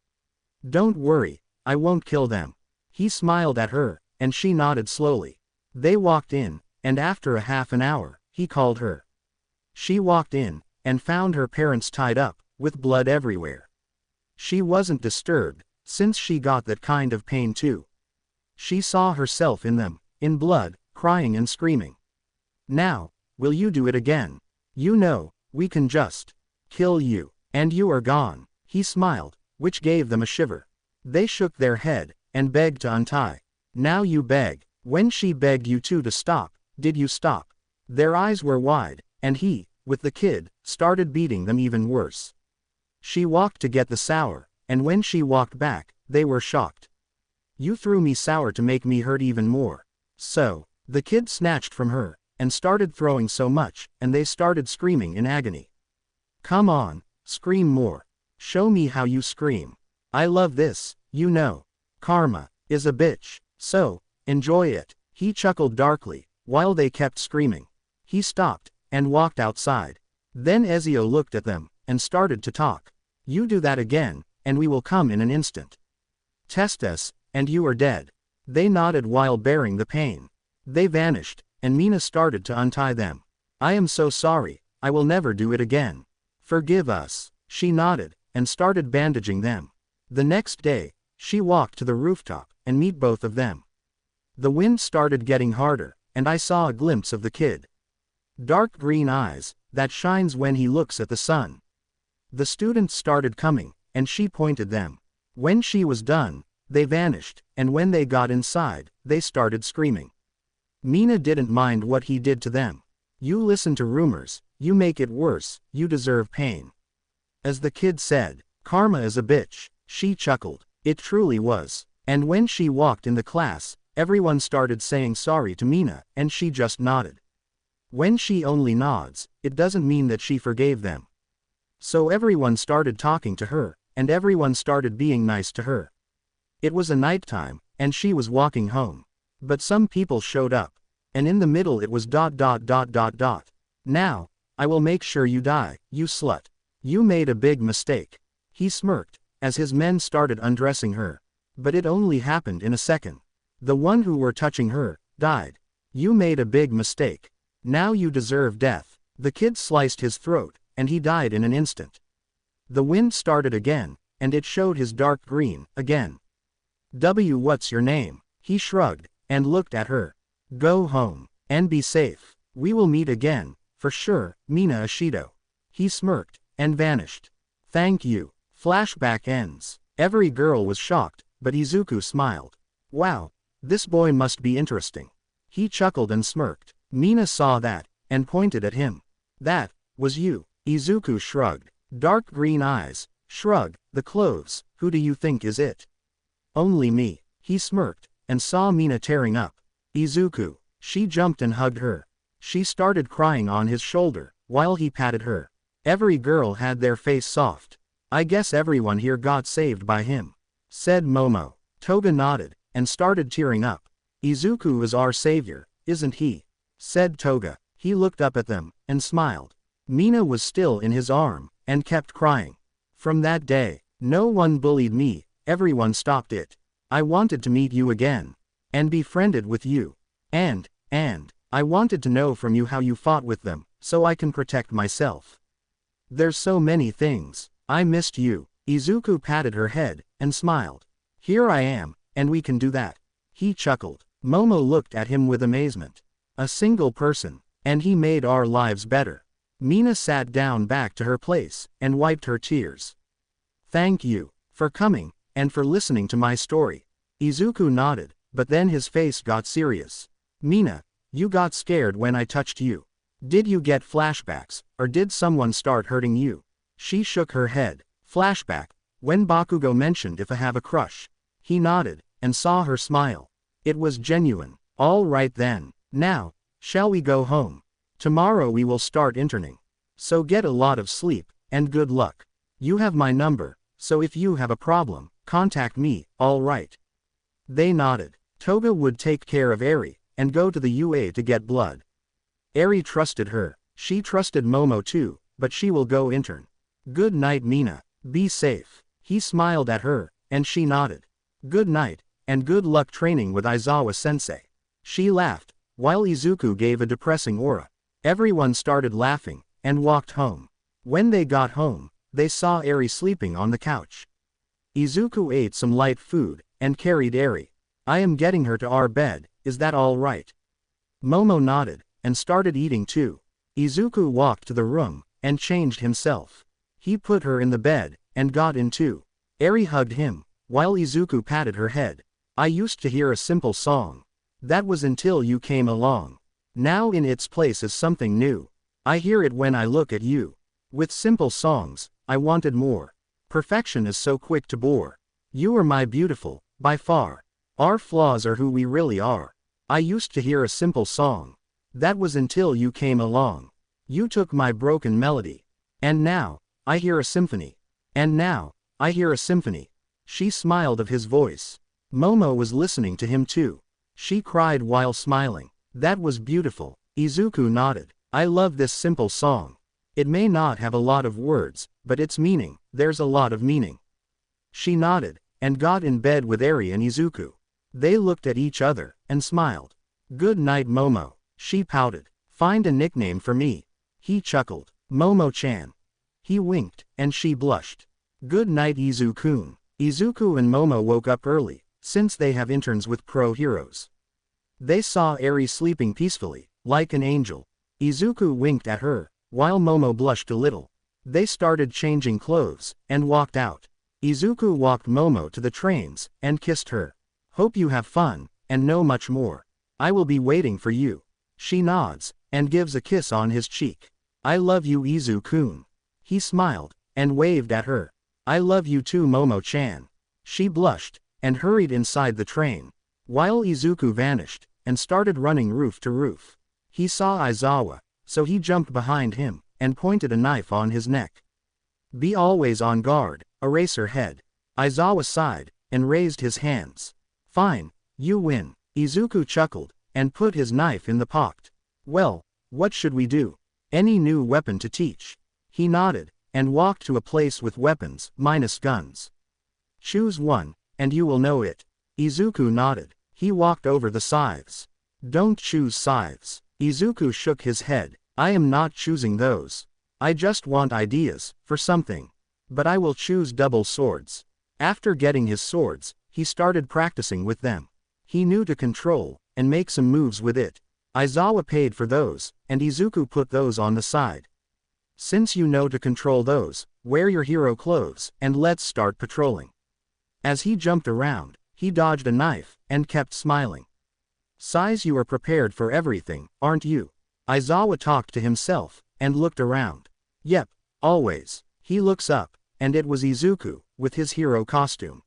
Speaker 1: Don't worry, I won't kill them. He smiled at her, and she nodded slowly. They walked in, and after a half an hour, he called her. She walked in, and found her parents tied up, with blood everywhere. She wasn't disturbed, since she got that kind of pain too. She saw herself in them, in blood, crying and screaming. Now, will you do it again? You know, we can just kill you, and you are gone. He smiled, which gave them a shiver. They shook their head, and begged to untie. Now you beg. When she begged you two to stop, did you stop? Their eyes were wide, and he, with the kid, started beating them even worse. She walked to get the sour, and when she walked back, they were shocked. You threw me sour to make me hurt even more. So, the kid snatched from her, and started throwing so much, and they started screaming in agony. Come on, scream more. Show me how you scream. I love this, you know. Karma is a bitch, so, enjoy it. He chuckled darkly, while they kept screaming. He stopped, and walked outside. Then Ezio looked at them, and started to talk. You do that again, and we will come in an instant. Test us, and you are dead. They nodded while bearing the pain. They vanished, and Mina started to untie them. I am so sorry, I will never do it again. Forgive us. She nodded, and started bandaging them. The next day, she walked to the rooftop, and met both of them. The wind started getting harder, and I saw a glimpse of the kid. Dark green eyes, that shines when he looks at the sun. The students started coming, and she pointed them. When she was done, they vanished, and when they got inside, they started screaming. Mina didn't mind what he did to them. You listen to rumors, you make it worse, you deserve pain. As the kid said, karma is a bitch, she chuckled. It truly was. And when she walked in the class, everyone started saying sorry to Mina, and she just nodded. When she only nods, it doesn't mean that she forgave them. So everyone started talking to her, and everyone started being nice to her. It was a nighttime, and she was walking home. But some people showed up. And in the middle it was ... Now, I will make sure you die, you slut. You made a big mistake. He smirked, as his men started undressing her. But it only happened in a second. The one who were touching her, died. You made a big mistake. Now you deserve death. The kid sliced his throat, and he died in an instant. The wind started again, and it showed his dark green, again. What's your name? He shrugged, and looked at her. Go home, and be safe. We will meet again, for sure, Mina Ashido. He smirked, and vanished. Thank you. Flashback ends. Every girl was shocked, but Izuku smiled. Wow, this boy must be interesting. He chuckled and smirked. Mina saw that, and pointed at him. That was you. Izuku shrugged. Dark green eyes. Shrug. The clothes. Who do you think is it? Only me. He smirked, and saw Mina tearing up. Izuku. She jumped and hugged her. She started crying on his shoulder, while he patted her. Every girl had their face soft. I guess everyone here got saved by him, said Momo. Toga nodded, and started tearing up. Izuku is our savior, isn't he? said Toga. He looked up at them, and smiled. Mina was still in his arm, and kept crying. From that day, no one bullied me, everyone stopped it. I wanted to meet you again. And be friended with you. And, I wanted to know from you how you fought with them, so I can protect myself. There's so many things. I missed you. Izuku patted her head, and smiled. Here I am, and we can do that. He chuckled. Momo looked at him with amazement. A single person, and he made our lives better. Mina sat down back to her place, and wiped her tears. Thank you, for coming, and for listening to my story. Izuku nodded, but then his face got serious. Mina, you got scared when I touched you. Did you get flashbacks, or did someone start hurting you? She shook her head. Flashback, when Bakugo mentioned if I have a crush. He nodded, and saw her smile. It was genuine. All right then. Now, shall we go home? Tomorrow we will start interning. So get a lot of sleep, and good luck. You have my number, so if you have a problem, contact me, all right? They nodded. Toga would take care of Eri, and go to the UA to get blood. Eri trusted her. She trusted Momo too, but she will go intern. Good night Mina. Be safe. He smiled at her, and she nodded. Good night, and good luck training with Aizawa-sensei. She laughed, while Izuku gave a depressing aura. Everyone started laughing, and walked home. When they got home, they saw Eri sleeping on the couch. Izuku ate some light food, and carried Eri. I am getting her to our bed, is that all right? Momo nodded, and started eating too. Izuku walked to the room, and changed himself. He put her in the bed, and got in too. Eri hugged him, while Izuku patted her head. I used to hear a simple song. That was until you came along. Now in its place is something new. I hear it when I look at you. With simple songs, I wanted more. Perfection is so quick to bore. You are my beautiful, by far. Our flaws are who we really are. I used to hear a simple song. That was until you came along. You took my broken melody. And now, I hear a symphony. And now, I hear a symphony. She smiled of his voice. Momo was listening to him too. She cried while smiling. That was beautiful. Izuku nodded. I love this simple song. It may not have a lot of words, but its meaning, there's a lot of meaning. She nodded, and got in bed with Eri and Izuku. They looked at each other, and smiled. Good night Momo. She pouted. Find a nickname for me. He chuckled. Momo-chan. He winked, and she blushed. Good night Izuku. Izuku and Momo woke up early, since they have interns with pro heroes. They saw Eri sleeping peacefully, like an angel. Izuku winked at her, while Momo blushed a little. They started changing clothes, and walked out. Izuku walked Momo to the trains, and kissed her. Hope you have fun, and know much more. I will be waiting for you. She nods, and gives a kiss on his cheek. I love you Izuku. He smiled, and waved at her. I love you too Momo-chan. She blushed, and hurried inside the train. While Izuku vanished, and started running roof to roof. He saw Aizawa, so he jumped behind him, and pointed a knife on his neck. Be always on guard, eraser head. Aizawa sighed, and raised his hands. Fine, you win. Izuku chuckled, and put his knife in the pocket. Well, what should we do? Any new weapon to teach? He nodded, and walked to a place with weapons, minus guns. Choose one, and you will know it. Izuku nodded. He walked over the scythes. Don't choose scythes. Izuku shook his head. I am not choosing those. I just want ideas, for something. But I will choose double swords. After getting his swords, he started practicing with them. He knew to control, and make some moves with it. Aizawa paid for those, and Izuku put those on the side. Since you know to control those, wear your hero clothes, and let's start patrolling. As he jumped around, he dodged a knife, and kept smiling. Size, you are prepared for everything, aren't you? Aizawa talked to himself, and looked around. Yep, always. He looks up, and it was Izuku, with his hero costume.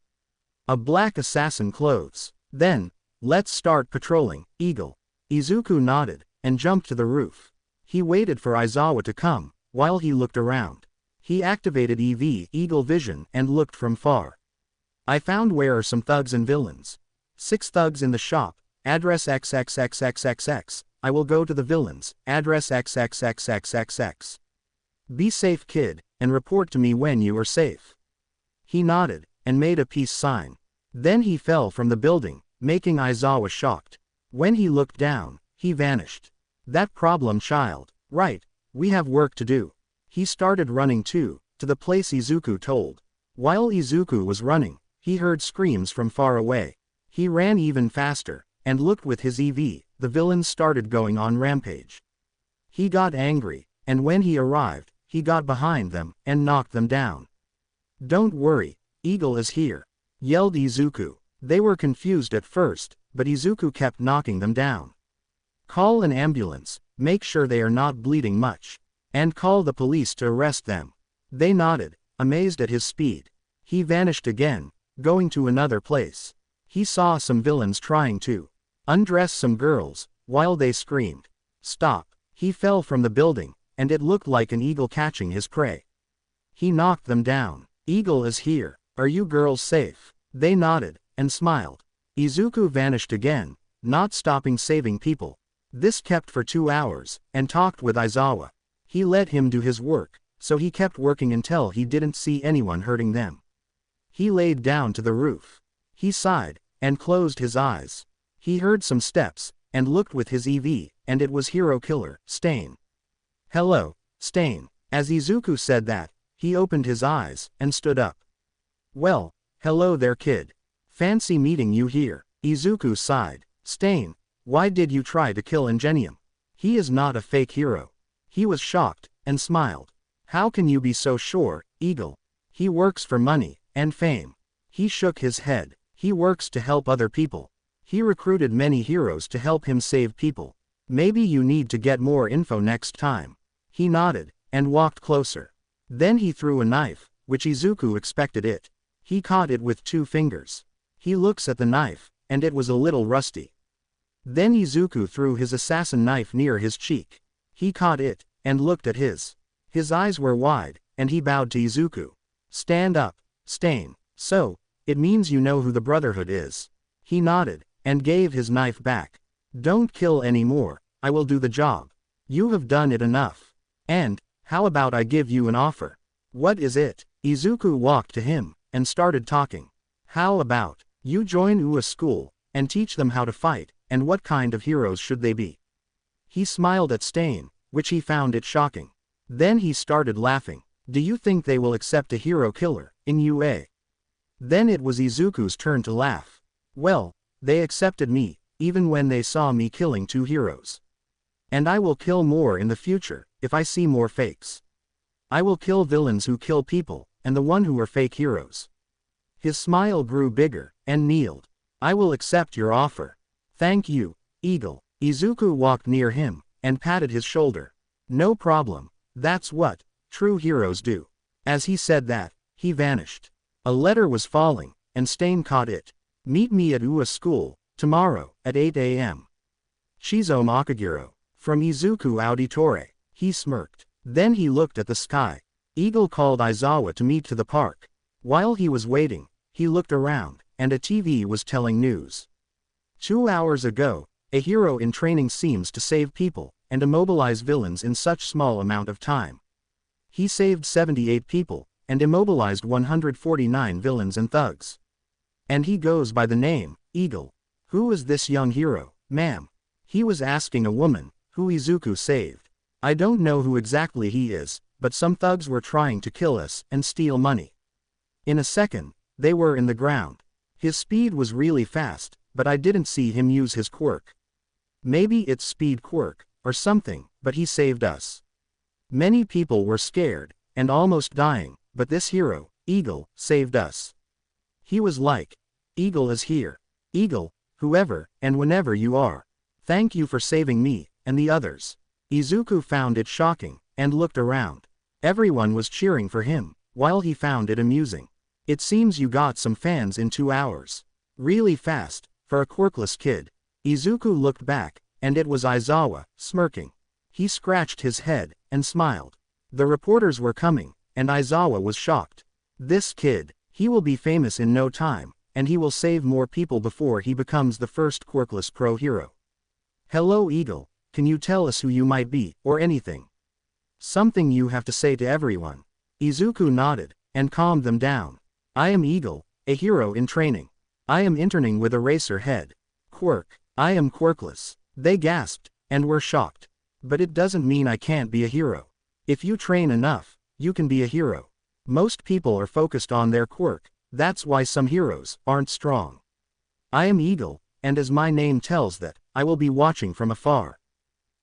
Speaker 1: A black assassin clothes. Then, let's start patrolling, Eagle. Izuku nodded, and jumped to the roof. He waited for Aizawa to come, while he looked around. He activated Eagle Vision and looked from far. I found where are some thugs and villains. 6 thugs in the shop, address XXXXXX. I will go to the villains, address XXXXXX. Be safe kid, and report to me when you are safe. He nodded, and made a peace sign. Then he fell from the building, making Izawa shocked. When he looked down, he vanished. That problem child, right, we have work to do. He started running too, to the place Izuku told. While Izuku was running, he heard screams from far away. He ran even faster, and looked with his EV, the villains started going on rampage. He got angry, and when he arrived, he got behind them, and knocked them down. Don't worry, Eagle is here, yelled Izuku. They were confused at first, but Izuku kept knocking them down. Call an ambulance, make sure they are not bleeding much, and call the police to arrest them. They nodded, amazed at his speed. He vanished again, going to another place. He saw some villains trying to undress some girls, while they screamed. Stop! He fell from the building, and it looked like an eagle catching his prey. He knocked them down. Eagle is here, are you girls safe? They nodded, and smiled. Izuku vanished again, not stopping saving people. This kept for 2 hours, and talked with Izawa. He let him do his work, so he kept working until he didn't see anyone hurting them. He laid down to the roof. He sighed, and closed his eyes. He heard some steps, and looked with his EV, and it was Hero Killer, Stain. Hello, Stain. As Izuku said that, he opened his eyes, and stood up. Well, hello there kid. Fancy meeting you here. Izuku sighed. Stain, why did you try to kill Ingenium? He is not a fake hero. He was shocked, and smiled. How can you be so sure, Eagle? He works for money, and fame. He shook his head. He works to help other people. He recruited many heroes to help him save people. Maybe you need to get more info next time. He nodded, and walked closer. Then he threw a knife, which Izuku expected it. He caught it with 2 fingers. He looks at the knife, and it was a little rusty. Then Izuku threw his assassin knife near his cheek. He caught it, and looked at his. His eyes were wide, and he bowed to Izuku. Stand up, Stain. So, it means you know who the Brotherhood is. He nodded, and gave his knife back. Don't kill any more, I will do the job. You have done it enough. And, how about I give you an offer? What is it? Izuku walked to him, and started talking. How about, you join Ua's school, and teach them how to fight, and what kind of heroes should they be? He smiled at Stain, which he found it shocking. Then he started laughing. Do you think they will accept a hero killer, in UA? Then it was Izuku's turn to laugh. Well, they accepted me, even when they saw me killing 2 heroes. And I will kill more in the future, if I see more fakes. I will kill villains who kill people, and the one who are fake heroes. His smile grew bigger, and kneeled. I will accept your offer. Thank you, Eagle. Izuku walked near him, and patted his shoulder. No problem, that's what true heroes do. As he said that, he vanished. A letter was falling, and Stain caught it. Meet me at Ua's school, tomorrow, at 8 a.m. Shizo Makagiro. From Izuku Auditore. He smirked. Then he looked at the sky. Eagle called Izawa to meet to the park. While he was waiting, he looked around, and a TV was telling news. 2 hours ago, a hero in training seems to save people, and immobilize villains in such small amount of time. He saved 78 people, and immobilized 149 villains and thugs. And he goes by the name, Eagle. Who is this young hero, ma'am? He was asking a woman, who Izuku saved. I don't know who exactly he is, but some thugs were trying to kill us and steal money. In a second, they were in the ground. His speed was really fast, but I didn't see him use his quirk. Maybe it's speed quirk, or something, but he saved us. Many people were scared, and almost dying, but this hero, Eagle, saved us. He was like, Eagle is here. Eagle, whoever, and whenever you are. Thank you for saving me, and the others. Izuku found it shocking, and looked around. Everyone was cheering for him, while he found it amusing. It seems you got some fans in 2 hours. Really fast, for a quirkless kid. Izuku looked back, and it was Izawa, smirking. He scratched his head, and smiled. The reporters were coming, and Izawa was shocked. This kid, he will be famous in no time, and he will save more people before he becomes the first quirkless pro hero. Hello Eagle, can you tell us who you might be, or anything? Something you have to say to everyone. Izuku nodded, and calmed them down. I am Eagle, a hero in training. I am interning with Eraser Head. Quirk, I am quirkless. They gasped, and were shocked. But it doesn't mean I can't be a hero. If you train enough, you can be a hero. Most people are focused on their quirk, that's why some heroes aren't strong. I am Eagle, and as my name tells that, I will be watching from afar.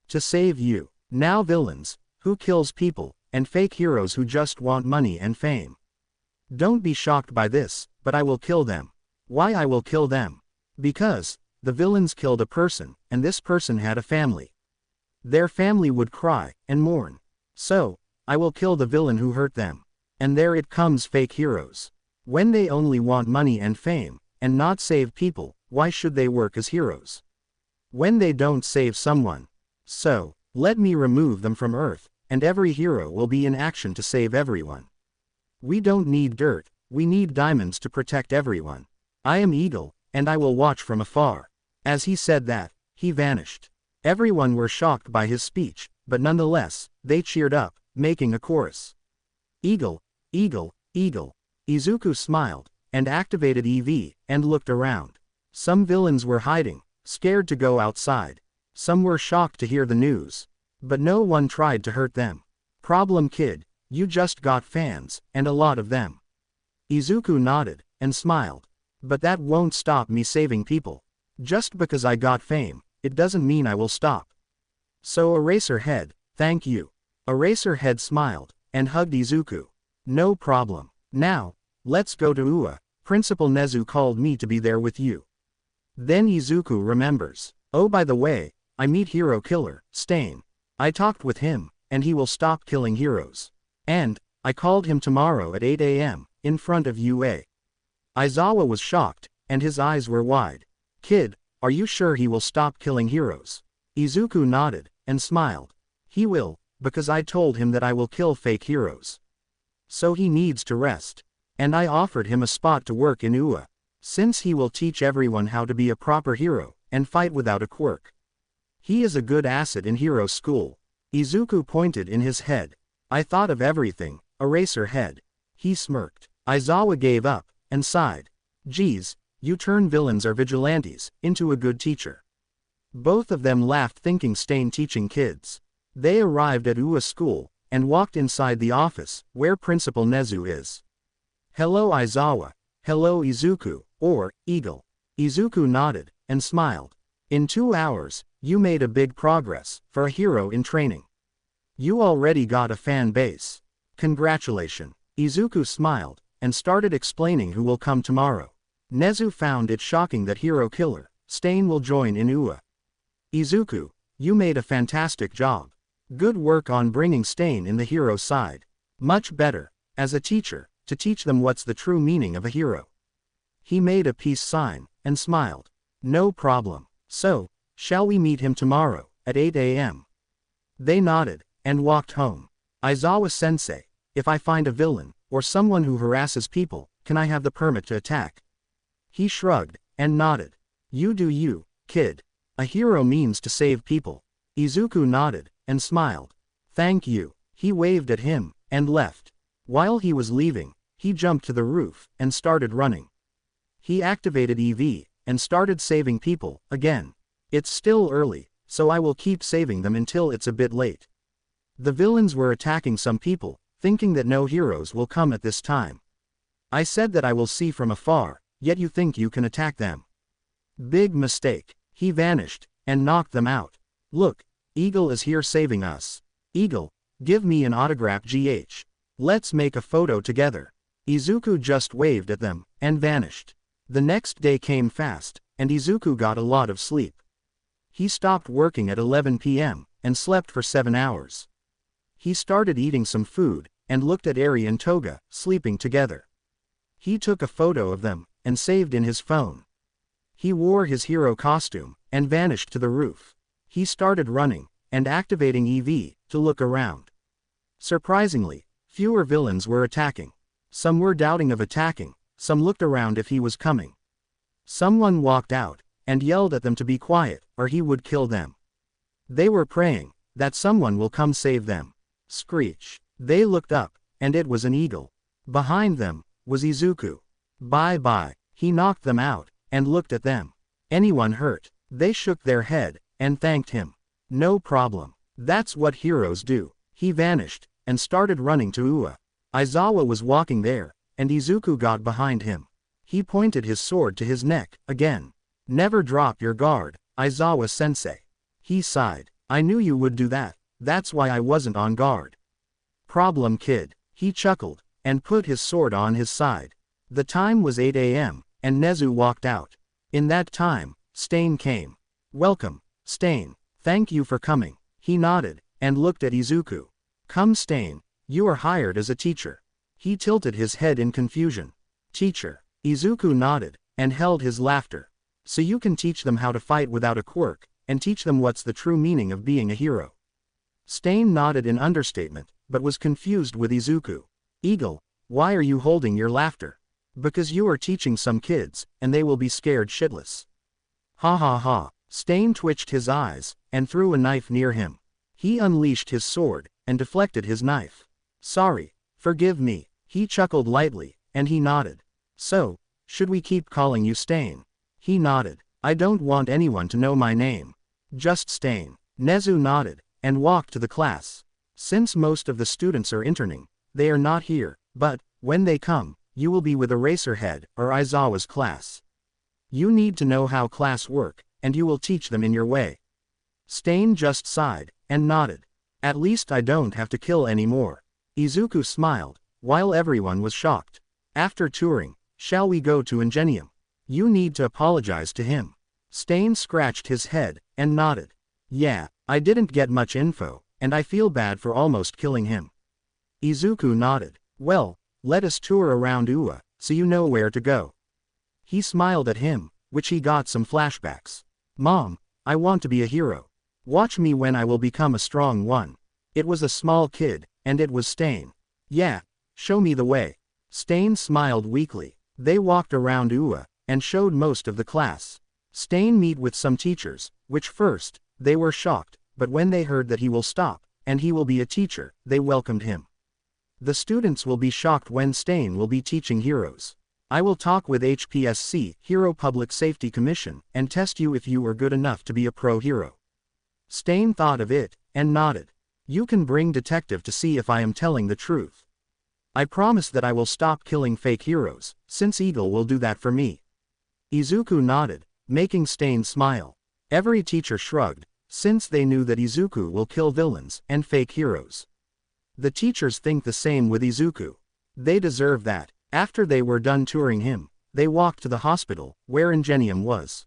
Speaker 1: To save you. Now villains, who kills people, and fake heroes who just want money and fame. Don't be shocked by this, but I will kill them. Why I will kill them? Because, the villains killed a person, and this person had a family. Their family would cry, and mourn. So, I will kill the villain who hurt them. And there it comes fake heroes. When they only want money and fame, and not save people, why should they work as heroes? When they don't save someone. So, let me remove them from Earth, and every hero will be in action to save everyone. We don't need dirt, we need diamonds to protect everyone. I am Eagle, and I will watch from afar. As he said that, he vanished. Everyone were shocked by his speech, but nonetheless, they cheered up, making a chorus. Eagle, Eagle, Eagle. Izuku smiled, and activated EV, and looked around. Some villains were hiding, scared to go outside. Some were shocked to hear the news. But no one tried to hurt them. Problem kid, you just got fans, and a lot of them. Izuku nodded, and smiled. But that won't stop me saving people. Just because I got fame, it doesn't mean I will stop. So Eraser Head, thank you. Eraser Head smiled, and hugged Izuku. No problem. Now, let's go to Ua. Principal Nezu called me to be there with you. Then Izuku remembers. Oh, by the way, I meet Hero Killer, Stain. I talked with him, and he will stop killing heroes. And, I called him tomorrow at 8 a.m., in front of UA. Aizawa was shocked, and his eyes were wide. Kid, are you sure he will stop killing heroes? Izuku nodded, and smiled. He will, because I told him that I will kill fake heroes. So he needs to rest. And I offered him a spot to work in Ua. Since he will teach everyone how to be a proper hero, and fight without a quirk. He is a good asset in hero school. Izuku pointed in his head. I thought of everything, Eraser Head. He smirked. Aizawa gave up, and sighed. Geez, you turn villains or vigilantes, into a good teacher. Both of them laughed thinking Stain teaching kids. They arrived at Ua school, and walked inside the office, where Principal Nezu is. Hello Aizawa. Hello Izuku, or, Eagle. Izuku nodded, and smiled. In 2 hours, you made a big progress, for a hero in training. You already got a fan base. Congratulations. Izuku smiled, and started explaining who will come tomorrow. Nezu found it shocking that Hero Killer, Stain will join in Ua. Izuku, you made a fantastic job. Good work on bringing Stain in the hero side. Much better, as a teacher, to teach them what's the true meaning of a hero. He made a peace sign, and smiled. No problem. So, shall we meet him tomorrow, at 8 a.m.? They nodded, and walked home. Aizawa-sensei, if I find a villain, or someone who harasses people, can I have the permit to attack? He shrugged, and nodded. You do you, kid. A hero means to save people. Izuku nodded, and smiled. Thank you. He waved at him, and left. While he was leaving, he jumped to the roof, and started running. He activated EV, and started saving people, again. It's still early, so I will keep saving them until it's a bit late. The villains were attacking some people, thinking that no heroes will come at this time. I said that I will see from afar, yet you think you can attack them. Big mistake. He vanished, and knocked them out. Look, Eagle is here saving us. Eagle, give me an autograph GH. Let's make a photo together. Izuku just waved at them, and vanished. The next day came fast, and Izuku got a lot of sleep. He stopped working at 11 p.m., and slept for 7 hours. He started eating some food, and looked at Eri and Toga, sleeping together. He took a photo of them, and saved in his phone. He wore his hero costume, and vanished to the roof. He started running, and activating EV, to look around. Surprisingly, fewer villains were attacking. Some were doubting of attacking, some looked around if he was coming. Someone walked out, and yelled at them to be quiet, or he would kill them. They were praying that someone will come save them. Screech. They looked up, and it was an eagle. Behind them was Izuku. Bye-bye. He knocked them out, and looked at them. Anyone hurt? They shook their head, and thanked him. No problem. That's what heroes do. He vanished, and started running to Ua. Aizawa was walking there, and Izuku got behind him. He pointed his sword to his neck, again. Never drop your guard, Aizawa-sensei. He sighed. I knew you would do that, that's why I wasn't on guard. Problem kid. He chuckled, and put his sword on his side. The time was 8 a.m., and Nezu walked out. In that time, Stain came. Welcome, Stain. Thank you for coming. He nodded, and looked at Izuku. Come Stain, you are hired as a teacher. He tilted his head in confusion. Teacher. Izuku nodded, and held his laughter. So you can teach them how to fight without a quirk, and teach them what's the true meaning of being a hero. Stain nodded in understatement, but was confused with Izuku. Eagle, why are you holding your laughter? Because you are teaching some kids, and they will be scared shitless. Ha ha ha. Stain twitched his eyes, and threw a knife near him. He unleashed his sword, and deflected his knife. Sorry, forgive me. He chuckled lightly, and he nodded. So, should we keep calling you Stain? He nodded. I don't want anyone to know my name. Just Stain. Nezu nodded, and walked to the class. Since most of the students are interning, they are not here, but, when they come, you will be with Eraserhead, or Aizawa's class. You need to know how class work, and you will teach them in your way. Stain just sighed, and nodded. At least I don't have to kill anymore. Izuku smiled, while everyone was shocked. After touring, shall we go to Ingenium? You need to apologize to him. Stain scratched his head, and nodded. Yeah, I didn't get much info, and I feel bad for almost killing him. Izuku nodded. Well, let us tour around Ua, so you know where to go. He smiled at him, which he got some flashbacks. Mom, I want to be a hero. Watch me when I will become a strong one. It was a small kid, and it was Stain. Yeah, show me the way. Stain smiled weakly. They walked around Ua, and showed most of the class. Stain met with some teachers, which first, they were shocked, but when they heard that he will stop, and he will be a teacher, they welcomed him. The students will be shocked when Stain will be teaching heroes. I will talk with HPSC, Hero Public Safety Commission, and test you if you are good enough to be a pro hero. Stain thought of it, and nodded. You can bring detective to see if I am telling the truth. I promise that I will stop killing fake heroes, since Eagle will do that for me. Izuku nodded, making Stain smile. Every teacher shrugged, since they knew that Izuku will kill villains and fake heroes. The teachers think the same with Izuku. They deserve that. After they were done touring him, they walked to the hospital, where Ingenium was.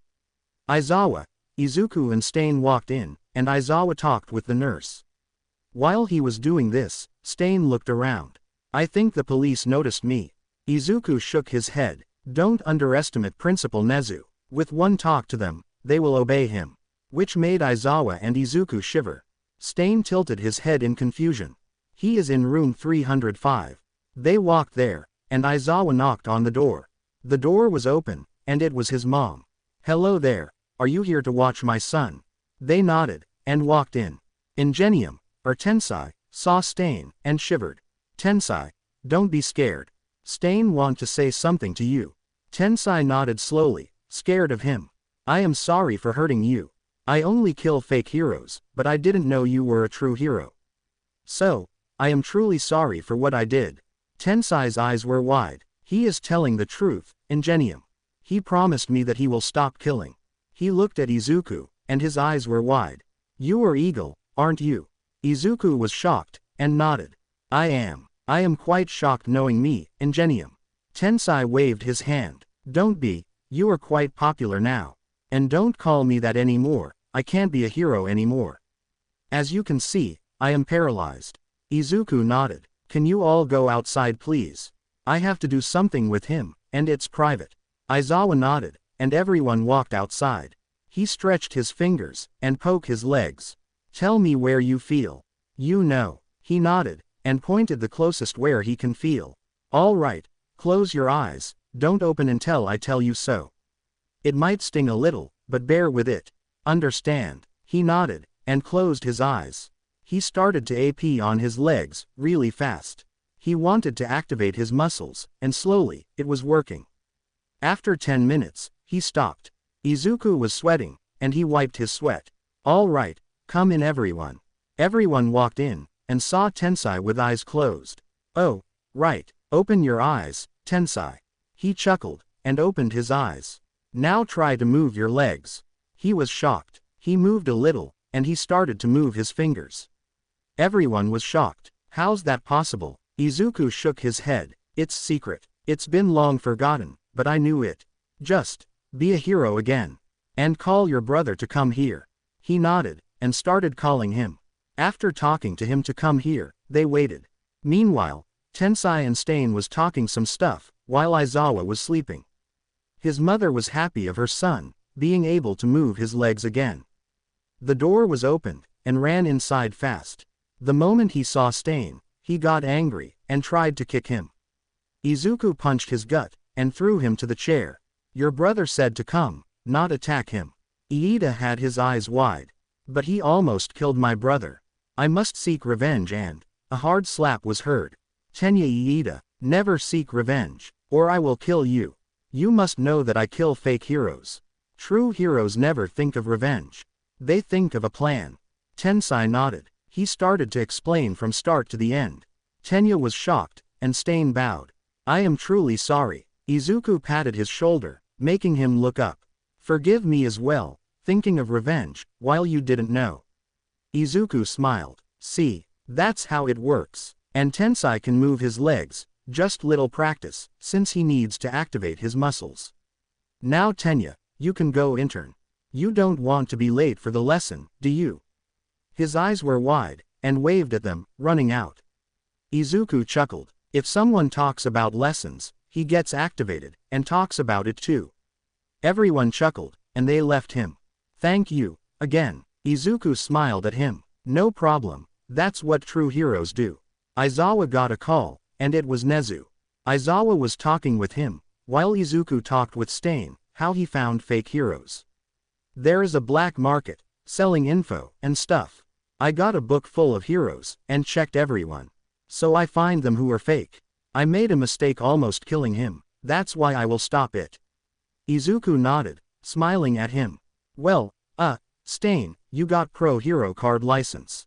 Speaker 1: Aizawa, Izuku and Stain walked in, and Aizawa talked with the nurse. While he was doing this, Stain looked around. I think the police noticed me. Izuku shook his head. Don't underestimate Principal Nezu. With one talk to them, they will obey him. Which made Aizawa and Izuku shiver. Stain tilted his head in confusion. He is in room 305. They walked there, and Aizawa knocked on the door. The door was open, and it was his mom. Hello there, are you here to watch my son? They nodded, and walked in. Ingenium, or Tensai, saw Stain, and shivered. Tensai, don't be scared. Stain want to say something to you. Tensai nodded slowly, scared of him. I am sorry for hurting you. I only kill fake heroes, but I didn't know you were a true hero. So, I am truly sorry for what I did. Tensai's eyes were wide. He is telling the truth, Ingenium. He promised me that he will stop killing. He looked at Izuku, and his eyes were wide. You are Eagle, aren't you? Izuku was shocked, and nodded. I am quite shocked knowing me, Ingenium. Tensai waved his hand. Don't be, you are quite popular now. And don't call me that anymore, I can't be a hero anymore. As you can see, I am paralyzed. Izuku nodded. Can you all go outside please? I have to do something with him, and it's private. Aizawa nodded, and everyone walked outside. He stretched his fingers, and poked his legs. Tell me where you feel. You know. He nodded, and pointed the closest where he can feel. All right, close your eyes, don't open until I tell you so. It might sting a little, but bear with it. Understand? He nodded, and closed his eyes. He started to AP on his legs, really fast. He wanted to activate his muscles, and slowly, it was working. After 10 minutes, he stopped. Izuku was sweating, and he wiped his sweat. "All right, come in everyone." Everyone walked in, and saw Tensai with eyes closed. "Oh, right, open your eyes, Tensai." He chuckled, and opened his eyes. "Now try to move your legs." He was shocked. He moved a little, and he started to move his fingers. Everyone was shocked. "How's that possible?" Izuku shook his head. "It's secret. It's been long forgotten, but I knew it. Just be a hero again. And call your brother to come here." He nodded, and started calling him. After talking to him to come here, they waited. Meanwhile, Tensai and Stain was talking some stuff, while Aizawa was sleeping. His mother was happy of her son being able to move his legs again. The door was opened, and ran inside fast. The moment he saw Stain, he got angry, and tried to kick him. Izuku punched his gut, and threw him to the chair. "Your brother said to come, not attack him." Iida had his eyes wide. "But he almost killed my brother. I must seek revenge," and a hard slap was heard. "Tenya Iida, never seek revenge, or I will kill you. You must know that I kill fake heroes. True heroes never think of revenge. They think of a plan." Tensai nodded. He started to explain from start to the end. Tenya was shocked, and Stain bowed. "I am truly sorry." Izuku patted his shoulder, making him look up. "Forgive me as well, thinking of revenge, while you didn't know." Izuku smiled. "See, that's how it works. And Tensai can move his legs, just little practice, since he needs to activate his muscles. Now Tenya, you can go intern. You don't want to be late for the lesson, do you?" His eyes were wide, and waved at them, running out. Izuku chuckled. If someone talks about lessons, he gets activated, and talks about it too. Everyone chuckled, and they left him. "Thank you, again." Izuku smiled at him. "No problem, that's what true heroes do." Aizawa got a call, and it was Nezu. Aizawa was talking with him, while Izuku talked with Stain, how he found fake heroes. "There is a black market, selling info and stuff. I got a book full of heroes, and checked everyone. So I find them who are fake. I made a mistake almost killing him, that's why I will stop it." Izuku nodded, smiling at him. "Well, Stain, you got pro hero card license."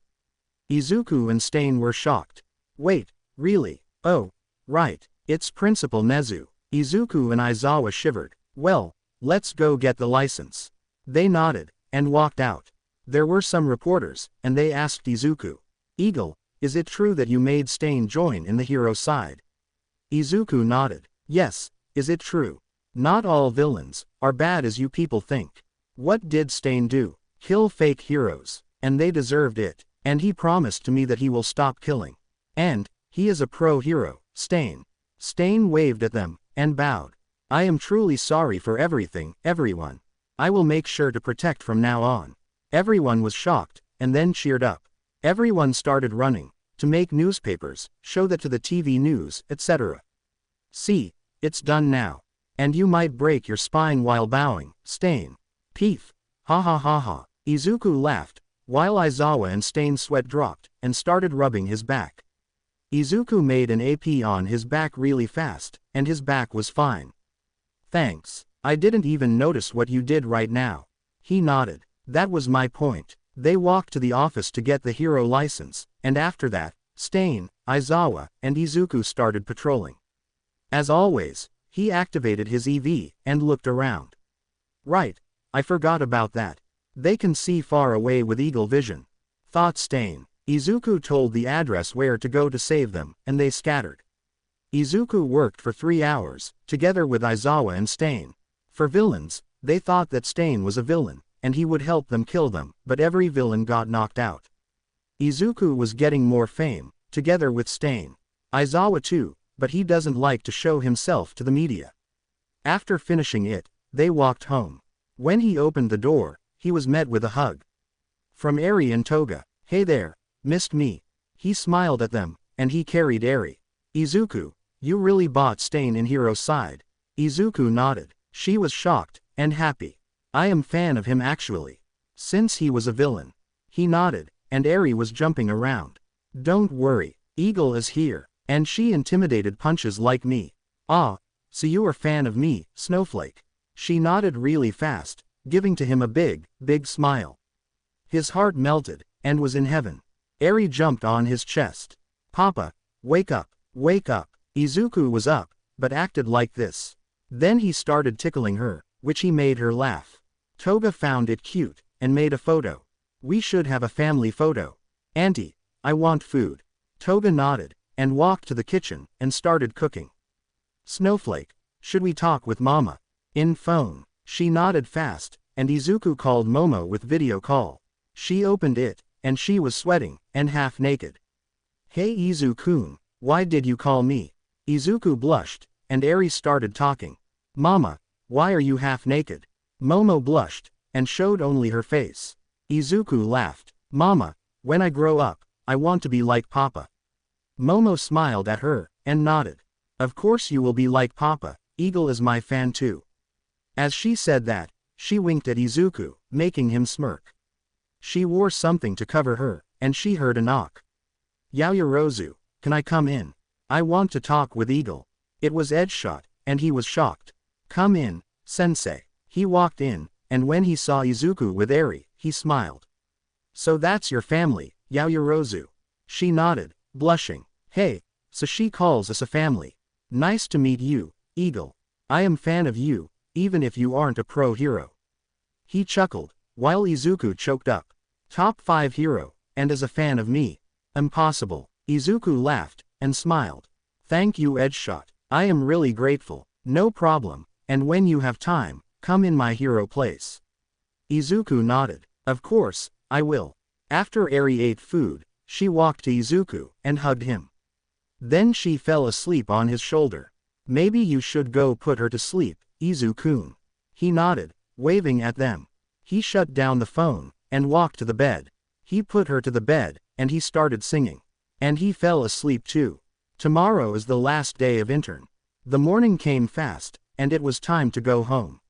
Speaker 1: Izuku and Stain were shocked. "Wait, really? Oh, right, it's Principal Nezu." Izuku and Aizawa shivered. "Well, let's go get the license." They nodded, and walked out. There were some reporters, and they asked Izuku, "Eagle, is it true that you made Stain join in the hero side?" Izuku nodded. "Yes, is it true? Not all villains are bad as you people think. What did Stain do? Kill fake heroes, and they deserved it, and he promised to me that he will stop killing. And he is a pro hero, Stain." Stain waved at them, and bowed. "I am truly sorry for everything, everyone. I will make sure to protect from now on." Everyone was shocked, and then cheered up. Everyone started running, to make newspapers, show that to the TV news, etc. "See, it's done now. And you might break your spine while bowing, Stain." "Peef. Ha ha ha ha." Izuku laughed, while Aizawa and Stain's sweat dropped, and started rubbing his back. Izuku made an AP on his back really fast, and his back was fine. "Thanks. I didn't even notice what you did right now." He nodded. "That was my point." They walked to the office to get the hero license, and after that, Stain, Aizawa, and Izuku started patrolling. As always, he activated his EV, and looked around. "Right, I forgot about that. They can see far away with eagle vision," thought Stain. Izuku told the address where to go to save them, and they scattered. Izuku worked for 3 hours, together with Aizawa and Stain. For villains, they thought that Stain was a villain, and he would help them kill them, but every villain got knocked out. Izuku was getting more fame, together with Stain. Aizawa too, but he doesn't like to show himself to the media. After finishing it, they walked home. When he opened the door, he was met with a hug. From Eri and Toga. "Hey there, missed me?" He smiled at them, and he carried Eri. "Izuku, you really bought Stain in Hero's side." Izuku nodded. She was shocked, and happy. "I am fan of him actually. Since he was a villain. He nodded, and Eri was jumping around. Don't worry, Eagle is here, and she intimidated punches like me. Ah, so you are fan of me, Snowflake. She nodded really fast, giving to him a big, big smile. His heart melted, and was in heaven. Eri jumped on his chest. Papa, wake up, wake up. Izuku was up, but acted like this. Then he started tickling her, which he made her laugh. Toga found it cute, and made a photo. We should have a family photo. Auntie, I want food. Toga nodded, and walked to the kitchen, and started cooking. Snowflake, should we talk with Mama? In phone. She nodded fast, and Izuku called Momo with video call. She opened it, and she was sweating, and half naked. Hey Izu-kun, why did you call me? Izuku blushed, and Eri started talking. Mama, why are you half naked? Momo blushed, and showed only her face. Izuku laughed. Mama, when I grow up, I want to be like Papa. Momo smiled at her, and nodded. Of course you will be like Papa, Eagle is my fan too. As she said that, she winked at Izuku, making him smirk. She wore something to cover her, and she heard a knock. Yaoyorozu, can I come in? I want to talk with Eagle. It was Edgeshot, and he was shocked. Come in, sensei. He walked in, and when he saw Izuku with Eri, he smiled. So that's your family, Yaoyorozu. She nodded, blushing. Hey, so she calls us a family. Nice to meet you, Eagle. I am fan of you, even if you aren't a pro hero. He chuckled, while Izuku choked up. Top 5 hero, and as a fan of me. Impossible. Izuku laughed, and smiled. Thank you Edgeshot, I am really grateful. No problem, and when you have time, come in my hero place. Izuku nodded. Of course, I will. After Eri ate food, she walked to Izuku, and hugged him. Then she fell asleep on his shoulder. Maybe you should go put her to sleep, Izu-kun. He nodded, waving at them. He shut down the phone, and walked to the bed. He put her to the bed, and he started singing. And he fell asleep too. Tomorrow is the last day of intern. The morning came fast, and it was time to go home.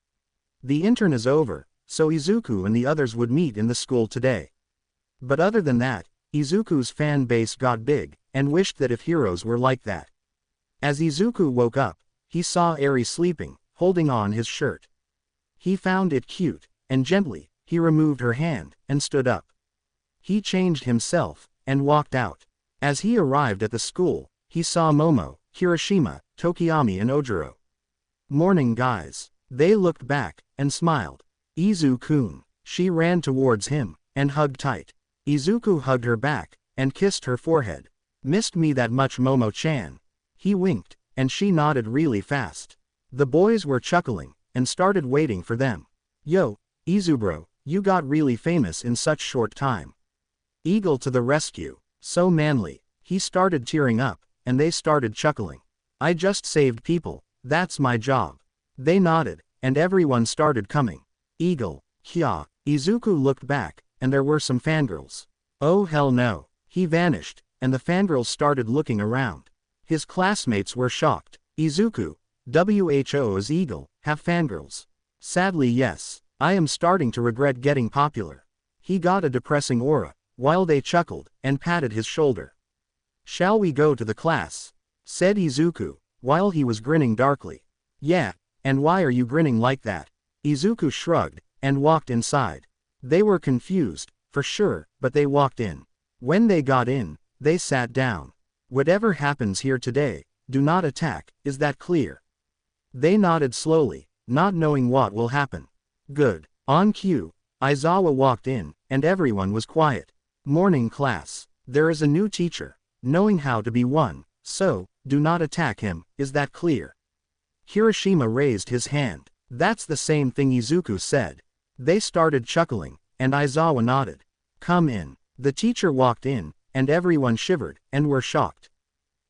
Speaker 1: The intern is over, so Izuku and the others would meet in the school today. But other than that, Izuku's fan base got big, and wished that if heroes were like that. As Izuku woke up, he saw Eri sleeping, holding on his shirt. He found it cute, and gently, he removed her hand, and stood up. He changed himself, and walked out. As he arrived at the school, he saw Momo, Kirishima, Tokiyami and Ojiro. Morning guys. They looked back, and smiled. Izu-kun. She ran towards him, and hugged tight. Izuku hugged her back, and kissed her forehead. Missed me that much Momo-chan? He winked, and she nodded really fast. The boys were chuckling, and started waiting for them. Yo, Izubro, you got really famous in such short time. Eagle to the rescue, so manly. He started tearing up, and they started chuckling. I just saved people, that's my job. They nodded, and everyone started coming. Eagle, Hya. Izuku looked back, and there were some fangirls. Oh hell no. He vanished, and the fangirls started looking around. His classmates were shocked. Izuku, WHO is Eagle, have fangirls? Sadly yes. I am starting to regret getting popular. He got a depressing aura, while they chuckled, and patted his shoulder. Shall we go to the class? Said Izuku, while he was grinning darkly. Yeah, and why are you grinning like that? Izuku shrugged, and walked inside. They were confused, for sure, but they walked in. When they got in, they sat down. Whatever happens here today, do not attack, is that clear? They nodded slowly, not knowing what will happen. Good. On cue, Aizawa walked in, and everyone was quiet. Morning class. There is a new teacher, knowing how to be one, so, do not attack him, is that clear? Kirishima raised his hand. That's the same thing Izuku said. They started chuckling, and Aizawa nodded. Come in. The teacher walked in, and everyone shivered, and were shocked.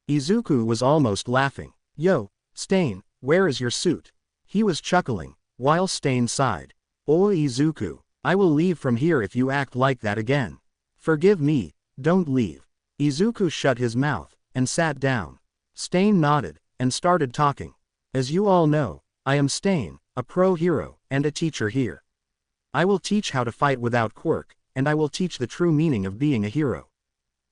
Speaker 1: Izuku was almost laughing. Yo, Stain, where is your suit? He was chuckling, while Stain sighed. Oh Izuku, I will leave from here if you act like that again. Forgive me, don't leave. Izuku shut his mouth, and sat down. Stain nodded, and started talking. As you all know, I am Stain, a pro hero, and a teacher here. I will teach how to fight without quirk, and I will teach the true meaning of being a hero.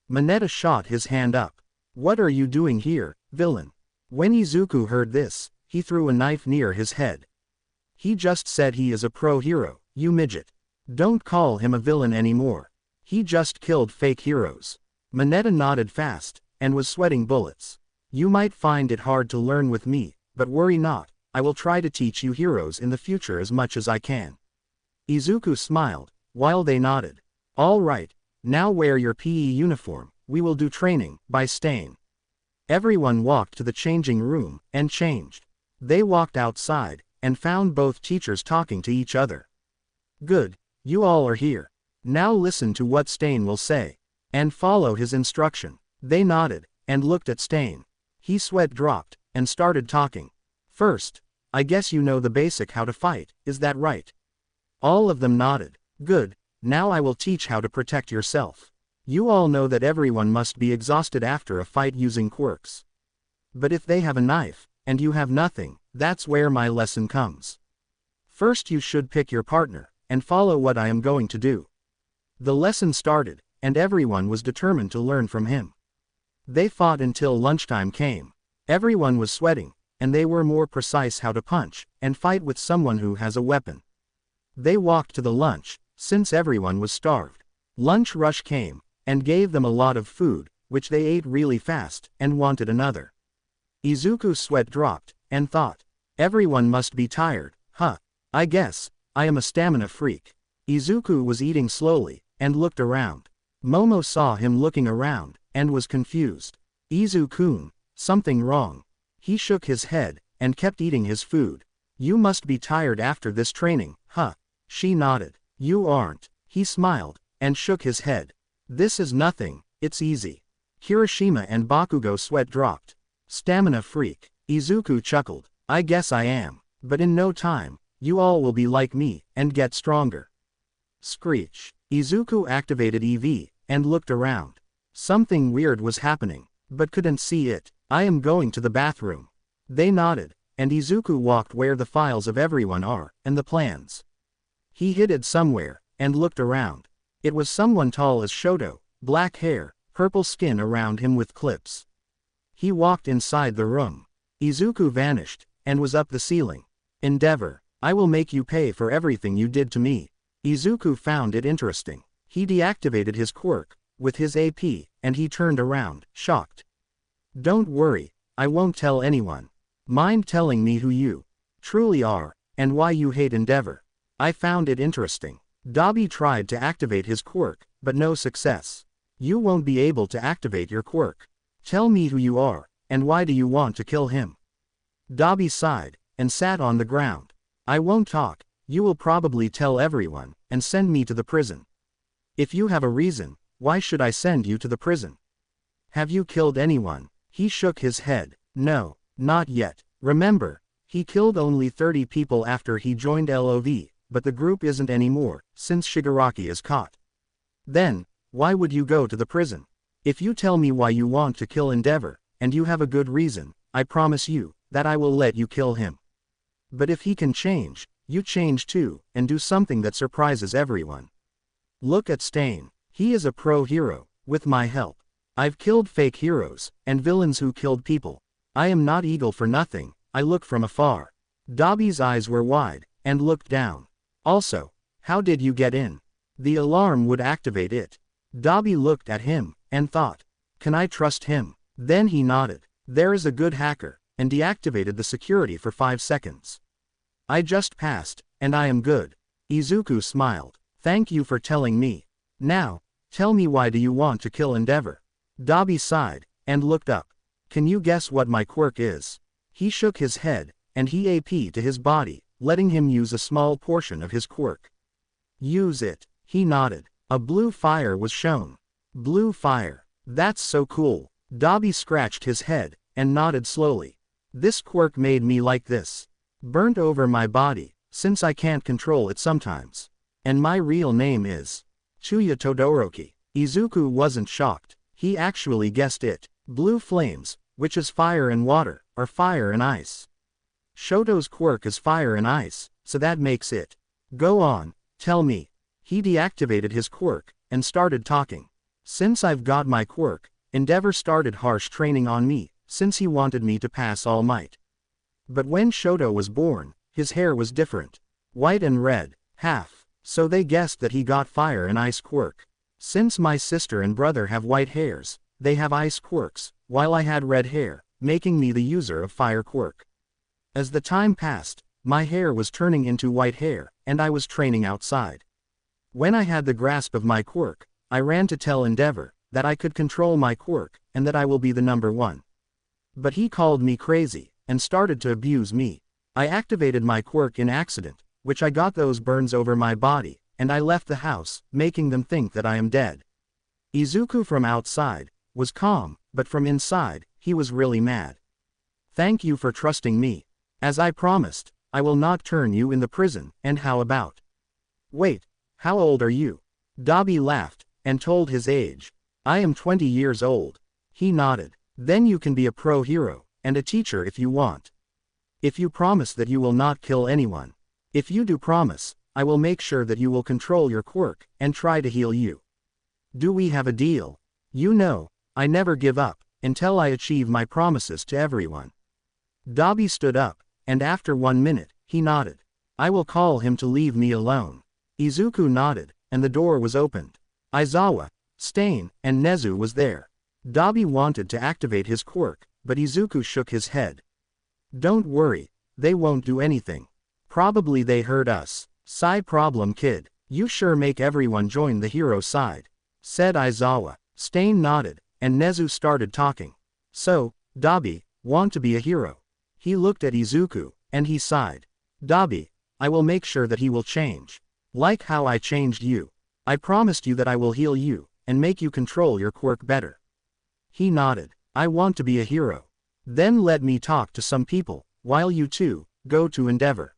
Speaker 1: Mineta shot his hand up. What are you doing here, villain? When Izuku heard this, he threw a knife near his head. He just said he is a pro hero, you midget. Don't call him a villain anymore. He just killed fake heroes. Mineta nodded fast, and was sweating bullets. You might find it hard to learn with me, but worry not, I will try to teach you heroes in the future as much as I can. Izuku smiled, while they nodded. All right, now wear your PE uniform, we will do training, by Stain. Everyone walked to the changing room, and changed. They walked outside, and found both teachers talking to each other. Good, you all are here. Now listen to what Stain will say. And follow his instruction. They nodded, and looked at Stain. His sweat dropped, and started talking. First, I guess you know the basic how to fight, is that right? All of them nodded. Good, now I will teach how to protect yourself. You all know that everyone must be exhausted after a fight using quirks. But if they have a knife, and you have nothing, that's where my lesson comes. First you should pick your partner, and follow what I am going to do. The lesson started, and everyone was determined to learn from him. They fought until lunchtime came. Everyone was sweating, and they were more precise how to punch, and fight with someone who has a weapon. They walked to the lunch, since everyone was starved. Lunch rush came, and gave them a lot of food, which they ate really fast, and wanted another. Izuku's sweat dropped, and thought, everyone must be tired, huh? I guess, I am a stamina freak. Izuku was eating slowly, and looked around. Momo saw him looking around, and was confused. Izuku-kun, something wrong. He shook his head, and kept eating his food. You must be tired after this training, huh? She nodded. You aren't. He smiled, and shook his head. This is nothing, it's easy. Kirishima and Bakugo sweat dropped. Stamina freak. Izuku chuckled. I guess I am. But in no time, you all will be like me, and get stronger. Screech. Izuku activated EV, and looked around. Something weird was happening, but couldn't see it. I am going to the bathroom. They nodded, and Izuku walked where the files of everyone are, and the plans. He hid it somewhere, and looked around. It was someone tall as Shoto, black hair, purple skin around him with clips. He walked inside the room. Izuku vanished, and was up the ceiling. Endeavor, I will make you pay for everything you did to me. Izuku found it interesting. He deactivated his quirk, with his AP, and he turned around, shocked. Don't worry, I won't tell anyone. Mind telling me who you truly are, and why you hate Endeavor? I found it interesting. Dabi tried to activate his quirk, but no success. You won't be able to activate your quirk. Tell me who you are, and why do you want to kill him? Dabi sighed, and sat on the ground. I won't talk. You will probably tell everyone, and send me to the prison. If you have a reason, why should I send you to the prison? Have you killed anyone? He shook his head. No, not yet. Remember, he killed only 30 people after he joined LOV, but the group isn't anymore, since Shigaraki is caught. Then, why would you go to the prison? If you tell me why you want to kill Endeavor, and you have a good reason, I promise you, that I will let you kill him. But if he can change, you change too, and do something that surprises everyone. Look at Stain. He is a pro hero, with my help. I've killed fake heroes, and villains who killed people. I am not eagle for nothing, I look from afar. Dabi's eyes were wide, and looked down. Also, how did you get in? The alarm would activate it. Dabi looked at him, and thought, can I trust him? Then he nodded. There is a good hacker, and deactivated the security for 5 seconds. I just passed, and I am good. Izuku smiled. Thank you for telling me. Now, tell me why do you want to kill Endeavor? Dabi sighed, and looked up. Can you guess what my quirk is? He shook his head, and he AP to his body, letting him use a small portion of his quirk. Use it. He nodded. A blue fire was shown. Blue fire. That's so cool. Dabi scratched his head, and nodded slowly. This quirk made me like this. Burnt over my body, since I can't control it sometimes. And my real name is Chuya Todoroki. Izuku wasn't shocked. He actually guessed it. Blue flames, which is fire and water, are fire and ice. Shoto's quirk is fire and ice, so that makes it. Go on, tell me. He deactivated his quirk, and started talking. Since I've got my quirk, Endeavor started harsh training on me, since he wanted me to pass All Might. But when Shoto was born, his hair was different. White and red, half, so they guessed that he got fire and ice quirk. Since my sister and brother have white hairs, they have ice quirks, while I had red hair, making me the user of fire quirk. As the time passed, my hair was turning into white hair, and I was training outside. When I had the grasp of my quirk, I ran to tell Endeavor that I could control my quirk, and that I will be the number one. But he called me crazy, and started to abuse me. I activated my quirk in accident, which I got those burns over my body, and I left the house, making them think that I am dead. Izuku from outside was calm, but from inside, he was really mad. Thank you for trusting me. As I promised, I will not turn you in the prison, and how about? Wait, how old are you? Dabi laughed, and told his age. I am 20 years old. He nodded. Then you can be a pro hero, and a teacher if you want. If you promise that you will not kill anyone. If you do promise, I will make sure that you will control your quirk, and try to heal you. Do we have a deal? You know, I never give up, until I achieve my promises to everyone. Dabi stood up, and after 1 minute, he nodded. I will call him to leave me alone. Izuku nodded, and the door was opened. Aizawa, Stain, and Nezu was there. Dabi wanted to activate his quirk, but Izuku shook his head. Don't worry, they won't do anything. Probably they heard us. Side problem kid, you sure make everyone join the hero side, said Aizawa. Stain nodded, and Nezu started talking. So, Dabi, want to be a hero? He looked at Izuku, and he sighed. Dabi, I will make sure that he will change. Like how I changed you. I promised you that I will heal you, and make you control your quirk better. He nodded. I want to be a hero. Then let me talk to some people, while you two, go to Endeavor.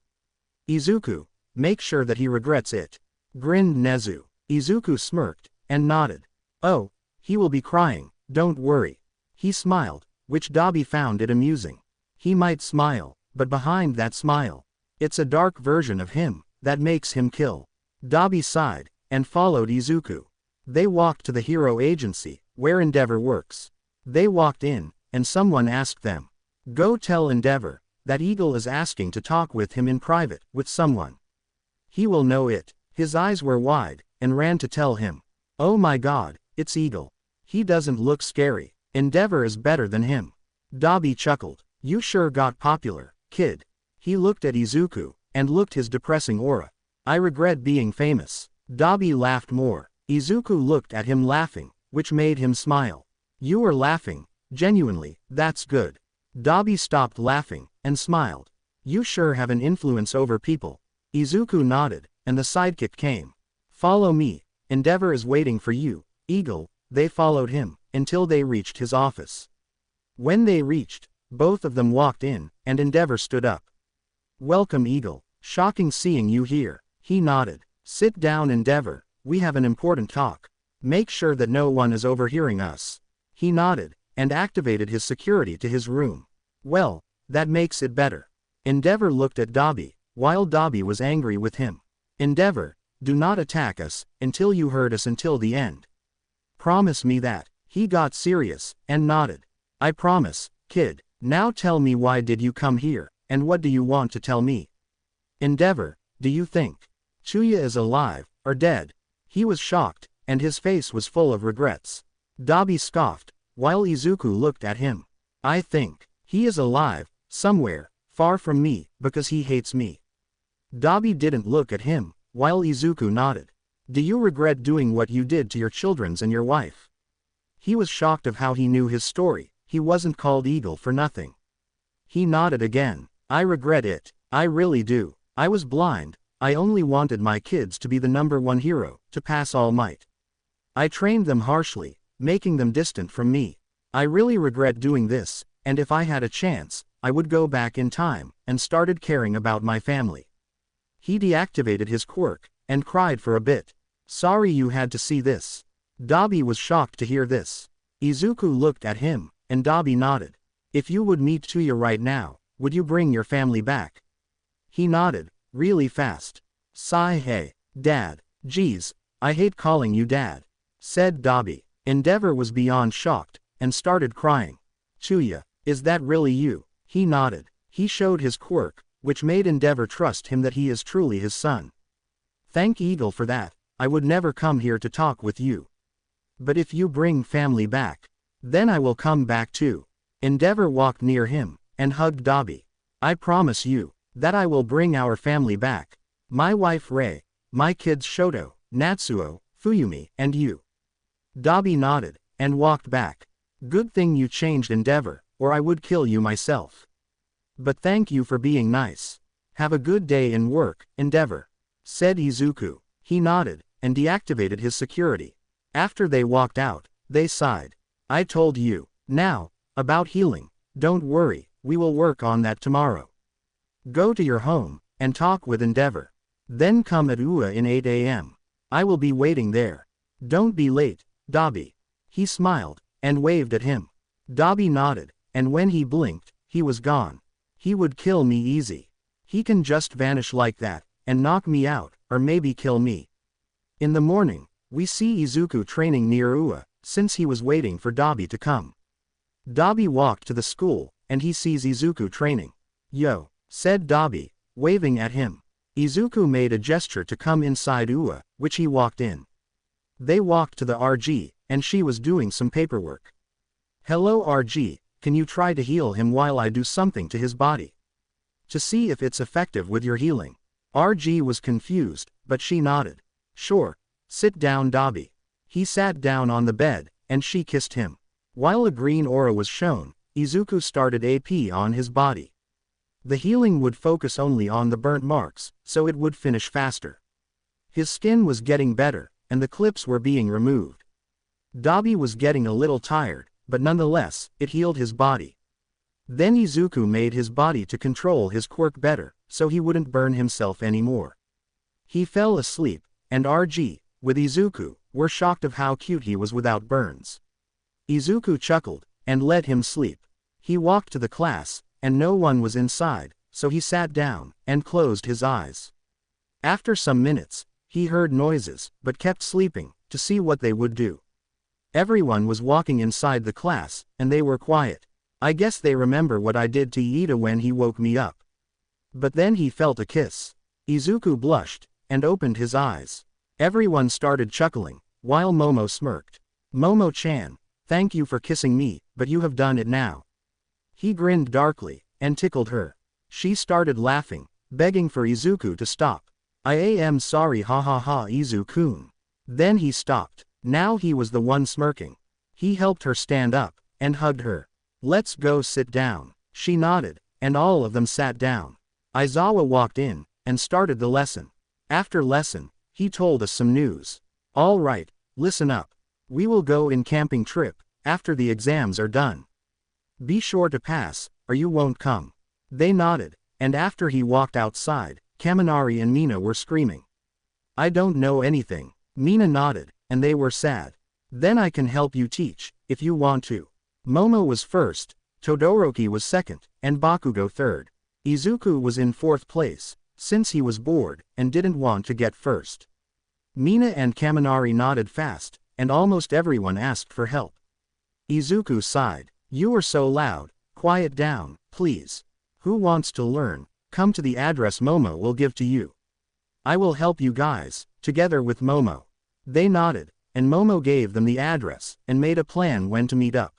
Speaker 1: Izuku, make sure that he regrets it. Grinned Nezu. Izuku smirked, and nodded. Oh, he will be crying, don't worry. He smiled, which Dabi found it amusing. He might smile, but behind that smile, it's a dark version of him, that makes him kill. Dabi sighed, and followed Izuku. They walked to the hero agency, where Endeavor works. They walked in, and someone asked them. Go tell Endeavor that Eagle is asking to talk with him in private, with someone. He will know it. His eyes were wide, and ran to tell him. Oh my god, it's Eagle. He doesn't look scary. Endeavor is better than him. Dabi chuckled. You sure got popular, kid. He looked at Izuku, and looked his depressing aura. I regret being famous. Dabi laughed more. Izuku looked at him laughing, which made him smile. You are laughing, genuinely, that's good. Dabi stopped laughing, and smiled. You sure have an influence over people. Izuku nodded, and the sidekick came. Follow me, Endeavor is waiting for you, Eagle. They followed him, until they reached his office. When they reached, both of them walked in, and Endeavor stood up. Welcome Eagle, shocking seeing you here. He nodded. Sit down Endeavor, we have an important talk. Make sure that no one is overhearing us. He nodded, and activated his security to his room. Well, that makes it better. Endeavor looked at Dabi, while Dabi was angry with him. Endeavor, do not attack us, until you heard us until the end. Promise me that. He got serious, and nodded. I promise, kid. Now tell me why did you come here, and what do you want to tell me? Endeavor, do you think Chuya is alive, or dead? He was shocked, and his face was full of regrets. Dabi scoffed, while Izuku looked at him. I think he is alive, somewhere, far from me, because he hates me. Dabi didn't look at him, while Izuku nodded. Do you regret doing what you did to your children's and your wife? He was shocked of how he knew his story. He wasn't called Eagle for nothing. He nodded again. I regret it. I really do. I was blind. I only wanted my kids to be the #1 hero, to pass All Might. I trained them harshly, making them distant from me. I really regret doing this, and if I had a chance, I would go back in time, and started caring about my family. He deactivated his quirk, and cried for a bit. Sorry you had to see this. Dabi was shocked to hear this. Izuku looked at him, and Dabi nodded. If you would meet Chuya right now, would you bring your family back? He nodded, really fast. Sigh hey, Dad, Geez, I hate calling you dad, said Dabi. Endeavor was beyond shocked, and started crying. Chuya, is that really you? He nodded. He showed his quirk, which made Endeavor trust him that he is truly his son. Thank Eagle for that, I would never come here to talk with you. But if you bring family back, then I will come back too. Endeavor walked near him, and hugged Dabi. I promise you, that I will bring our family back. My wife Rei, my kids Shoto, Natsuo, Fuyumi, and you. Dabi nodded, and walked back. Good thing you changed Endeavor, or I would kill you myself. But thank you for being nice. Have a good day in work, Endeavor, said Izuku. He nodded, and deactivated his security. After they walked out, they sighed. I told you. Now, about healing, don't worry, we will work on that tomorrow. Go to your home, and talk with Endeavor. Then come at UA in 8 a.m. I will be waiting there. Don't be late, Dabi. He smiled, and waved at him. Dabi nodded, and when he blinked, he was gone. He would kill me easy. He can just vanish like that, and knock me out, or maybe kill me. In the morning, we see Izuku training near UA, since he was waiting for Dabi to come. Dabi walked to the school, and he sees Izuku training. Yo, said Dabi, waving at him. Izuku made a gesture to come inside UA, which he walked in. They walked to the RG, and she was doing some paperwork. Hello RG, can you try to heal him while I do something to his body? To see if it's effective with your healing. RG was confused, but she nodded. Sure, sit down Dabi. He sat down on the bed, and she kissed him. While a green aura was shown, Izuku started AP on his body. The healing would focus only on the burnt marks, so it would finish faster. His skin was getting better, and the clips were being removed. Dabi was getting a little tired, but nonetheless, it healed his body. Then Izuku made his body to control his quirk better, so he wouldn't burn himself anymore. He fell asleep, and RG, with Izuku, were shocked of how cute he was without burns. Izuku chuckled, and let him sleep. He walked to the class, and no one was inside, so he sat down, and closed his eyes. After some minutes, he heard noises, but kept sleeping, to see what they would do. Everyone was walking inside the class, and they were quiet. I guess they remember what I did to Iida when he woke me up. But then he felt a kiss. Izuku blushed, and opened his eyes. Everyone started chuckling, while Momo smirked. Momo-chan, thank you for kissing me, but you have done it now. He grinned darkly, and tickled her. She started laughing, begging for Izuku to stop. I am sorry ha ha ha Izu-kun. Then he stopped. Now he was the one smirking. He helped her stand up, and hugged her. Let's go sit down. She nodded, and all of them sat down. Aizawa walked in, and started the lesson. After lesson, he told us some news. All right, listen up. We will go in camping trip, after the exams are done. Be sure to pass, or you won't come. They nodded, and after he walked outside, Kaminari and Mina were screaming. I don't know anything. Mina nodded, and they were sad. Then I can help you teach, if you want to. Momo was first, Todoroki was second, and Bakugo third. Izuku was in fourth place, since he was bored, and didn't want to get first. Mina and Kaminari nodded fast, and almost everyone asked for help. Izuku sighed. You are so loud, quiet down, please. Who wants to learn? Come to the address Momo will give to you. I will help you guys, together with Momo. They nodded, and Momo gave them the address, and made a plan when to meet up.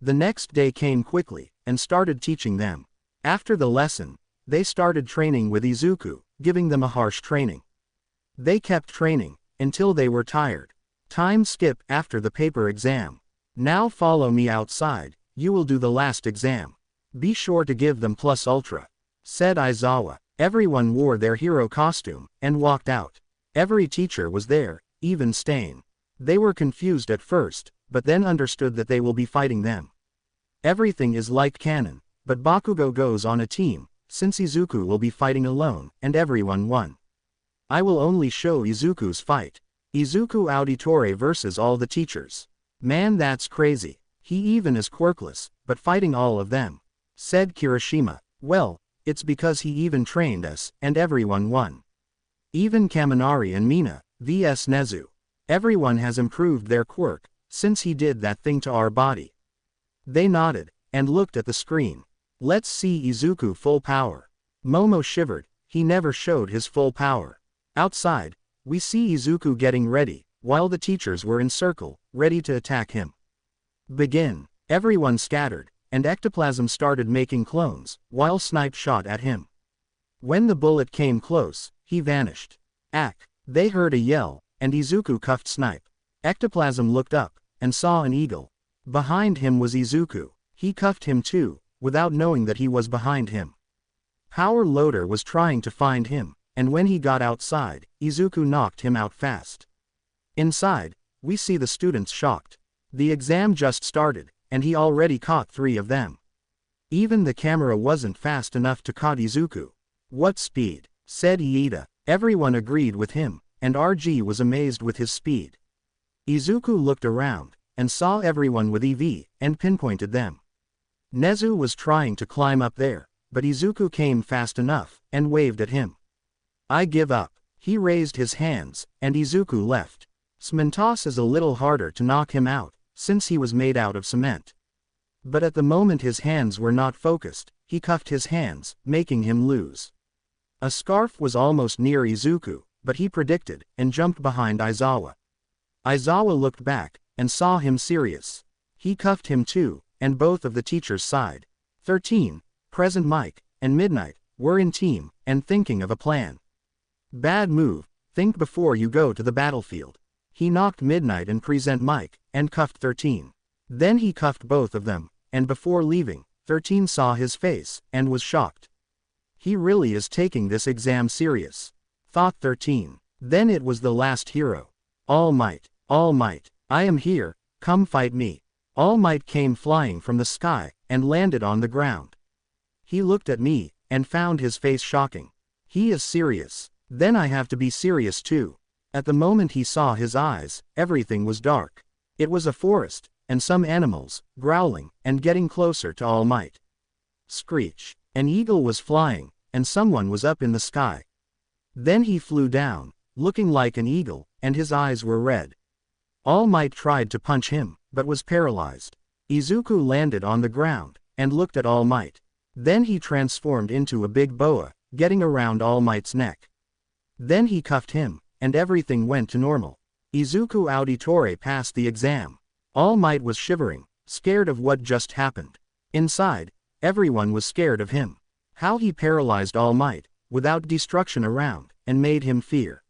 Speaker 1: The next day came quickly, and started teaching them. After the lesson, they started training with Izuku, giving them a harsh training. They kept training, until they were tired. Time skip after the paper exam. Now follow me outside, you will do the last exam. Be sure to give them plus ultra, said Aizawa. Everyone wore their hero costume, and walked out. Every teacher was there, even Stain. They were confused at first, but then understood that they will be fighting them. Everything is like canon, but Bakugo goes on a team, since Izuku will be fighting alone, and everyone won. I will only show Izuku's fight. Izuku Auditore versus all the teachers. Man, that's crazy. He even is quirkless, but fighting all of them, said Kirishima. Well, it's because he even trained us, and everyone won. Even Kaminari and Mina, vs Nezu. Everyone has improved their quirk, since he did that thing to our body. They nodded, and looked at the screen. Let's see Izuku full power. Momo shivered, he never showed his full power. Outside, we see Izuku getting ready, while the teachers were in circle, ready to attack him. Begin. Everyone scattered, and ectoplasm started making clones, while Snipe shot at him. When the bullet came close, he vanished. Ack! They heard a yell, and Izuku cuffed Snipe. Ectoplasm looked up, and saw an eagle. Behind him was Izuku. He cuffed him too, without knowing that he was behind him. Power Loader was trying to find him, and when he got outside, Izuku knocked him out fast. Inside, we see the students shocked. The exam just started, and he already caught 3 of them. Even the camera wasn't fast enough to caught Izuku. What speed, said Iida. Everyone agreed with him, and RG was amazed with his speed. Izuku looked around, and saw everyone with EV, and pinpointed them. Nezu was trying to climb up there, but Izuku came fast enough, and waved at him. I give up. He raised his hands, and Izuku left. Smentos is a little harder to knock him out, since he was made out of cement. But at the moment his hands were not focused, he cuffed his hands, making him lose. A scarf was almost near Izuku, but he predicted, and jumped behind Aizawa. Aizawa looked back, and saw him serious. He cuffed him too, and both of the teachers sighed. 13, Present Mike, and Midnight, were in team, and thinking of a plan. Bad move, think before you go to the battlefield. He knocked Midnight and Present Mike, and cuffed 13. Then he cuffed both of them, and before leaving, 13 saw his face, and was shocked. He really is taking this exam serious, thought 13. Then it was the last hero. All Might, I am here, come fight me. All Might came flying from the sky, and landed on the ground. He looked at me, and found his face shocking. He is serious, then I have to be serious too. At the moment he saw his eyes, everything was dark. It was a forest, and some animals, growling, and getting closer to All Might. Screech. An eagle was flying, and someone was up in the sky. Then he flew down, looking like an eagle, and his eyes were red. All Might tried to punch him, but was paralyzed. Izuku landed on the ground, and looked at All Might. Then he transformed into a big boa, getting around All Might's neck. Then he cuffed him, and everything went to normal. Izuku Auditore passed the exam. All Might was shivering, scared of what just happened. Inside, everyone was scared of him. How he paralyzed All Might, without destruction around, and made him fear.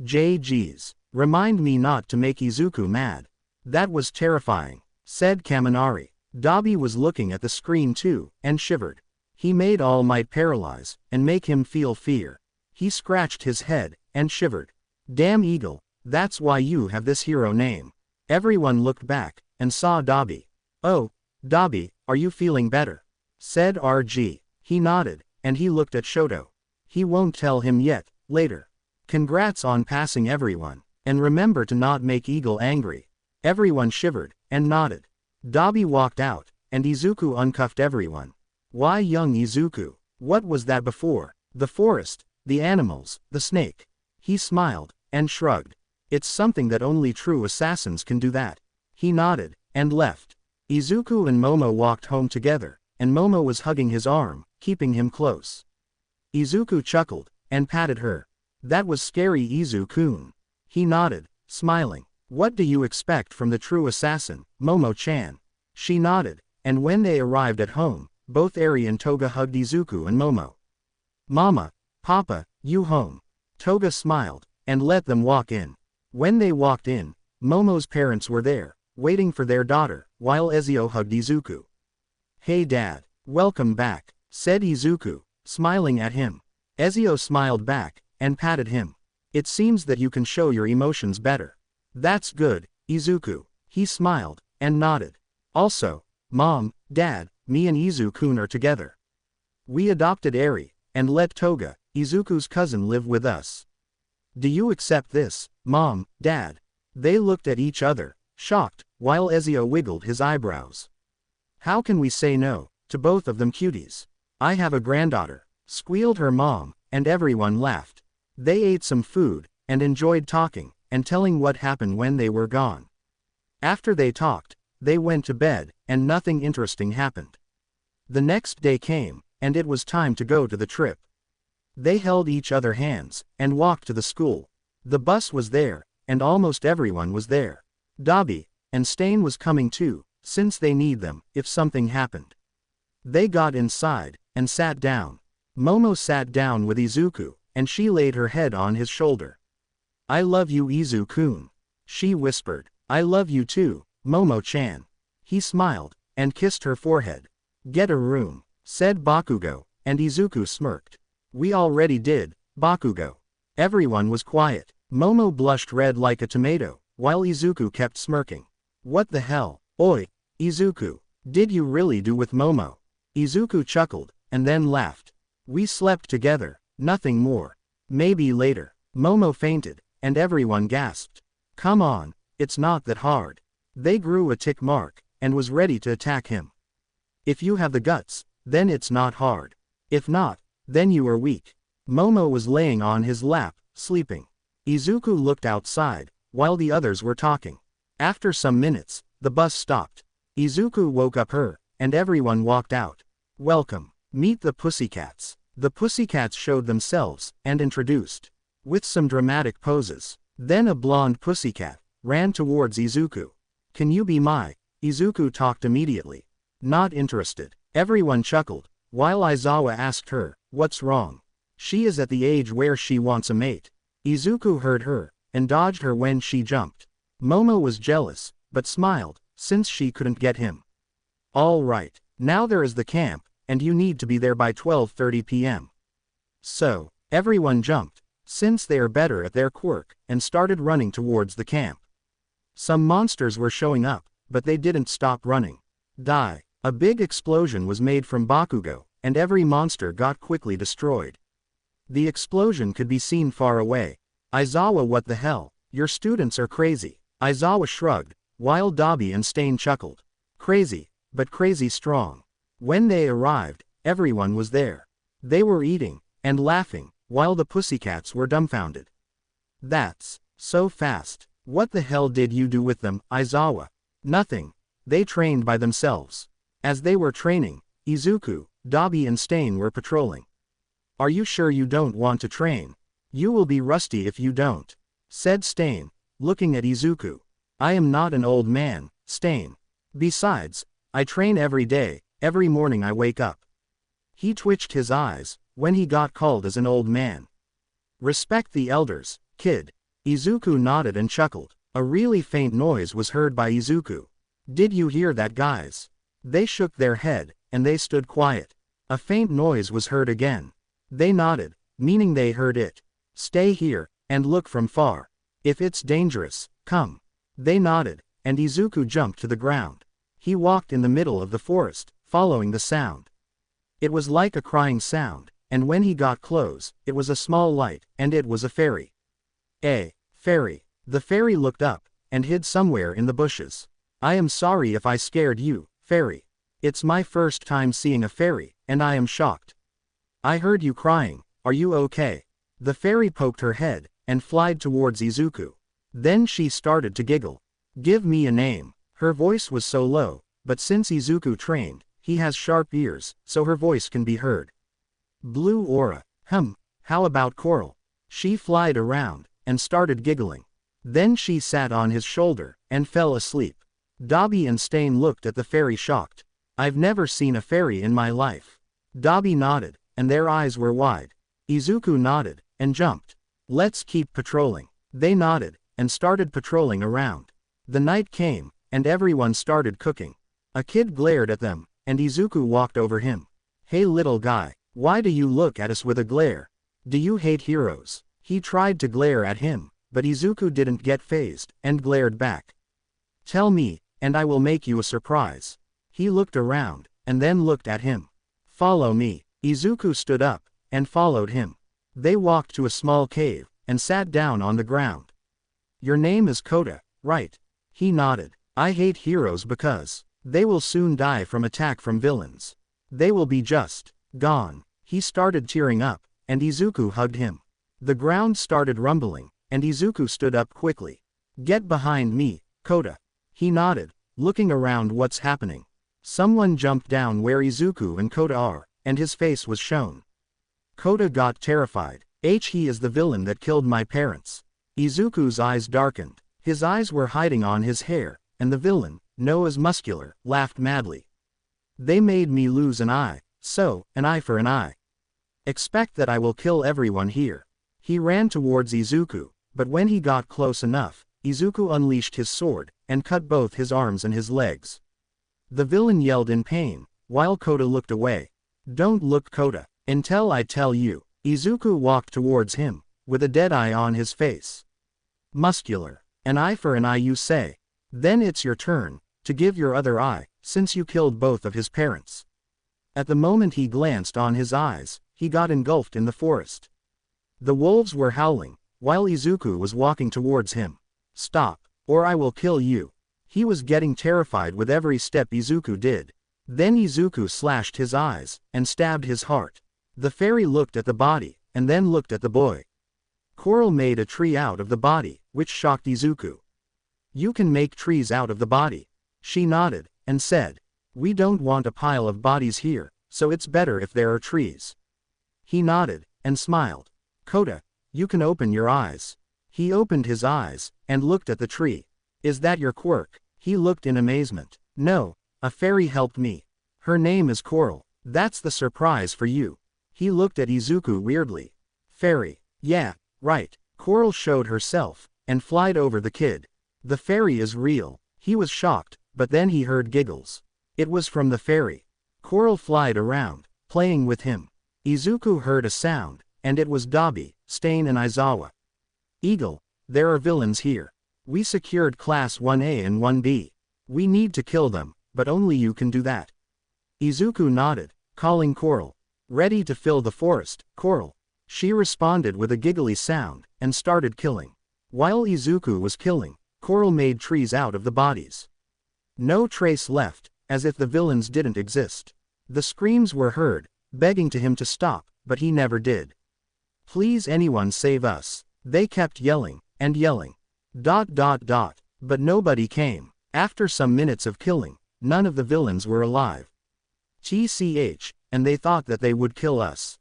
Speaker 1: JG's. Remind me not to make Izuku mad. That was terrifying, said Kaminari. Dabi was looking at the screen too, and shivered. He made All Might paralyze, and make him feel fear. He scratched his head, and shivered. Damn eagle, that's why you have this hero name. Everyone looked back, and saw Dabi. Oh, Dabi, are you feeling better? Said RG. He nodded, and he looked at Shoto. He won't tell him yet, later. Congrats on passing everyone, and remember to not make Eagle angry. Everyone shivered, and nodded. Dabi walked out, and Izuku uncuffed everyone. Why young Izuku? What was that before? The forest, the animals, the snake. He smiled, and shrugged. It's something that only true assassins can do that. He nodded, and left. Izuku and Momo walked home together, and Momo was hugging his arm, keeping him close. Izuku chuckled, and patted her. That was scary, Izu-kun. He nodded, smiling. What do you expect from the true assassin, Momo-chan? She nodded, and when they arrived at home, both Eri and Toga hugged Izuku and Momo. Mama, Papa, you home. Toga smiled, and let them walk in. When they walked in, Momo's parents were there, waiting for their daughter, while Ezio hugged Izuku. Hey Dad, welcome back, said Izuku, smiling at him. Ezio smiled back, and patted him. It seems that you can show your emotions better. That's good, Izuku. He smiled, and nodded. Also, Mom, Dad, me and Izu-kun are together. We adopted Eri, and let Toga, Izuku's cousin, live with us. Do you accept this, Mom, Dad? They looked at each other, shocked, while Ezio wiggled his eyebrows. How can we say no, to both of them cuties? I have a granddaughter, squealed her mom, and everyone laughed. They ate some food, and enjoyed talking, and telling what happened when they were gone. After they talked, they went to bed, and nothing interesting happened. The next day came, and it was time to go to the trip. They held each other hands, and walked to the school. The bus was there, and almost everyone was there. Dobby and Stain was coming too, since they need them, if something happened. They got inside, and sat down. Momo sat down with Izuku, and she laid her head on his shoulder. "I love you, Izu-kun," she whispered. "I love you too, Momo-chan." He smiled, and kissed her forehead. "Get a room," said Bakugo, and Izuku smirked. "We already did, Bakugo." Everyone was quiet. Momo blushed red like a tomato, while Izuku kept smirking. "What the hell? Oi, Izuku, did you really do with Momo?" Izuku chuckled, and then laughed. "We slept together, nothing more. Maybe later." Momo fainted, and everyone gasped. "Come on, it's not that hard." They grew a tick mark, and was ready to attack him. "If you have the guts, then it's not hard. If not, then you are weak." Momo was laying on his lap, sleeping. Izuku looked outside, while the others were talking. After some minutes, the bus stopped. Izuku woke up her, and everyone walked out. "Welcome. Meet the Pussycats." The Pussycats showed themselves, and introduced. With some dramatic poses. Then a blonde pussycat ran towards Izuku. "Can you be my?" Izuku talked immediately. "Not interested." Everyone chuckled, while Aizawa asked her, "What's wrong?" "She is at the age where she wants a mate." Izuku heard her, and dodged her when she jumped. Momo was jealous, but smiled, since she couldn't get him. "All right, now there is the camp, and you need to be there by 12:30 p.m. So, everyone jumped, since they are better at their quirk, and started running towards the camp. Some monsters were showing up, but they didn't stop running. Die. A big explosion was made from Bakugo, and every monster got quickly destroyed. The explosion could be seen far away. "Aizawa, what the hell? Your students are crazy." Aizawa shrugged, while Dobby and Stain chuckled. "Crazy, but crazy strong." When they arrived, everyone was there. They were eating, and laughing, while the Pussycats were dumbfounded. "That's so fast. What the hell did you do with them, Aizawa?" "Nothing. They trained by themselves." As they were training, Izuku, Dobby and Stain were patrolling. "Are you sure you don't want to train? You will be rusty if you don't," said Stain, looking at Izuku. "I am not an old man, Stain. Besides, I train every day, every morning I wake up." He twitched his eyes when he got called as an old man. "Respect the elders, kid." Izuku nodded and chuckled. A really faint noise was heard by Izuku. "Did you hear that, guys?" They shook their head, and they stood quiet. A faint noise was heard again. They nodded, meaning they heard it. "Stay here, and look from far. If it's dangerous, come." They nodded, and Izuku jumped to the ground. He walked in the middle of the forest, following the sound. It was like a crying sound, and when he got close, it was a small light, and it was a fairy. "A fairy." The fairy looked up, and hid somewhere in the bushes. "I am sorry if I scared you, fairy. It's my first time seeing a fairy, and I am shocked. I heard you crying. Are you okay?" The fairy poked her head, and flied towards Izuku. Then she started to giggle. "Give me a name." Her voice was so low, but since Izuku trained, he has sharp ears, so her voice can be heard. "Blue Aura. How about Coral?" She flied around, and started giggling. Then she sat on his shoulder, and fell asleep. Dobby and Stain looked at the fairy shocked. "I've never seen a fairy in my life." Dobby nodded, and their eyes were wide. Izuku nodded, and jumped. "Let's keep patrolling." They nodded, and started patrolling around. The night came, and everyone started cooking. A kid glared at them, and Izuku walked over him. "Hey little guy, why do you look at us with a glare? Do you hate heroes?" He tried to glare at him, but Izuku didn't get fazed, and glared back. "Tell me, and I will make you a surprise." He looked around, and then looked at him. "Follow me." Izuku stood up, and followed him. They walked to a small cave, and sat down on the ground. "Your name is Kota, right?" He nodded. "I hate heroes because they will soon die from attack from villains. They will be just gone." He started tearing up, and Izuku hugged him. The ground started rumbling, and Izuku stood up quickly. Get behind me, Kota. He nodded, looking around what's happening. Someone jumped down where Izuku and Kota are, and his face was shown. Kota got terrified. He is the villain that killed my parents. Izuku's eyes darkened. His eyes were hiding on his hair, and the villain, Noah's muscular, laughed madly. They made me lose an eye, so, an eye for an eye. Expect that I will kill everyone here. He ran towards Izuku, but when he got close enough, Izuku unleashed his sword, and cut both his arms and his legs. The villain yelled in pain, while Kota looked away. Don't look, Kota, until I tell you. Izuku walked towards him, with a dead eye on his face. Muscular. An eye for an eye, you say? Then it's your turn, to give your other eye, since you killed both of his parents. At the moment he glanced on his eyes, he got engulfed in the forest. The wolves were howling, while Izuku was walking towards him. Stop, or I will kill you. He was getting terrified with every step Izuku did. Then Izuku slashed his eyes, and stabbed his heart. The fairy looked at the body, and then looked at the boy. Coral made a tree out of the body, which shocked Izuku. You can make trees out of the body. She nodded, and said, we don't want a pile of bodies here, so it's better if there are trees. He nodded, and smiled. Kota, you can open your eyes. He opened his eyes, and looked at the tree. Is that your quirk? He looked in amazement. No, a fairy helped me. Her name is Coral. That's the surprise for you. He looked at Izuku weirdly. Fairy. Yeah, right. Coral showed herself, and flied over the kid. The fairy is real. He was shocked, but then he heard giggles. It was from the fairy. Coral flied around, playing with him. Izuku heard a sound, and it was Dabi, Stain and Aizawa. Eagle, there are villains here. We secured Class 1A and 1B. We need to kill them, but only you can do that. Izuku nodded, calling Coral. Ready to fill the forest, Coral. She responded with a giggly sound, and started killing. While Izuku was killing, Coral made trees out of the bodies. No trace left, as if the villains didn't exist. The screams were heard, begging to him to stop, but he never did. Please anyone save us. They kept yelling, and yelling. But nobody came. After some minutes of killing, none of the villains were alive. And they thought that they would kill us.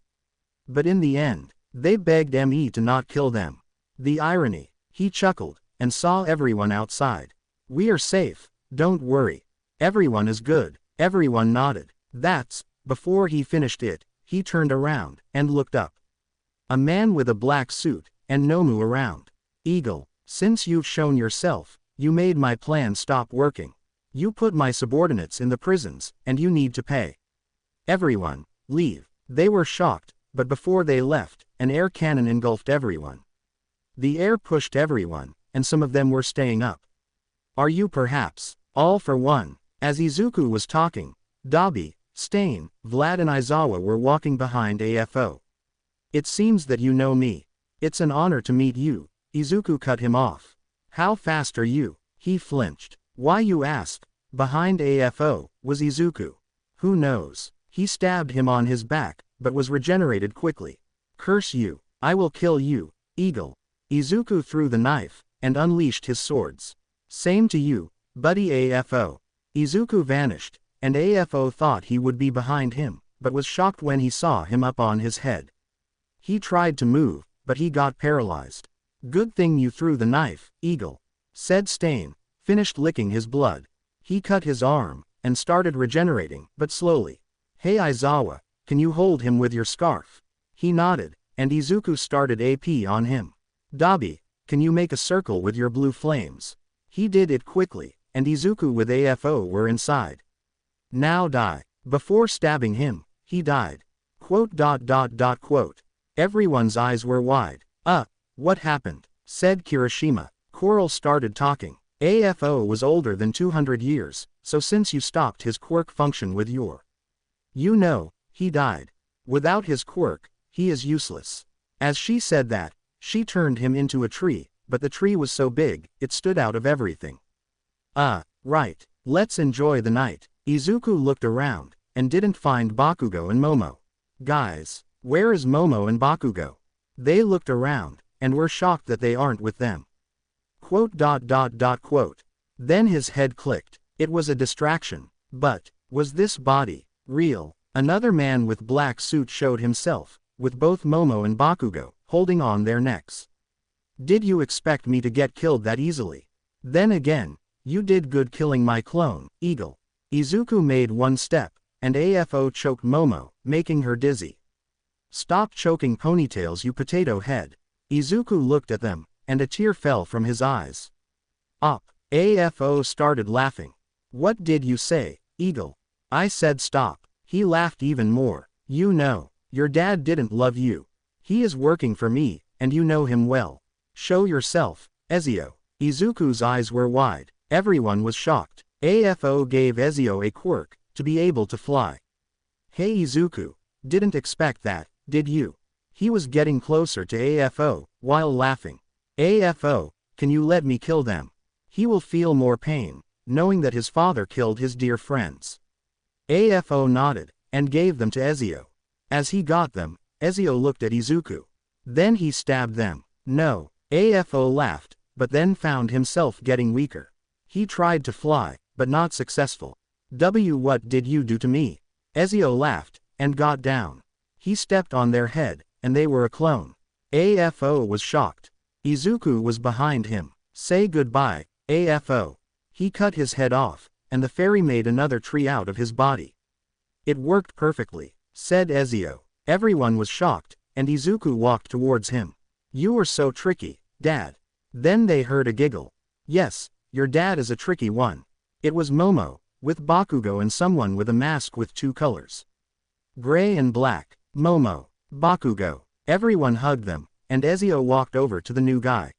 Speaker 1: But in the end, they begged me to not kill them. The irony. He chuckled, and saw everyone outside. We are safe, don't worry. Everyone is good. Everyone nodded. Before he finished it, he turned around, and looked up. A man with a black suit, and Nomu around. Eagle, since you've shown yourself, you made my plan stop working. You put my subordinates in the prisons, and you need to pay. Everyone, leave. They were shocked, but before they left, an air cannon engulfed everyone. The air pushed everyone, and some of them were staying up. Are you perhaps, all for one? As Izuku was talking, Dabi, Stain, Vlad and Aizawa were walking behind AFO. It seems that you know me. It's an honor to meet you. Izuku cut him off. How fast are you? He flinched. Why you ask? Behind AFO, was Izuku. Who knows? He stabbed him on his back, but was regenerated quickly. Curse you, I will kill you, Eagle. Izuku threw the knife, and unleashed his swords. Same to you, buddy AFO. Izuku vanished, and AFO thought he would be behind him, but was shocked when he saw him up on his head. He tried to move, but he got paralyzed. Good thing you threw the knife, Eagle, said Stain, finished licking his blood. He cut his arm, and started regenerating, but slowly. Hey Aizawa, can you hold him with your scarf? He nodded, and Izuku started AP on him. Dabi, can you make a circle with your blue flames? He did it quickly, and Izuku with AFO were inside. Now die. Before stabbing him, he died. Quote. Everyone's eyes were wide. What happened? Said Kirishima. Coral started talking. AFO was older than 200 years, so since you stopped his quirk function with your... You know, he died. Without his quirk, he is useless. As she said that, she turned him into a tree, but the tree was so big, it stood out of everything. Right. Let's enjoy the night. Izuku looked around, and didn't find Bakugo and Momo. Guys, where is Momo and Bakugo? They looked around, and we're shocked that they aren't with them. Quote. Then his head clicked. It was a distraction. But, was this body real? Another man with black suit showed himself, with both Momo and Bakugo holding on their necks. Did you expect me to get killed that easily? Then again, you did good killing my clone, Eagle. Izuku made one step, and AFO choked Momo, making her dizzy. Stop choking ponytails, you potato head. Izuku looked at them, and a tear fell from his eyes. AFO started laughing. What did you say, Eagle? I said stop. He laughed even more. You know, your dad didn't love you. He is working for me, and you know him well. Show yourself, Ezio. Izuku's eyes were wide. Everyone was shocked. AFO gave Ezio a quirk, to be able to fly. Hey Izuku, didn't expect that, did you? He was getting closer to AFO, while laughing. AFO, can you let me kill them? He will feel more pain, knowing that his father killed his dear friends. AFO nodded, and gave them to Ezio. As he got them, Ezio looked at Izuku. Then he stabbed them. No, AFO laughed, but then found himself getting weaker. He tried to fly, but not successful. What did you do to me? Ezio laughed, and got down. He stepped on their head, and they were a clone. AFO was shocked. Izuku was behind him. Say goodbye, AFO. He cut his head off, and the fairy made another tree out of his body. It worked perfectly, said Ezio. Everyone was shocked, and Izuku walked towards him. You were so tricky, Dad. Then they heard a giggle. Yes, your dad is a tricky one. It was Momo, with Bakugo and someone with a mask with two colors. Gray and black. Momo. Bakugo. Everyone hugged them, and Ezio walked over to the new guy.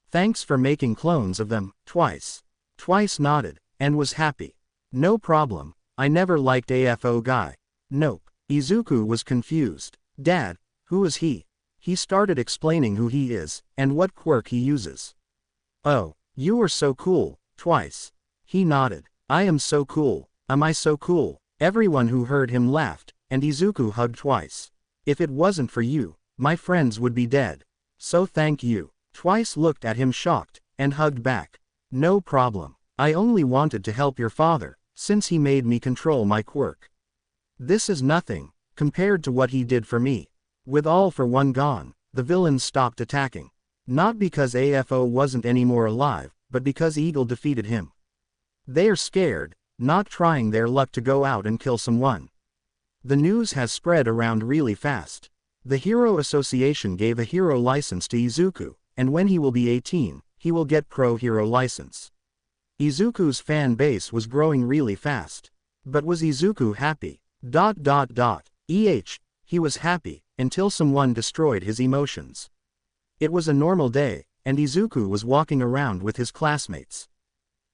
Speaker 1: Thanks for making clones of them, Twice. Twice nodded, and was happy. No problem, I never liked AFO guy. Nope. Izuku was confused. Dad, who is he? He started explaining who he is, and what quirk he uses. Oh, you are so cool, Twice. He nodded. I am so cool. Am I so cool? Everyone who heard him laughed, and Izuku hugged Twice. If it wasn't for you, my friends would be dead. So thank you. Twice looked at him shocked, and hugged back. No problem. I only wanted to help your father, since he made me control my quirk. This is nothing, compared to what he did for me. With All for One gone, the villains stopped attacking. Not because AFO wasn't any more alive, but because Eagle defeated him. They are scared, not trying their luck to go out and kill someone. The news has spread around really fast. The Hero Association gave a hero license to Izuku, and when he will be 18, he will get Pro Hero license. Izuku's fan base was growing really fast. But was Izuku happy? He was happy, until someone destroyed his emotions. It was a normal day, and Izuku was walking around with his classmates.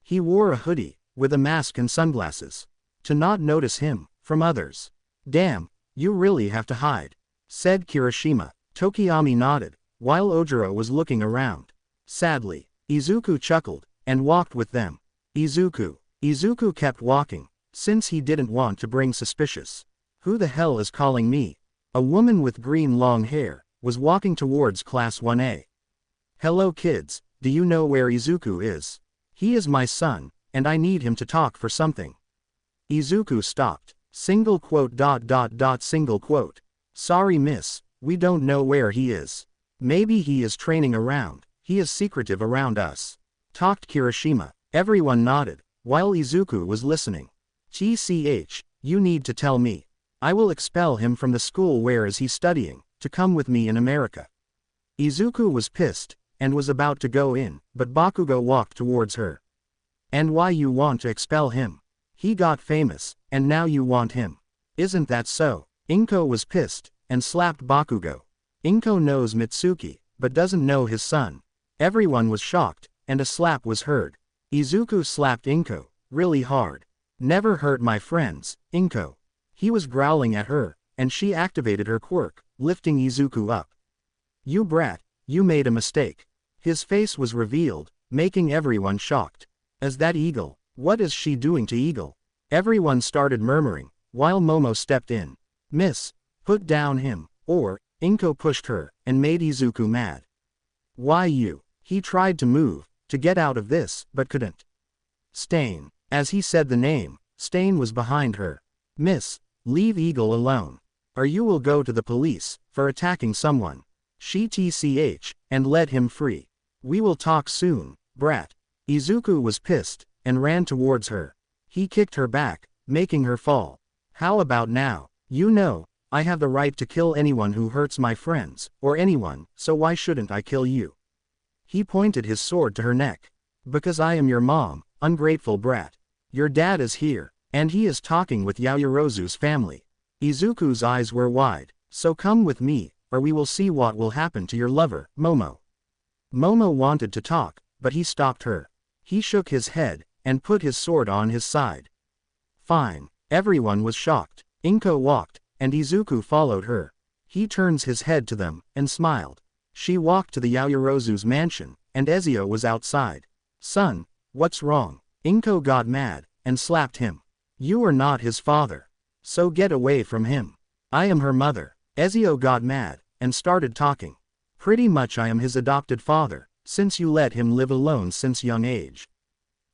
Speaker 1: He wore a hoodie, with a mask and sunglasses. To not notice him, from others. Damn, you really have to hide, said Kirishima. Tokiyami nodded, while Ojiro was looking around. Sadly, Izuku chuckled, and walked with them. Izuku kept walking, since he didn't want to bring suspicious. Who the hell is calling me? A woman with green long hair, was walking towards Class 1A. Hello kids, do you know where Izuku is? He is my son, and I need him to talk for something. Izuku stopped. Single quote. Sorry miss, we don't know where he is. Maybe he is training around, he is secretive around us. Talked Kirishima. Everyone nodded, while Izuku was listening. TCH, you need to tell me. I will expel him from the school where is he studying, to come with me in America. Izuku was pissed, and was about to go in, but Bakugo walked towards her. And why you want to expel him? He got famous, and now you want him. Isn't that so? Inko was pissed, and slapped Bakugo. Inko knows Mitsuki, but doesn't know his son. Everyone was shocked, and a slap was heard. Izuku slapped Inko, really hard. Never hurt my friends, Inko. He was growling at her, and she activated her quirk, lifting Izuku up. You brat, you made a mistake. His face was revealed, making everyone shocked. Is that Eagle? What is she doing to Eagle? Everyone started murmuring, while Momo stepped in. Miss, put down him, or, Inko pushed her, and made Izuku mad. Why you? He tried to move, to get out of this, but couldn't. Stain. As he said the name, Stain was behind her. Miss, leave Eagle alone. Or you will go to the police, for attacking someone. She tch, and let him free. We will talk soon, brat. Izuku was pissed, and ran towards her. He kicked her back, making her fall. How about now? You know, I have the right to kill anyone who hurts my friends, or anyone, so why shouldn't I kill you? He pointed his sword to her neck. Because I am your mom, ungrateful brat. Your dad is here, and he is talking with Yaoyorozu's family. Izuku's eyes were wide. So come with me, or we will see what will happen to your lover, Momo. Momo wanted to talk, but he stopped her. He shook his head, and put his sword on his side. Fine. Everyone was shocked. Inko walked, and Izuku followed her. He turns his head to them, and smiled. She walked to the Yaoyorozu's mansion, and Ezio was outside. Son, what's wrong? Inko got mad, and slapped him. You are not his father. So get away from him. I am her mother. Ezio got mad, and started talking. Pretty much I am his adopted father, since you let him live alone since young age.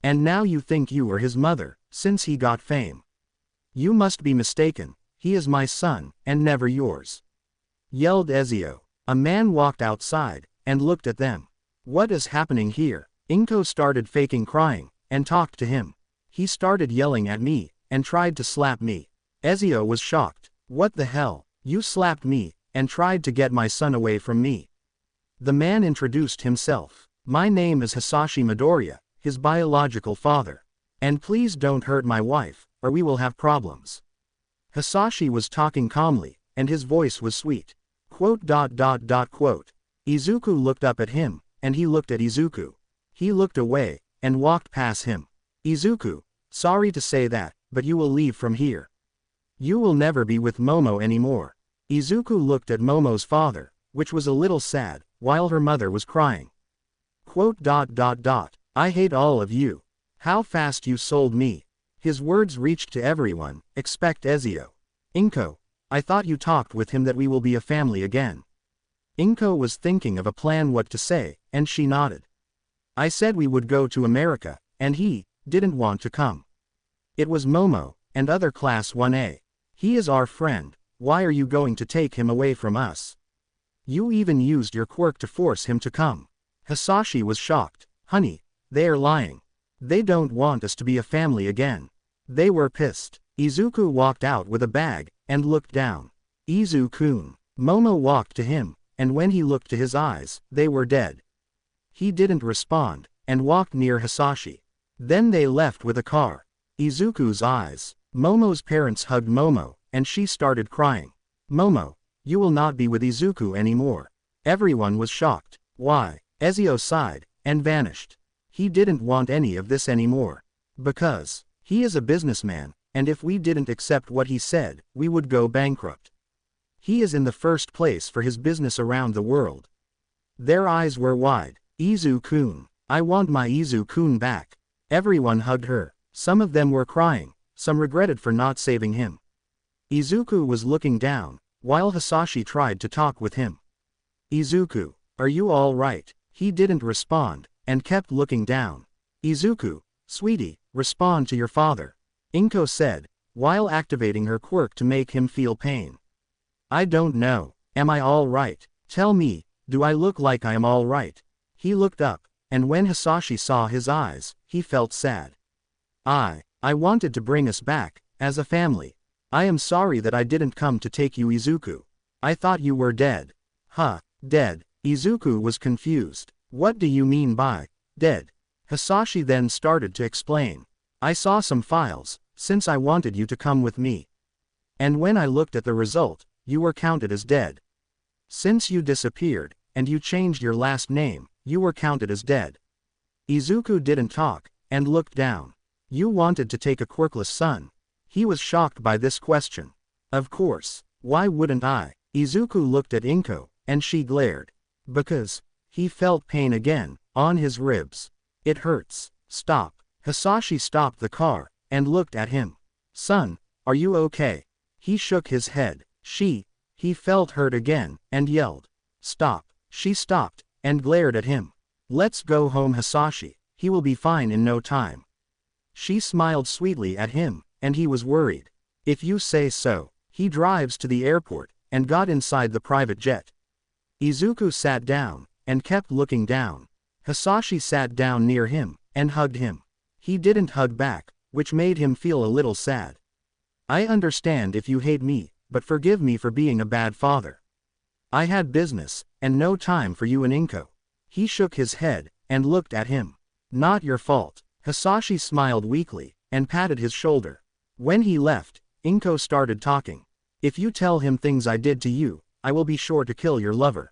Speaker 1: And now you think you are his mother, since he got fame. You must be mistaken, he is my son, and never yours. Yelled Ezio. A man walked outside, and looked at them. What is happening here? Inko started faking crying, and talked to him. He started yelling at me, and tried to slap me. Ezio was shocked. What the hell? You slapped me, and tried to get my son away from me. The man introduced himself. My name is Hisashi Midoriya, his biological father. And please don't hurt my wife, or we will have problems. Hisashi was talking calmly, and his voice was sweet. Izuku looked up at him, and he looked at Izuku. He looked away, and walked past him. Izuku, sorry to say that, but you will leave from here. You will never be with Momo anymore. Izuku looked at Momo's father, which was a little sad, while her mother was crying. I hate all of you. How fast you sold me. His words reached to everyone, except Ezio. Inko, I thought you talked with him that we will be a family again. Inko was thinking of a plan what to say, and she nodded. I said we would go to America, and he didn't want to come. It was Momo, and other class 1A. He is our friend, why are you going to take him away from us? You even used your quirk to force him to come. Hisashi was shocked. Honey, they are lying. They don't want us to be a family again. They were pissed. Izuku walked out with a bag, and looked down. Izu-kun. Momo walked to him, and when he looked to his eyes, they were dead. He didn't respond, and walked near Hisashi. Then they left with a car. Izuku's eyes. Momo's parents hugged Momo, and she started crying. Momo, you will not be with Izuku anymore. Everyone was shocked. Why? Ezio sighed, and vanished. He didn't want any of this anymore. Because he is a businessman, and if we didn't accept what he said, we would go bankrupt. He is in the first place for his business around the world. Their eyes were wide. Izu-kun. I want my Izu-kun back. Everyone hugged her. Some of them were crying, some regretted for not saving him. Izuku was looking down, while Hisashi tried to talk with him. Izuku, are you all right? He didn't respond, and kept looking down. Izuku, sweetie, respond to your father. Inko said, while activating her quirk to make him feel pain. I don't know. Am I all right? Tell me, do I look like I am all right? He looked up, and when Hisashi saw his eyes, he felt sad. I wanted to bring us back, as a family. I am sorry that I didn't come to take you, Izuku. I thought you were dead. Huh, dead. Izuku was confused. What do you mean by dead? Hisashi then started to explain. I saw some files, since I wanted you to come with me. And when I looked at the result, you were counted as dead. Since you disappeared, and you changed your last name, you were counted as dead. Izuku didn't talk, and looked down. You wanted to take a quirkless son. He was shocked by this question. Of course, why wouldn't I? Izuku looked at Inko, and she glared. Because he felt pain again, on his ribs. It hurts. Stop. Hisashi stopped the car, and looked at him. Son, are you okay? He shook his head. He felt hurt again, and yelled. Stop. She stopped, and glared at him. Let's go home, Hisashi, he will be fine in no time. She smiled sweetly at him, and he was worried. If you say so. He drives to the airport, and got inside the private jet. Izuku sat down, and kept looking down. Hisashi sat down near him, and hugged him. He didn't hug back, which made him feel a little sad. I understand if you hate me, but forgive me for being a bad father. I had business, and no time for you and Inko. He shook his head, and looked at him. Not your fault. Hisashi smiled weakly, and patted his shoulder. When he left, Inko started talking. If you tell him things I did to you, I will be sure to kill your lover.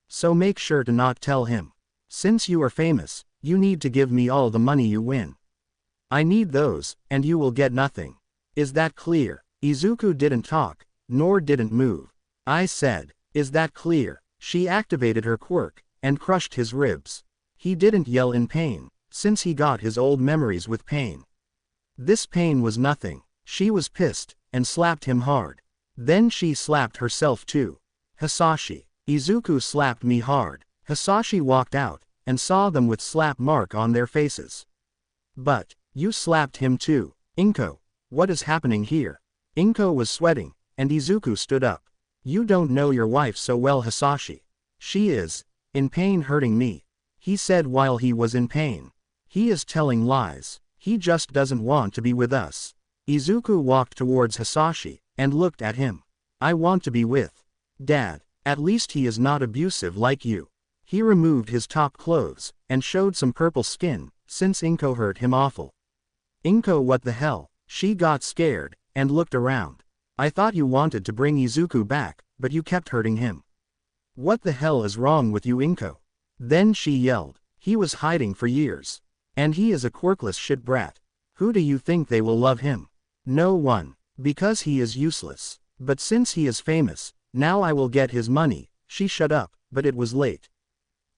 Speaker 1: So make sure to not tell him. Since you are famous, you need to give me all the money you win. I need those, and you will get nothing. Is that clear? Izuku didn't talk, nor didn't move. I said, is that clear? She activated her quirk, and crushed his ribs. He didn't yell in pain, since he got his old memories with pain. This pain was nothing. She was pissed, and slapped him hard. Then she slapped herself too. Hisashi. Izuku slapped me hard. Hisashi walked out, and saw them with slap mark on their faces. But, you slapped him too. Inko. What is happening here? Inko was sweating, and Izuku stood up. You don't know your wife so well, Hisashi. She is, in pain, hurting me. He said while he was in pain. He is telling lies. He just doesn't want to be with us. Izuku walked towards Hisashi, and looked at him. I want to be with Dad. At least he is not abusive like you. He removed his top clothes, and showed some purple skin, since Inko hurt him awful. Inko, what the hell? She got scared, and looked around. I thought you wanted to bring Izuku back, but you kept hurting him. What the hell is wrong with you, Inko? Then she yelled. He was hiding for years. And he is a quirkless shit brat. Who do you think they will love him? No one. Because he is useless. But since he is famous, now I will get his money. She shut up, but it was late.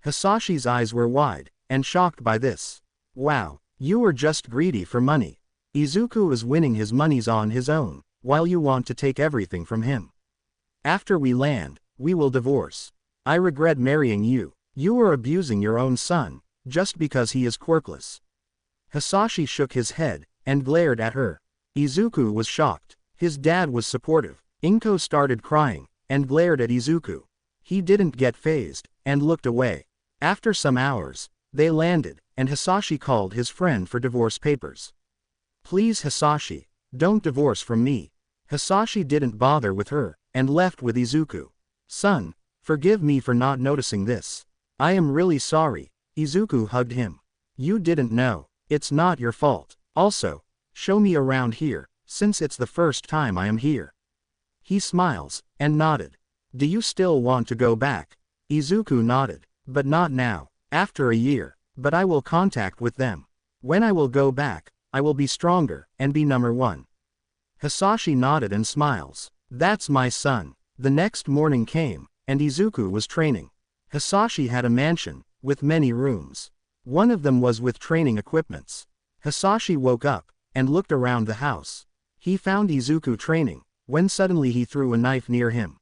Speaker 1: Hisashi's eyes were wide, and shocked by this. Wow, you were just greedy for money. Izuku is winning his monies on his own, while you want to take everything from him. After we land, we will divorce. I regret marrying you. You are abusing your own son, just because he is quirkless. Hisashi shook his head, and glared at her. Izuku was shocked. His dad was supportive. Inko started crying, and glared at Izuku. He didn't get fazed, and looked away. After some hours, they landed, and Hisashi called his friend for divorce papers. Please, Hisashi, don't divorce from me. Hisashi didn't bother with her, and left with Izuku. Son, forgive me for not noticing this. I am really sorry. Izuku hugged him. You didn't know. It's not your fault. Also, show me around here, since it's the first time I am here. He smiles, and nodded. Do you still want to go back? Izuku nodded. But not now. After a year. But I will contact with them. When I will go back, I will be stronger, and be number one. Hisashi nodded and smiles. That's my son. The next morning came, and Izuku was training. Hisashi had a mansion, with many rooms. One of them was with training equipments. Hisashi woke up, and looked around the house. He found Izuku training, when suddenly he threw a knife near him.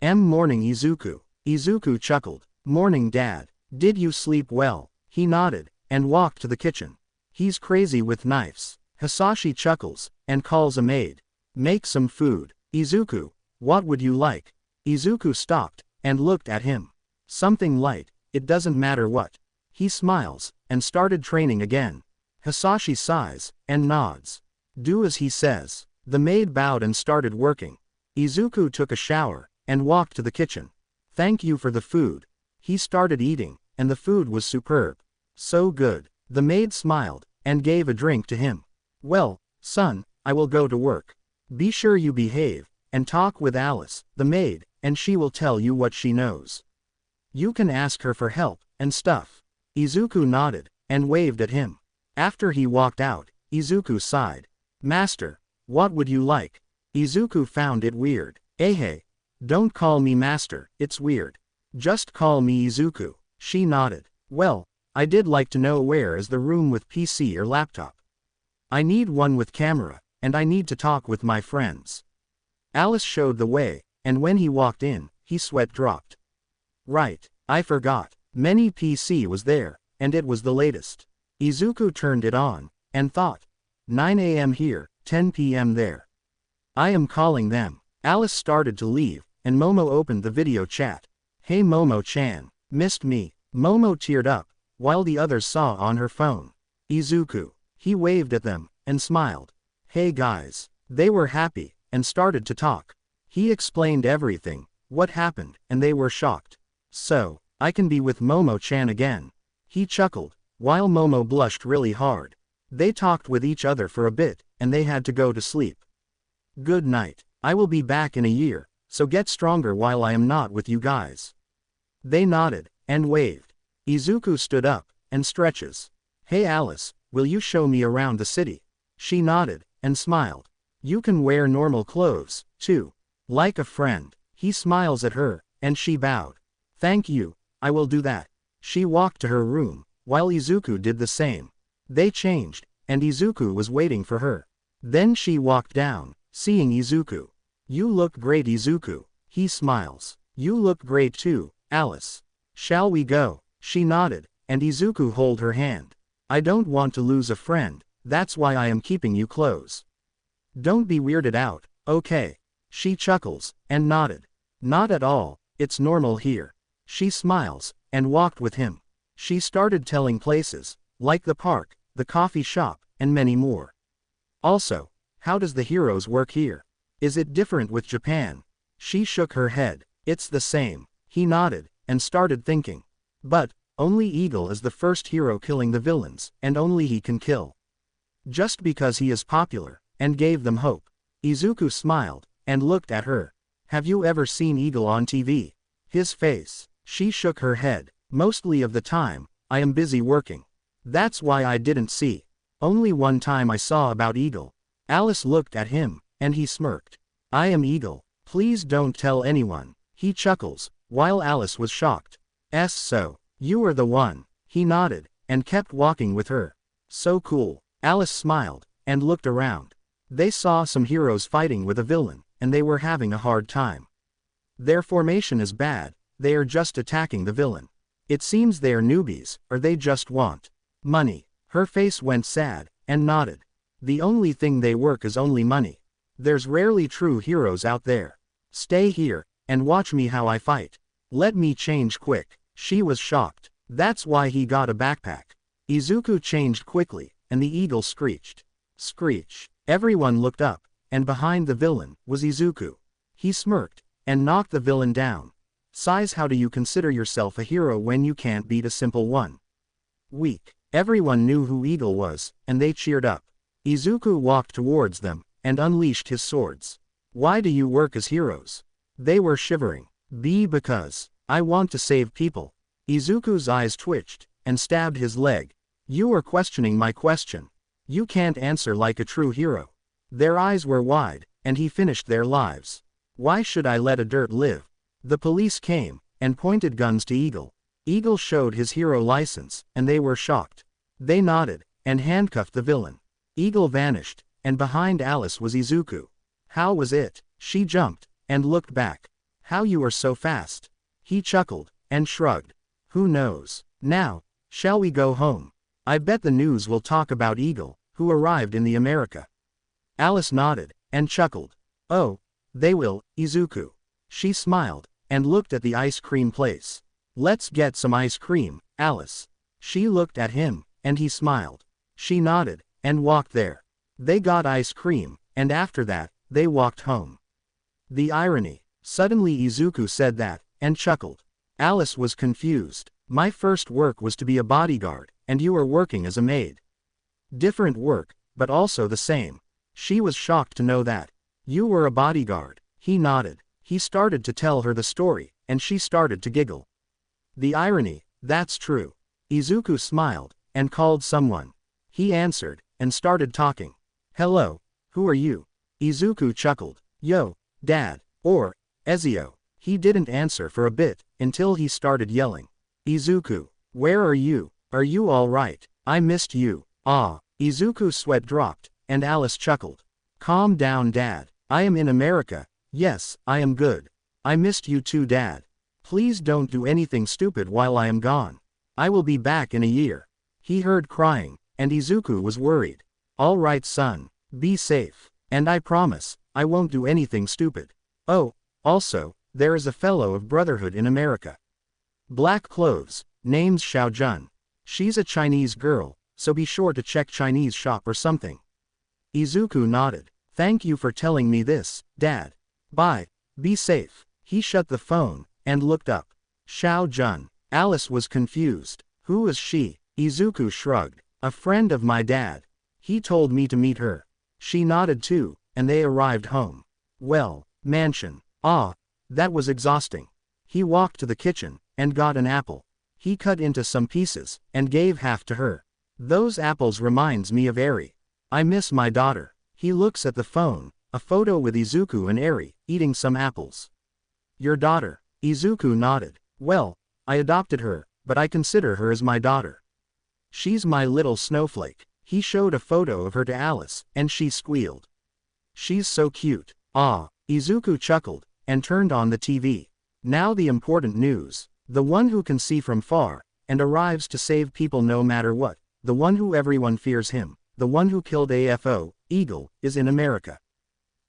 Speaker 1: Morning, Izuku. Izuku chuckled. Morning, Dad. Did you sleep well? He nodded, and walked to the kitchen. He's crazy with knives. Hisashi chuckles, and calls a maid. Make some food. Izuku, what would you like? Izuku stopped, and looked at him. Something light, it doesn't matter what. He smiles, and started training again. Hisashi sighs, and nods. Do as he says. The maid bowed and started working. Izuku took a shower, and walked to the kitchen. Thank you for the food. He started eating, and the food was superb. So good. The maid smiled, and gave a drink to him. Well, son, I will go to work. Be sure you behave, and talk with Alice, the maid, and she will tell you what she knows. You can ask her for help, and stuff. Izuku nodded, and waved at him. After he walked out, Izuku sighed. Master, what would you like? Izuku found it weird. Hey, don't call me master, it's weird. Just call me Izuku. She nodded. Well, I did like to know where is the room with PC or laptop. I need one with camera, and I need to talk with my friends. Alice showed the way, and when he walked in, he sweat dropped. Right, I forgot. Many PC was there, and it was the latest. Izuku turned it on, and thought. 9 a.m. here, 10 p.m. there. I am calling them. Alice started to leave, and Momo opened the video chat. Hey Momo-chan, missed me. Momo teared up, while the others saw on her phone. Izuku. He waved at them, and smiled. Hey guys. They were happy, and started to talk. He explained everything, what happened, and they were shocked. So, I can be with Momo-chan again. He chuckled, while Momo blushed really hard. They talked with each other for a bit, and they had to go to sleep. Good night. I will be back in a year, so get stronger while I am not with you guys. They nodded, and waved. Izuku stood up, and stretches. Hey Alice, will you show me around the city? She nodded, and smiled. You can wear normal clothes, too. Like a friend. He smiles at her, and she bowed. Thank you, I will do that. She walked to her room, while Izuku did the same. They changed, and Izuku was waiting for her. Then she walked down, seeing Izuku. You look great Izuku. He smiles. You look great too, Alice. Shall we go? She nodded, and Izuku held her hand. I don't want to lose a friend, that's why I am keeping you close. Don't be weirded out, okay? She chuckles, and nodded. Not at all, it's normal here. She smiles, and walked with him. She started telling places, like the park, the coffee shop, and many more. Also, how does the heroes work here? Is it different with Japan? She shook her head. It's the same. He nodded, and started thinking. But, only Eagle is the first hero killing the villains, and only he can kill. Just because he is popular, and gave them hope. Izuku smiled, and looked at her. Have you ever seen Eagle on TV? His face. She shook her head. Mostly of the time, I am busy working. That's why I didn't see. Only one time I saw about Eagle. Alice looked at him, and he smirked. I am Eagle. Please don't tell anyone. He chuckles, while Alice was shocked. So, you are the one. He nodded, and kept walking with her. So cool. Alice smiled, and looked around. They saw some heroes fighting with a villain, and they were having a hard time. Their formation is bad, they are just attacking the villain. It seems they are newbies, or they just want money. Her face went sad, and nodded. The only thing they work is only money. There's rarely true heroes out there. Stay here, and watch me how I fight. Let me change quick. She was shocked. That's why he got a backpack. Izuku changed quickly, and the eagle screeched. Screech. Everyone looked up, and behind the villain was Izuku. He smirked, and knocked the villain down. Size, how do you consider yourself a hero when you can't beat a simple one? Weak. Everyone knew who Eagle was, and they cheered up. Izuku walked towards them, and unleashed his swords. Why do you work as heroes? They were shivering. Because I want to save people. Izuku's eyes twitched, and stabbed his leg. You are questioning my question. You can't answer like a true hero. Their eyes were wide, and he finished their lives. Why should I let a dirt live? The police came, and pointed guns to Eagle. Eagle showed his hero license, and they were shocked. They nodded, and handcuffed the villain. Eagle vanished, and behind Alice was Izuku. How was it? She jumped, and looked back. How you are so fast? He chuckled, and shrugged. Who knows? Now, shall we go home? I bet the news will talk about Eagle, who arrived in the America. Alice nodded, and chuckled. Oh, they will, Izuku. She smiled, and looked at the ice cream place. Let's get some ice cream, Alice. She looked at him, and he smiled. She nodded, and walked there. They got ice cream, and after that, they walked home. The irony. Suddenly Izuku said that, and chuckled. Alice was confused. My first work was to be a bodyguard, and you are working as a maid. Different work, but also the same. She was shocked to know that. You were a bodyguard. He nodded. He started to tell her the story, and she started to giggle. The irony, that's true. Izuku smiled, and called someone. He answered, and started talking. Hello, who are you? Izuku chuckled. Yo, Dad, or, Ezio. He didn't answer for a bit, until he started yelling. Izuku, where are you? Are you all right? I missed you. Ah. Izuku's sweat dropped, and Alice chuckled. Calm down Dad. I am in America. Yes, I am good. I missed you too Dad. Please don't do anything stupid while I am gone. I will be back in a year. He heard crying, and Izuku was worried. All right son, be safe. And I promise, I won't do anything stupid. Oh, also, there is a fellow of Brotherhood in America. Black clothes, name's Xiaojun. She's a Chinese girl, so be sure to check Chinese shop or something. Izuku nodded. Thank you for telling me this, Dad. Bye, be safe. He shut the phone, and looked up. Xiaojun. Alice was confused. Who is she? Izuku shrugged. A friend of my dad. He told me to meet her. She nodded too, and they arrived home. Well, mansion. Ah, that was exhausting. He walked to the kitchen, and got an apple. He cut into some pieces, and gave half to her. Those apples reminds me of Eri. I miss my daughter. He looks at the phone, a photo with Izuku and Eri, eating some apples. Your daughter. Izuku nodded. Well, I adopted her, but I consider her as my daughter. She's my little snowflake. He showed a photo of her to Alice, and she squealed. She's so cute. Ah, Izuku chuckled, and turned on the TV. Now the important news. The one who can see from far, and arrives to save people no matter what, the one who everyone fears him, the one who killed AFO, Eagle, is in America.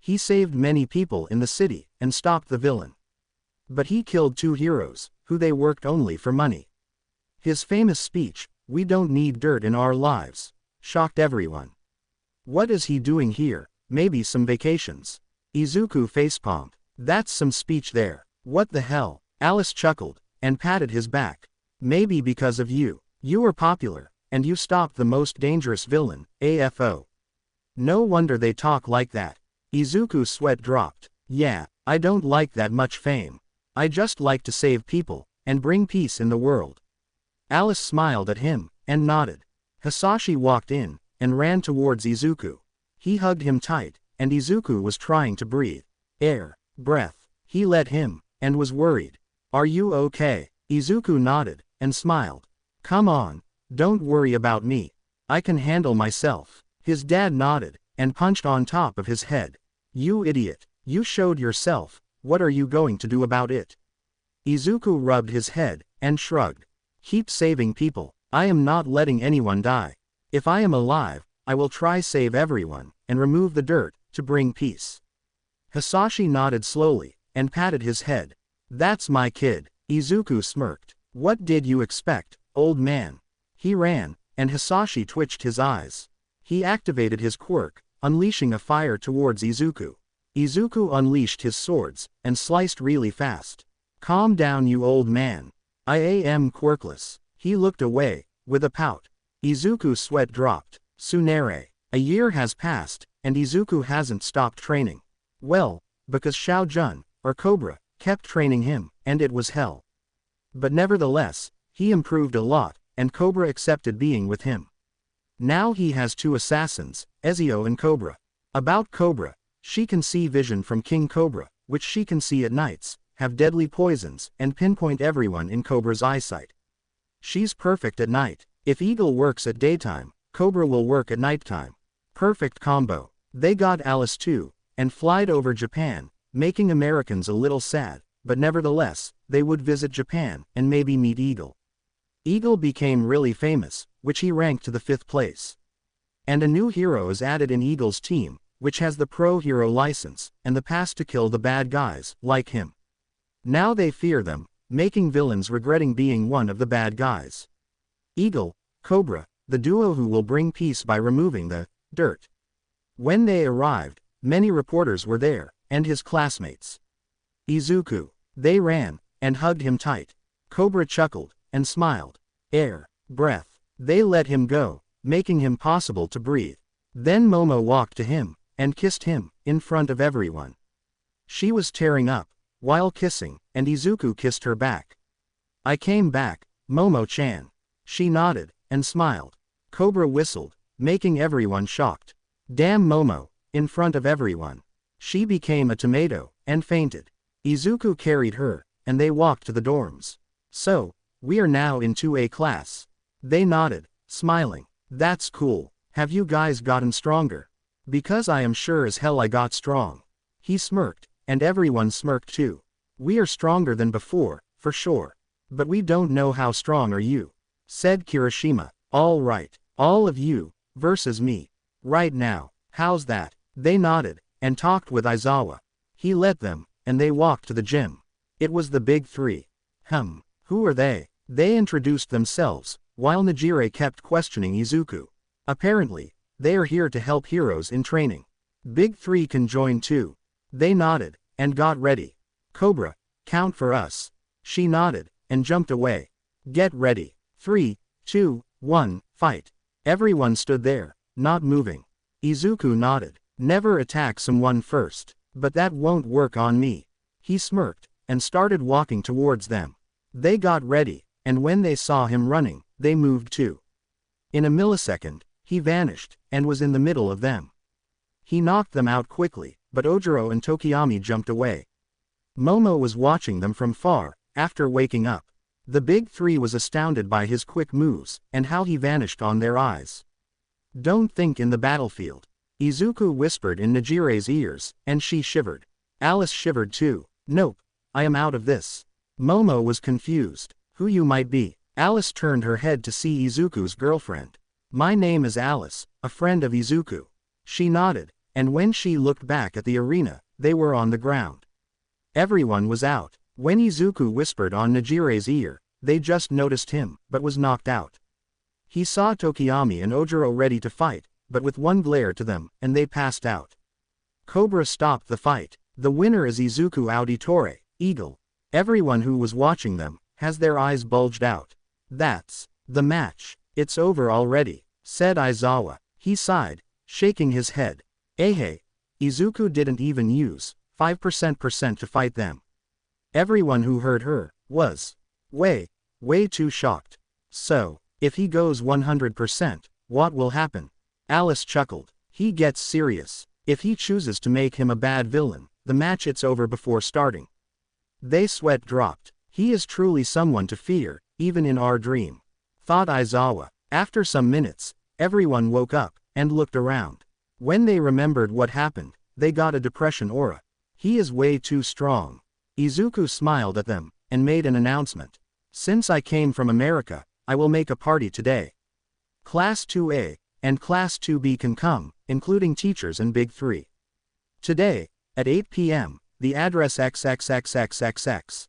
Speaker 1: He saved many people in the city, and stopped the villain. But he killed 2 heroes, who they worked only for money. His famous speech, "We don't need dirt in our lives," shocked everyone. What is he doing here? Maybe some vacations. Izuku facepalmed. That's some speech there. What the hell? Alice chuckled, and patted his back. Maybe because of you. You were popular, and you stopped the most dangerous villain, AFO. No wonder they talk like that. Izuku's sweat dropped. Yeah, I don't like that much fame. I just like to save people, and bring peace in the world. Alice smiled at him, and nodded. Hisashi walked in, and ran towards Izuku. He hugged him tight, and Izuku was trying to breathe. Air, breath. He let him, and was worried. Are you okay? Izuku nodded, and smiled. Come on, don't worry about me. I can handle myself. His dad nodded, and punched on top of his head. You idiot, you showed yourself, what are you going to do about it? Izuku rubbed his head, and shrugged. Keep saving people. I am not letting anyone die. If I am alive, I will try save everyone, and remove the dirt, to bring peace. Hisashi nodded slowly, and patted his head. That's my kid. Izuku smirked. What did you expect, old man? He ran, and Hisashi twitched his eyes. He activated his quirk, unleashing a fire towards Izuku. Izuku unleashed his swords, and sliced really fast. Calm down you old man. I am quirkless. He looked away, with a pout. Izuku's sweat dropped. Tsunere. A year has passed, and Izuku hasn't stopped training. Well, because Xiaojun, or Cobra, kept training him, and it was hell. But nevertheless, he improved a lot, and Cobra accepted being with him. Now he has 2 assassins, Ezio and Cobra. About Cobra, she can see vision from King Cobra, which she can see at nights, have deadly poisons, and pinpoint everyone in Cobra's eyesight. She's perfect at night. If Eagle works at daytime, Cobra will work at nighttime. Perfect combo. They got Alice too, and flied over Japan, making Americans a little sad, but nevertheless, they would visit Japan, and maybe meet Eagle. Eagle became really famous, which he ranked to the 5th place. And a new hero is added in Eagle's team, which has the pro hero license, and the pass to kill the bad guys, like him. Now they fear them, making villains regretting being one of the bad guys. Eagle, Cobra, the duo who will bring peace by removing the dirt. When they arrived, many reporters were there, and his classmates. Izuku. They ran, and hugged him tight. Cobra chuckled, and smiled. Air, breath. They let him go, making him possible to breathe. Then Momo walked to him, and kissed him, in front of everyone. She was tearing up, while kissing, and Izuku kissed her back. I came back, Momo-chan. She nodded, and smiled. Cobra whistled, making everyone shocked. Damn Momo, in front of everyone. She became a tomato, and fainted. Izuku carried her, and they walked to the dorms. So, we are now in 2A class. They nodded, smiling. That's cool. Have you guys gotten stronger? Because I am sure as hell I got strong. He smirked, and everyone smirked too. We are stronger than before, for sure. But we don't know how strong are you, said Kirishima. All right, all of you, versus me. Right now, how's that? They nodded, and talked with Aizawa. He let them, and they walked to the gym. It was the big three. Who are they? They introduced themselves, while Najire kept questioning Izuku. Apparently, they are here to help heroes in training. Big Three can join too. They nodded, and got ready. Cobra, count for us. She nodded, and jumped away. Get ready. 3, 2, 1, fight. Everyone stood there, not moving. Izuku nodded. Never attack someone first. But that won't work on me. He smirked, and started walking towards them. They got ready, and when they saw him running, they moved too. In a millisecond, he vanished, and was in the middle of them. He knocked them out quickly, but Ojiro and Tokiyami jumped away. Momo was watching them from far, after waking up. The big three was astounded by his quick moves, and how he vanished on their eyes. Don't think in the battlefield. Izuku whispered in Najire's ears, and she shivered. Alice shivered too. Nope, I am out of this. Momo was confused. Who you might be? Alice turned her head to see Izuku's girlfriend. My name is Alice, a friend of Izuku. She nodded, and when she looked back at the arena, they were on the ground. Everyone was out. When Izuku whispered on Najire's ear, they just noticed him, but was knocked out. He saw Tokiyami and Ojiro ready to fight, but with one glare to them, and they passed out. Cobra stopped the fight. The winner is Izuku Auditore, Eagle. Everyone who was watching them, has their eyes bulged out. That's the match. It's over already, said Aizawa. He sighed, shaking his head. Izuku didn't even use 5% to fight them. Everyone who heard her, was way too shocked. So, if he goes 100%, what will happen? Alice chuckled. He gets serious. If he chooses to make him a bad villain, the match it's over before starting. They sweat dropped. He is truly someone to fear, even in our dream, thought Aizawa. After some minutes, everyone woke up, and looked around. When they remembered what happened, they got a depression aura. He is way too strong. Izuku smiled at them, and made an announcement. Since I came from America, I will make a party today. Class 2A, and Class 2B can come, including teachers and Big 3. Today, at 8 p.m., the address XXXXXX.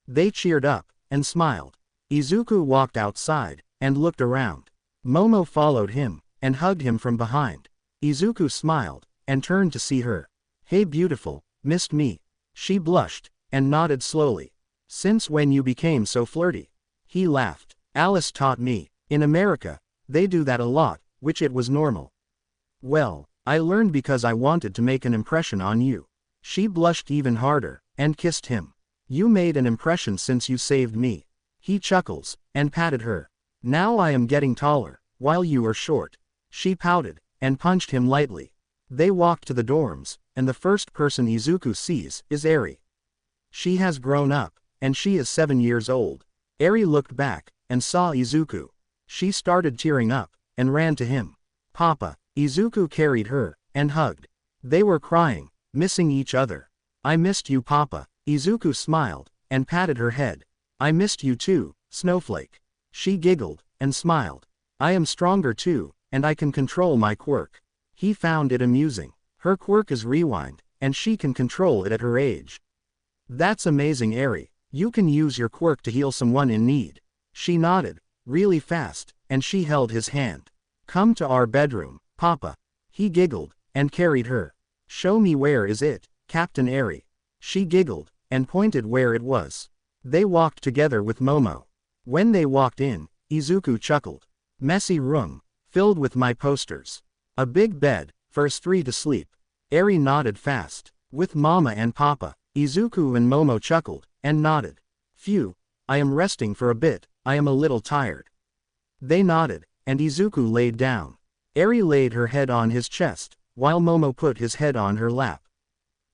Speaker 1: They cheered up, and smiled. Izuku walked outside, and looked around. Momo followed him, and hugged him from behind. Izuku smiled, and turned to see her. Hey beautiful, missed me. She blushed, and nodded slowly. Since when you became so flirty? He laughed. Alice taught me. In America, they do that a lot, which it was normal. Well, I learned because I wanted to make an impression on you. She blushed even harder, and kissed him. You made an impression since you saved me. He chuckles, and patted her. Now I am getting taller, while you are short. She pouted, and punched him lightly. They walked to the dorms, and the first person Izuku sees is Eri. She has grown up, and she is 7 years old. Eri looked back, and saw Izuku. She started tearing up, and ran to him. Papa. Izuku carried her, and hugged. They were crying, missing each other. I missed you Papa. Izuku smiled, and patted her head. I missed you too, Snowflake. She giggled, and smiled. I am stronger too, and I can control my quirk. He found it amusing. Her quirk is rewind, and she can control it at her age. That's amazing Eri. You can use your quirk to heal someone in need. She nodded, really fast, and she held his hand. Come to our bedroom, Papa. He giggled, and carried her. Show me where is it, Captain Eri. She giggled, and pointed where it was. They walked together with Momo. When they walked in, Izuku chuckled. Messy room, filled with my posters. A big bed, for us 3 to sleep. Eri nodded fast. With Mama and Papa. Izuku and Momo chuckled, and nodded. Phew, I am resting for a bit, I am a little tired. They nodded, and Izuku laid down. Eri laid her head on his chest, while Momo put his head on her lap.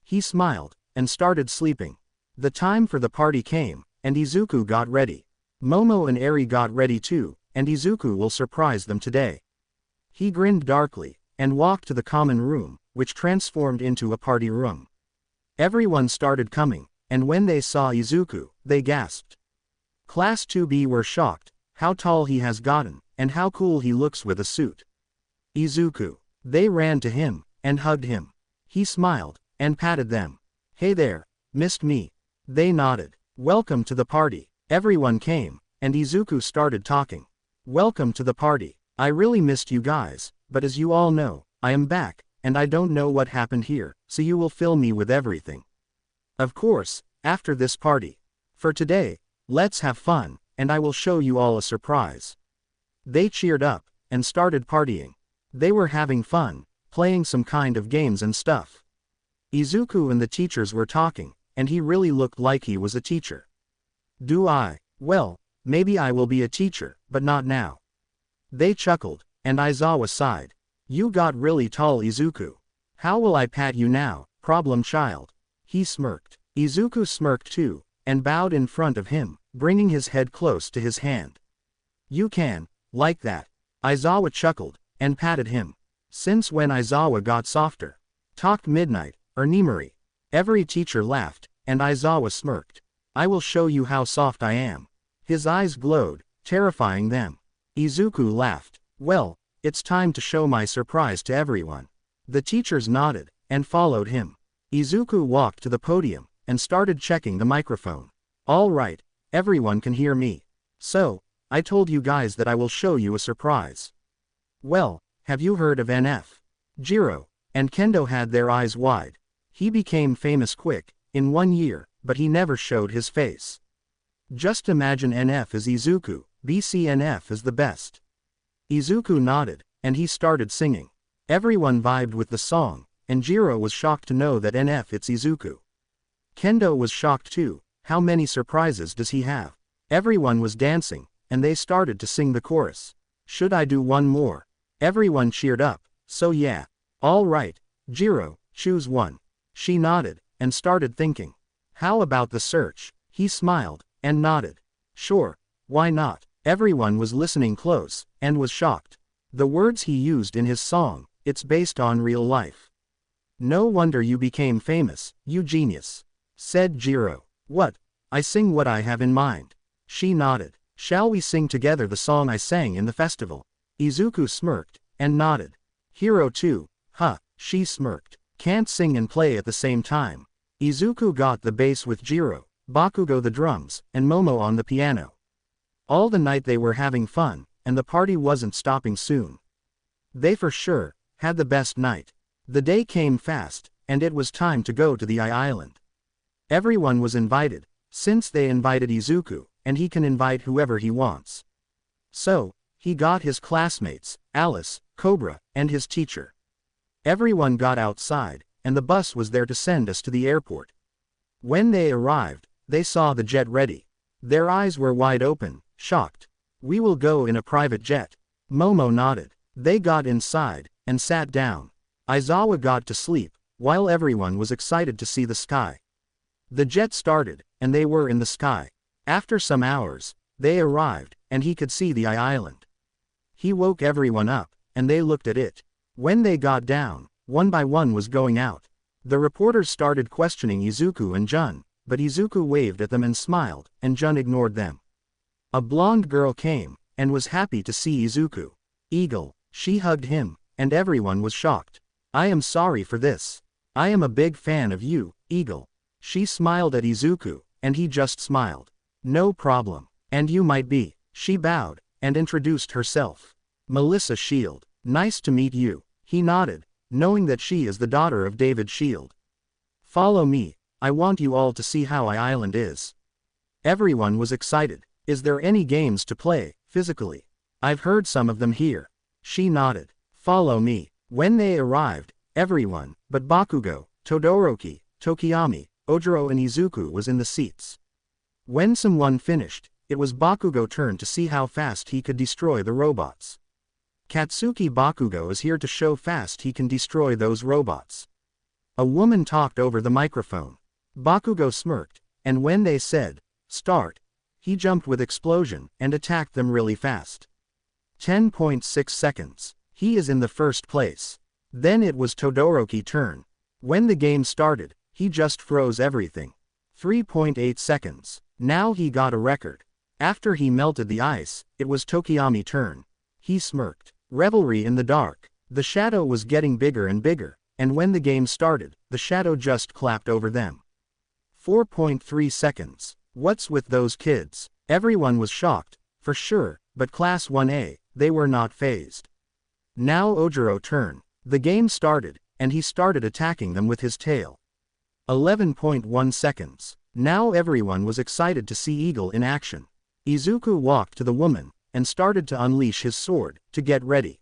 Speaker 1: He smiled, and started sleeping. The time for the party came, and Izuku got ready. Momo and Eri got ready too, and Izuku will surprise them today. He grinned darkly, and walked to the common room, which transformed into a party room. Everyone started coming, and when they saw Izuku, they gasped. Class 2B were shocked, how tall he has gotten, and how cool he looks with a suit. Izuku. They ran to him, and hugged him. He smiled, and patted them. Hey there, missed me? They nodded. Welcome to the party. Everyone came, and Izuku started talking. Welcome to the party. I really missed you guys, but as you all know, I am back, and I don't know what happened here, so you will fill me with everything. Of course, after this party. For today, let's have fun, and I will show you all a surprise. They cheered up, and started partying. They were having fun, playing some kind of games and stuff. Izuku and the teachers were talking, and he really looked like he was a teacher. Do I? Well, maybe I will be a teacher, but not now. They chuckled, and Aizawa sighed. You got really tall, Izuku. How will I pat you now, problem child? He smirked. Izuku smirked too, and bowed in front of him, bringing his head close to his hand. You can, like that. Aizawa chuckled, and patted him. Since when Aizawa got softer? Talked midnight, or Nimari. Every teacher laughed, and Aizawa smirked. I will show you how soft I am. His eyes glowed, terrifying them. Izuku laughed. Well, it's time to show my surprise to everyone. The teachers nodded, and followed him. Izuku walked to the podium, and started checking the microphone. All right, everyone can hear me. So, I told you guys that I will show you a surprise. Well, have you heard of NF? Jiro and Kendo had their eyes wide. He became famous quick, in 1 year, but he never showed his face. Just imagine NF as Izuku, BCNF is the best. Izuku nodded, and he started singing. Everyone vibed with the song, and Jiro was shocked to know that NF it's Izuku. Kendo was shocked too, how many surprises does he have? Everyone was dancing, and they started to sing the chorus. Should I do one more? Everyone cheered up, so yeah. All right, Jiro, choose one. She nodded, and started thinking. How about the search? He smiled, and nodded. Sure, why not? Everyone was listening close, and was shocked. The words he used in his song, it's based on real life. No wonder you became famous, you genius. Said Jiro. What? I sing what I have in mind. She nodded. Shall we sing together the song I sang in the festival? Izuku smirked, and nodded. Hero too, huh, she smirked. Can't sing and play at the same time. Izuku got the bass with Jiro, Bakugo the drums, and Momo on the piano. All the night they were having fun, and the party wasn't stopping soon. They for sure had the best night. The day came fast, and it was time to go to the island. Everyone was invited, since they invited Izuku, and he can invite whoever he wants. So, he got his classmates, Alice, Cobra, and his teacher. Everyone got outside, and the bus was there to send us to the airport. When they arrived, they saw the jet ready. Their eyes were wide open, shocked. We will go in a private jet. Momo nodded. They got inside, and sat down. Aizawa got to sleep, while everyone was excited to see the sky. The jet started, and they were in the sky. After some hours, they arrived, and he could see the island. He woke everyone up, and they looked at it. When they got down, one by one was going out. The reporters started questioning Izuku and Jun, but Izuku waved at them and smiled, and Jun ignored them. A blonde girl came, and was happy to see Izuku. Eagle, she hugged him, and everyone was shocked. I am sorry for this. I am a big fan of you, Eagle. She smiled at Izuku, and he just smiled. No problem. And you might be. She bowed, and introduced herself. Melissa Shield. Nice to meet you. He nodded, knowing that she is the daughter of David Shield. Follow me, I want you all to see how island is. Everyone was excited. Is there any games to play, physically? I've heard some of them here. She nodded. Follow me. When they arrived, everyone, but Bakugo, Todoroki, Tokiyami, Ojiro and Izuku was in the seats. When someone finished, it was Bakugo's turn to see how fast he could destroy the robots. Katsuki Bakugo is here to show fast he can destroy those robots. A woman talked over the microphone. Bakugo smirked, and when they said, start, he jumped with explosion and attacked them really fast. 10.6 seconds. He is in the first place. Then it was Todoroki's turn. When the game started, he just froze everything. 3.8 seconds. Now he got a record. After he melted the ice, it was Tokiyami's turn. He smirked. Revelry in the dark. The shadow was getting bigger and bigger, and when the game started, the shadow just clapped over them. 4.3 seconds. What's with those kids? Everyone was shocked, for sure, but Class 1A, they were not fazed. Now Ojiro's turn. The game started, and he started attacking them with his tail. 11.1 seconds. Now everyone was excited to see Eagle in action. Izuku walked to the woman, and started to unleash his sword, to get ready.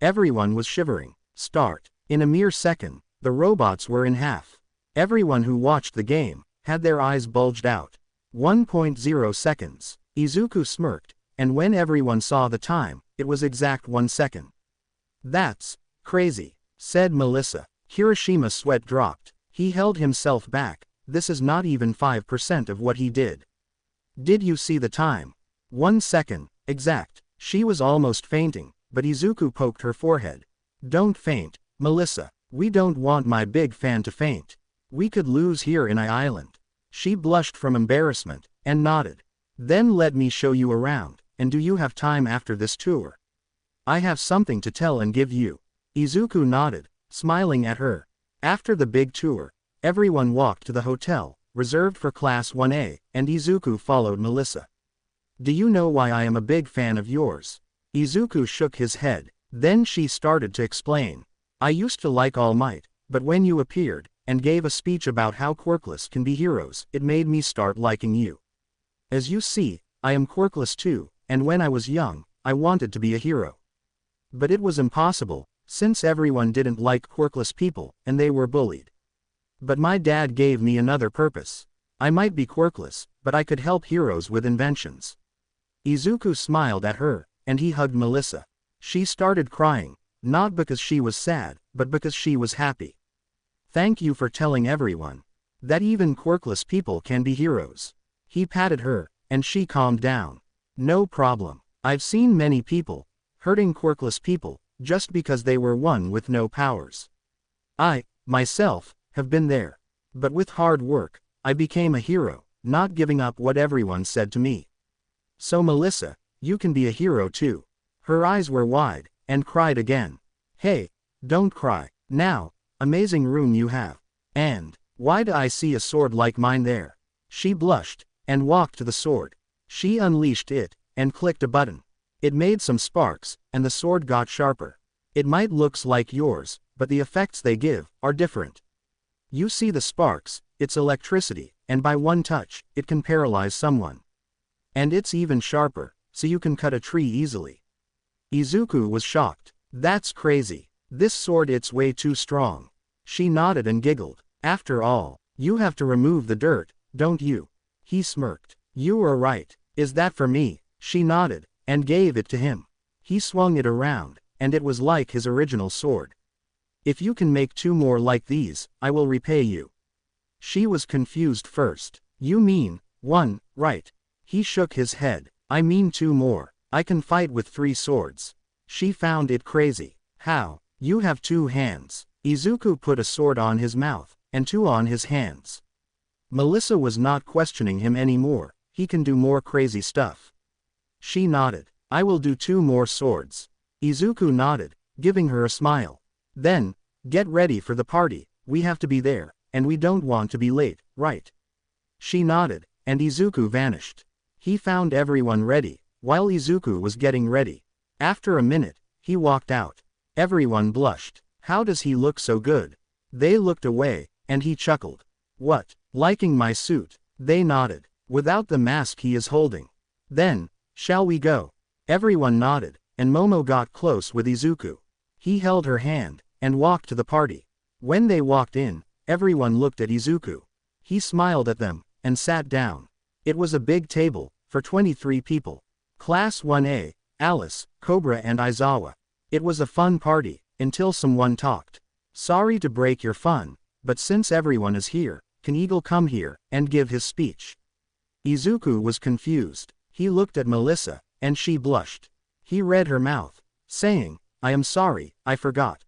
Speaker 1: Everyone was shivering. Start. In a mere second, the robots were in half. Everyone who watched the game, had their eyes bulged out. 1.0 seconds. Izuku smirked, and when everyone saw the time, it was exact 1 second. That's crazy, said Melissa. Hiroshima sweat dropped. He held himself back. This is not even 5% of what he did. Did you see the time? 1 second, exact. She was almost fainting, but Izuku poked her forehead. Don't faint, Melissa. We don't want my big fan to faint. We could lose here in Island. She blushed from embarrassment, and nodded. Then let me show you around, and do you have time after this tour? I have something to tell and give you. Izuku nodded, smiling at her. After the big tour, everyone walked to the hotel, reserved for Class 1A, and Izuku followed Melissa. Do you know why I am a big fan of yours? Izuku shook his head. Then she started to explain. I used to like All Might, but when you appeared, and gave a speech about how quirkless can be heroes, it made me start liking you. As you see, I am quirkless too, and when I was young, I wanted to be a hero. But it was impossible, since everyone didn't like quirkless people, and they were bullied. But my dad gave me another purpose. I might be quirkless, but I could help heroes with inventions. Izuku smiled at her, and he hugged Melissa. She started crying, not because she was sad, but because she was happy. Thank you for telling everyone that even quirkless people can be heroes. He patted her, and she calmed down. No problem. I've seen many people hurting quirkless people, just because they were one with no powers. I, myself, have been there. But with hard work, I became a hero, not giving up what everyone said to me. So Melissa, you can be a hero too. Her eyes were wide, and cried again. Hey, don't cry. Now, amazing room you have. And, why do I see a sword like mine there? She blushed, and walked to the sword. She unleashed it, and clicked a button. It made some sparks, and the sword got sharper. It might looks like yours, but the effects they give are different. You see the sparks, it's electricity, and by one touch, it can paralyze someone. And it's even sharper, so you can cut a tree easily. Izuku was shocked. That's crazy. This sword it's way too strong. She nodded and giggled. After all, you have to remove the dirt, don't you? He smirked. You are right. Is that for me? She nodded, and gave it to him. He swung it around, and it was like his original sword. If you can make 2 more like these, I will repay you. She was confused first. You mean 1, right? He shook his head. I mean 2 more. I can fight with 3 swords. She found it crazy. How? You have 2 hands. Izuku put a sword on his mouth, and 2 on his hands. Melissa was not questioning him anymore. He can do more crazy stuff. She nodded. I will do 2 more swords. Izuku nodded, giving her a smile. Then, get ready for the party, we have to be there, and we don't want to be late, right? She nodded, and Izuku vanished. He found everyone ready, while Izuku was getting ready. After a minute, he walked out. Everyone blushed. How does he look so good? They looked away, and he chuckled. What, liking my suit? They nodded. Without the mask he is holding. Then, shall we go? Everyone nodded, and Momo got close with Izuku. He held her hand, and walked to the party. When they walked in, everyone looked at Izuku. He smiled at them, and sat down. It was a big table, for 23 people. Class 1A, Alice, Cobra and Aizawa. It was a fun party, until someone talked. Sorry to break your fun, but since everyone is here, can Eagle come here, and give his speech? Izuku was confused. He looked at Melissa, and she blushed. He read her mouth, saying, I am sorry, I forgot.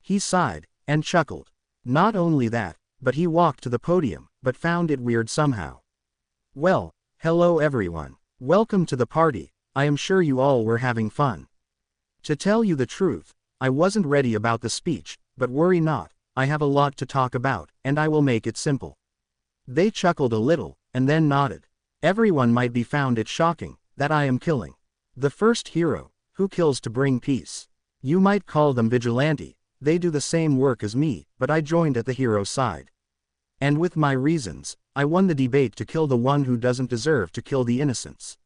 Speaker 1: He sighed, and chuckled. Not only that, but he walked to the podium, but found it weird somehow. Well, hello everyone. Welcome to the party. I am sure you all were having fun. To tell you the truth, I wasn't ready about the speech, but worry not, I have a lot to talk about, and I will make it simple. They chuckled a little, and then nodded. Everyone might be found it shocking, that I am killing the first hero, who kills to bring peace. You might call them vigilante, they do the same work as me, but I joined at the hero's side. And with my reasons, I won the debate to kill the one who doesn't deserve to kill the innocents.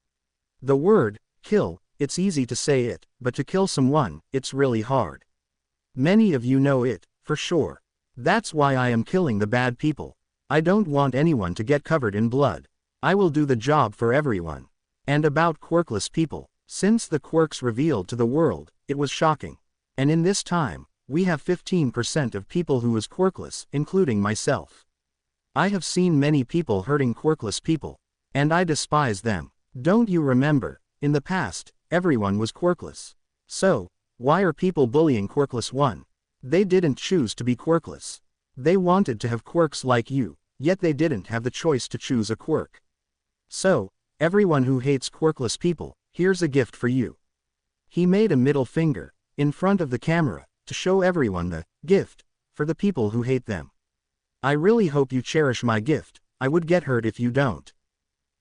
Speaker 1: The word, kill, it's easy to say it, but to kill someone, it's really hard. Many of you know it, for sure. That's why I am killing the bad people. I don't want anyone to get covered in blood. I will do the job for everyone. And about quirkless people, since the quirks revealed to the world, it was shocking. And in this time, we have 15% of people who is quirkless, including myself. I have seen many people hurting quirkless people, and I despise them. Don't you remember, in the past, everyone was quirkless. So, why are people bullying quirkless one? They didn't choose to be quirkless. They wanted to have quirks like you, yet they didn't have the choice to choose a quirk. So, everyone who hates quirkless people, here's a gift for you. He made a middle finger, in front of the camera, to show everyone the gift, for the people who hate them. I really hope you cherish my gift, I would get hurt if you don't.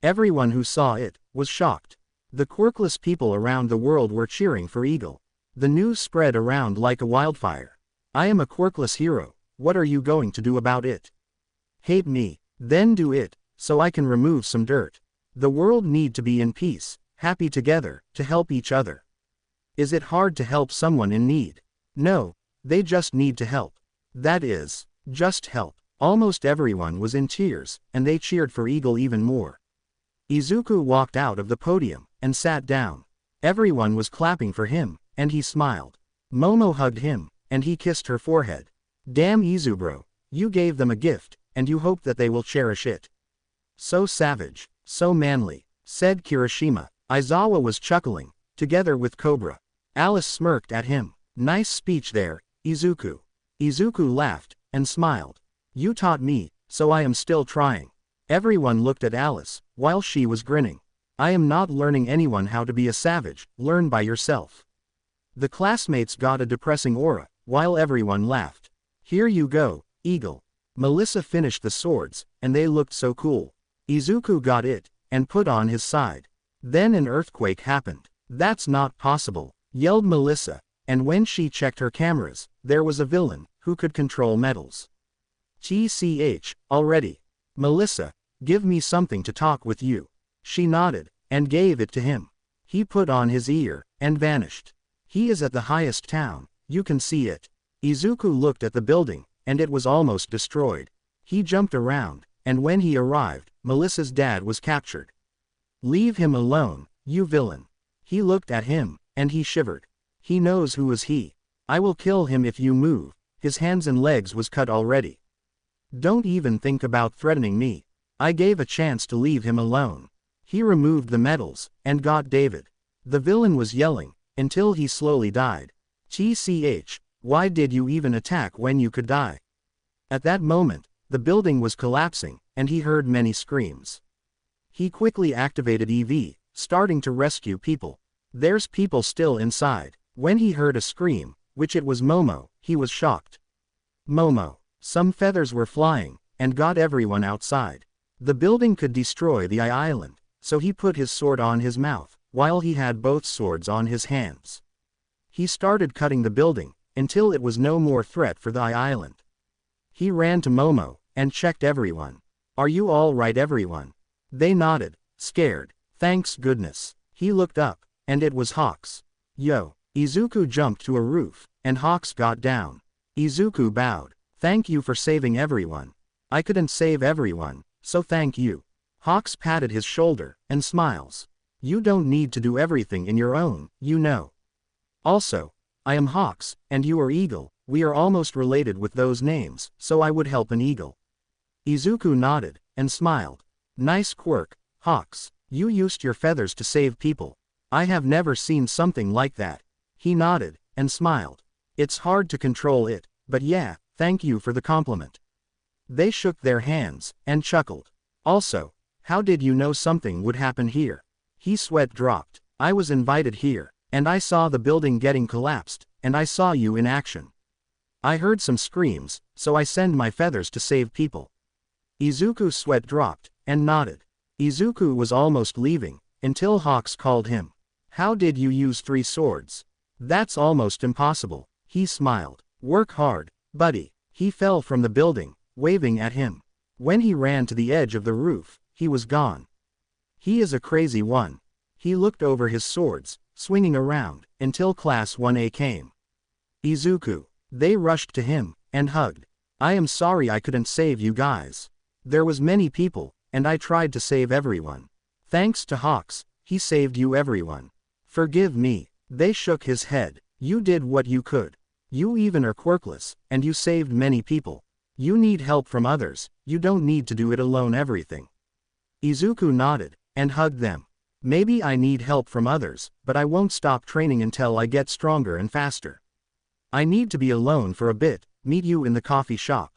Speaker 1: Everyone who saw it, was shocked. The quirkless people around the world were cheering for Eagle. The news spread around like a wildfire. I am a quirkless hero, what are you going to do about it? Hate me, then do it, so I can remove some dirt. The world need to be in peace, happy together, to help each other. Is it hard to help someone in need? No, they just need to help. That is, just help. Almost everyone was in tears, and they cheered for Eagle even more. Izuku walked out of the podium, and sat down. Everyone was clapping for him, and he smiled. Momo hugged him, and he kissed her forehead. Damn Izubro, you gave them a gift, and you hope that they will cherish it. So savage, so manly, said Kirishima. Aizawa was chuckling, together with Cobra. Alice smirked at him. Nice speech there, Izuku. Izuku laughed, and smiled. You taught me, so I am still trying. Everyone looked at Alice, while she was grinning. I am not learning anyone how to be a savage, learn by yourself. The classmates got a depressing aura, while everyone laughed. Here you go, Eagle. Melissa finished the swords, and they looked so cool. Izuku got it, and put on his side. Then an earthquake happened. That's not possible, yelled Melissa, and when she checked her cameras, there was a villain, who could control metals. TCH, already. Melissa, give me something to talk with you. She nodded, and gave it to him. He put on his ear, and vanished. He is at the highest town, you can see it. Izuku looked at the building, and it was almost destroyed. He jumped around, and when he arrived, Melissa's dad was captured. Leave him alone, you villain. He looked at him, and he shivered. He knows who is he. I will kill him if you move. His hands and legs was cut already. Don't even think about threatening me. I gave a chance to leave him alone. He removed the medals, and got David. The villain was yelling, until he slowly died. TCH, why did you even attack when you could die? At that moment, the building was collapsing, and he heard many screams. He quickly activated EV, starting to rescue people. There's people still inside. When he heard a scream, which it was Momo, he was shocked. Momo. Some feathers were flying, and got everyone outside. The building could destroy the island, so he put his sword on his mouth, while he had both swords on his hands. He started cutting the building, until it was no more threat for the island. He ran to Momo, and checked everyone. Are you all right everyone? They nodded, scared. Thanks goodness. He looked up, and it was Hawks. Yo. Izuku jumped to a roof, and Hawks got down. Izuku bowed. Thank you for saving everyone. I couldn't save everyone, so thank you. Hawks patted his shoulder, and smiles. You don't need to do everything in your own, you know. Also, I am Hawks, and you are Eagle, we are almost related with those names, so I would help an eagle. Izuku nodded, and smiled. Nice quirk, Hawks, you used your feathers to save people. I have never seen something like that. He nodded, and smiled. It's hard to control it, but yeah, thank you for the compliment. They shook their hands, and chuckled. Also, how did you know something would happen here? His sweat dropped. I was invited here, and I saw the building getting collapsed, and I saw you in action. I heard some screams, so I send my feathers to save people. Izuku's sweat dropped, and nodded. Izuku was almost leaving, until Hawks called him. How did you use 3 swords? That's almost impossible. He smiled. Work hard, buddy. He fell from the building, waving at him. When he ran to the edge of the roof, he was gone. He is a crazy one. He looked over his swords, swinging around, until Class 1A came. Izuku. They rushed to him, and hugged. I am sorry I couldn't save you guys. There was many people, and I tried to save everyone. Thanks to Hawks, he saved you everyone. Forgive me. They shook his head. You did what you could. You even are quirkless, and you saved many people. You need help from others, you don't need to do it alone everything. Izuku nodded, and hugged them. Maybe I need help from others, but I won't stop training until I get stronger and faster. I need to be alone for a bit, meet you in the coffee shop.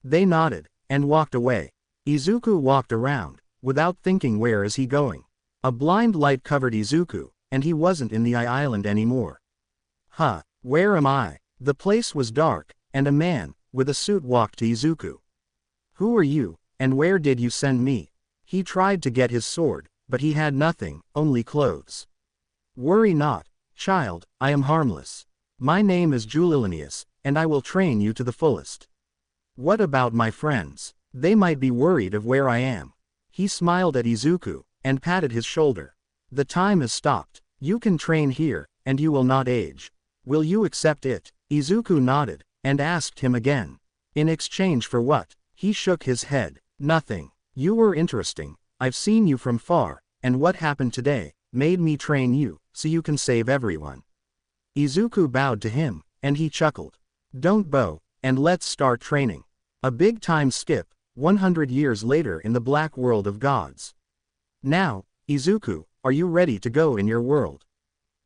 Speaker 1: They nodded, and walked away. Izuku walked around, without thinking where is he going. A blind light covered Izuku, and he wasn't in the island anymore. Huh, where am I? The place was dark, and a man, with a suit walked to Izuku. Who are you, and where did you send me? He tried to get his sword, but he had nothing, only clothes. Worry not, child, I am harmless. My name is Julilinius, and I will train you to the fullest. What about my friends? They might be worried of where I am. He smiled at Izuku, and patted his shoulder. The time has stopped. You can train here, and you will not age. Will you accept it? Izuku nodded, and asked him again. In exchange for what? He shook his head. Nothing. You were interesting. I've seen you from far, and what happened today made me train you, so you can save everyone. Izuku bowed to him, and he chuckled. Don't bow, and let's start training. A big time skip, 100 years later in the black world of gods. Now, Izuku, are you ready to go in your world?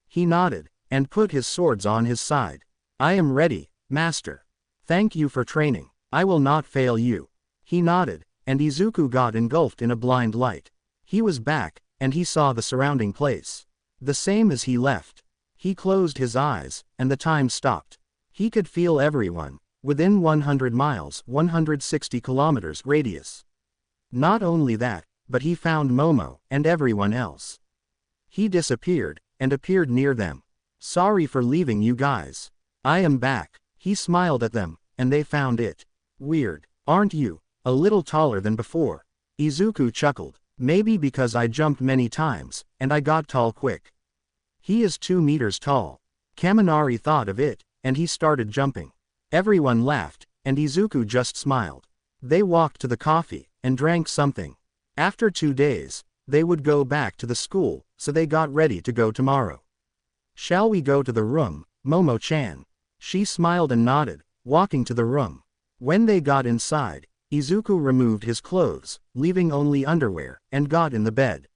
Speaker 1: He nodded, and put his swords on his side. I am ready, master. Thank you for training. I will not fail you. He nodded, and Izuku got engulfed in a blind light. He was back, and he saw the surrounding place. The same as he left. He closed his eyes, and the time stopped. He could feel everyone, within 100 miles, 160 kilometers radius. Not only that, but he found Momo, and everyone else. He disappeared, and appeared near them. Sorry for leaving you guys. I am back. He smiled at them, and they found it weird. Aren't you a little taller than before? Izuku chuckled. Maybe because I jumped many times, and I got tall quick. He is 2 meters tall. Kaminari thought of it, and he started jumping. Everyone laughed, and Izuku just smiled. They walked to the coffee, and drank something. After 2 days, they would go back to the school, so they got ready to go tomorrow. Shall we go to the room, Momo-chan? She smiled and nodded, walking to the room. When they got inside, Izuku removed his clothes, leaving only underwear, and got in the bed.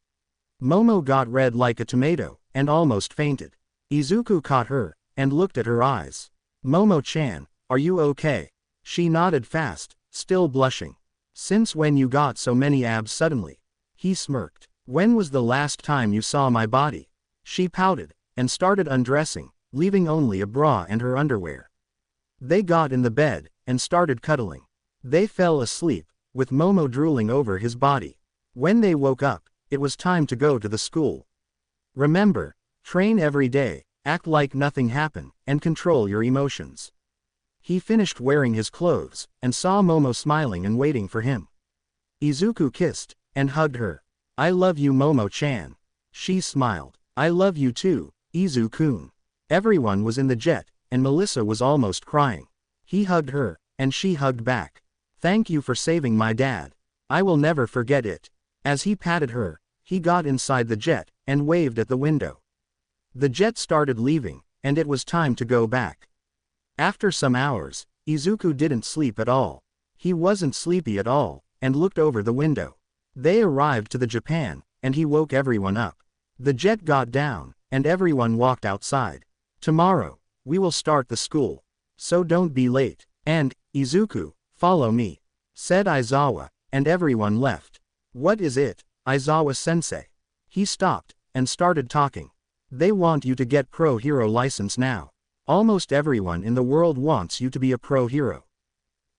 Speaker 1: Momo got red like a tomato, and almost fainted. Izuku caught her, and looked at her eyes. Momo-chan, are you okay? She nodded fast, still blushing. Since when you got so many abs suddenly? He smirked. When was the last time you saw my body? She pouted, and started undressing, leaving only a bra and her underwear. They got in the bed, and started cuddling. They fell asleep, with Momo drooling over his body. When they woke up, it was time to go to the school. Remember, train every day, act like nothing happened, and control your emotions. He finished wearing his clothes, and saw Momo smiling and waiting for him. Izuku kissed, and hugged her. I love you, Momo-chan. She smiled. I love you too, Izu-kun. Everyone was in the jet, and Melissa was almost crying. He hugged her, and she hugged back. Thank you for saving my dad. I will never forget it. As he patted her, he got inside the jet, and waved at the window. The jet started leaving, and it was time to go back. After some hours, Izuku didn't sleep at all. He wasn't sleepy at all, and looked over the window. They arrived to the Japan, and he woke everyone up. The jet got down, and everyone walked outside. Tomorrow, we will start the school. So don't be late. And, Izuku, follow me. said Aizawa, and everyone left. What is it, Aizawa-sensei? He stopped, and started talking. They want you to get pro hero license now. Almost everyone in the world wants you to be a pro hero.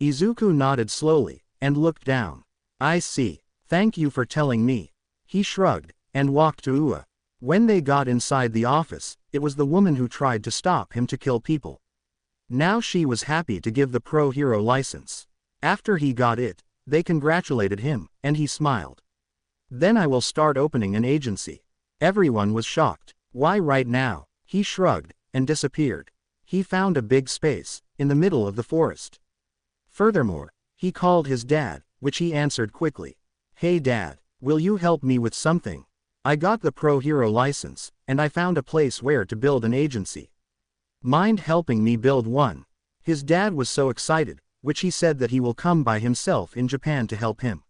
Speaker 1: Izuku nodded slowly, and looked down. I see. Thank you for telling me. He shrugged, and walked to Ua. When they got inside the office, it was the woman who tried to stop him to kill people. Now she was happy to give the pro hero license. After he got it, they congratulated him, and he smiled. Then I will start opening an agency. Everyone was shocked. Why right now? He shrugged, and disappeared. He found a big space, in the middle of the forest. Furthermore, he called his dad, which he answered quickly. Hey dad, will you help me with something? I got the pro hero license, and I found a place where to build an agency. Mind helping me build one? His dad was so excited, which he said that he will come by himself in Japan to help him.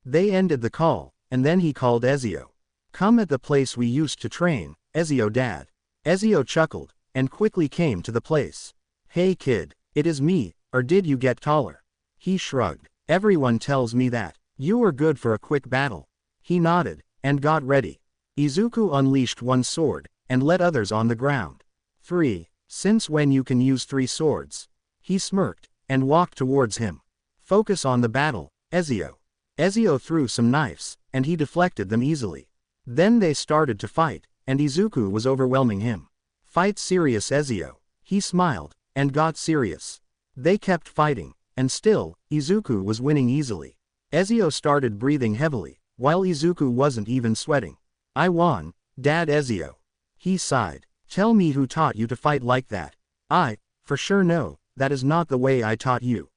Speaker 1: They ended the call, and then he called Ezio. Come at the place we used to train, Ezio dad. Ezio chuckled, and quickly came to the place. Hey kid, it is me, or did you get taller? He shrugged. Everyone tells me that. You were good for a quick battle. He nodded, and got ready. Izuku unleashed one sword, and let others on the ground. 3. Since when you can use 3 swords? He smirked, and walked towards him. Focus on the battle, Ezio. Ezio threw some knives, and he deflected them easily. Then they started to fight, and Izuku was overwhelming him. Fight serious Ezio. He smiled, and got serious. They kept fighting, and still, Izuku was winning easily. Ezio started breathing heavily, while Izuku wasn't even sweating. I won, Dad Ezio. He sighed. Tell me who taught you to fight like that. I, for sure know, that is not the way I taught you.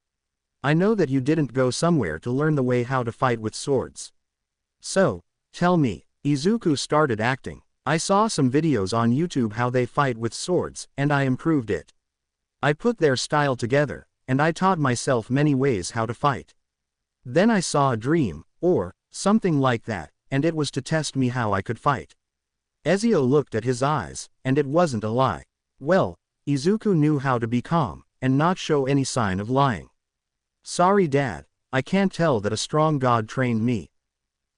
Speaker 1: I know that you didn't go somewhere to learn the way how to fight with swords. So, tell me. Izuku started acting. I saw some videos on YouTube how they fight with swords, and I improved it. I put their style together, and I taught myself many ways how to fight. Then I saw a dream, or something like that, and it was to test me how I could fight. Ezio looked at his eyes, and it wasn't a lie. Well, Izuku knew how to be calm, and not show any sign of lying. Sorry Dad, I can't tell that a strong god trained me.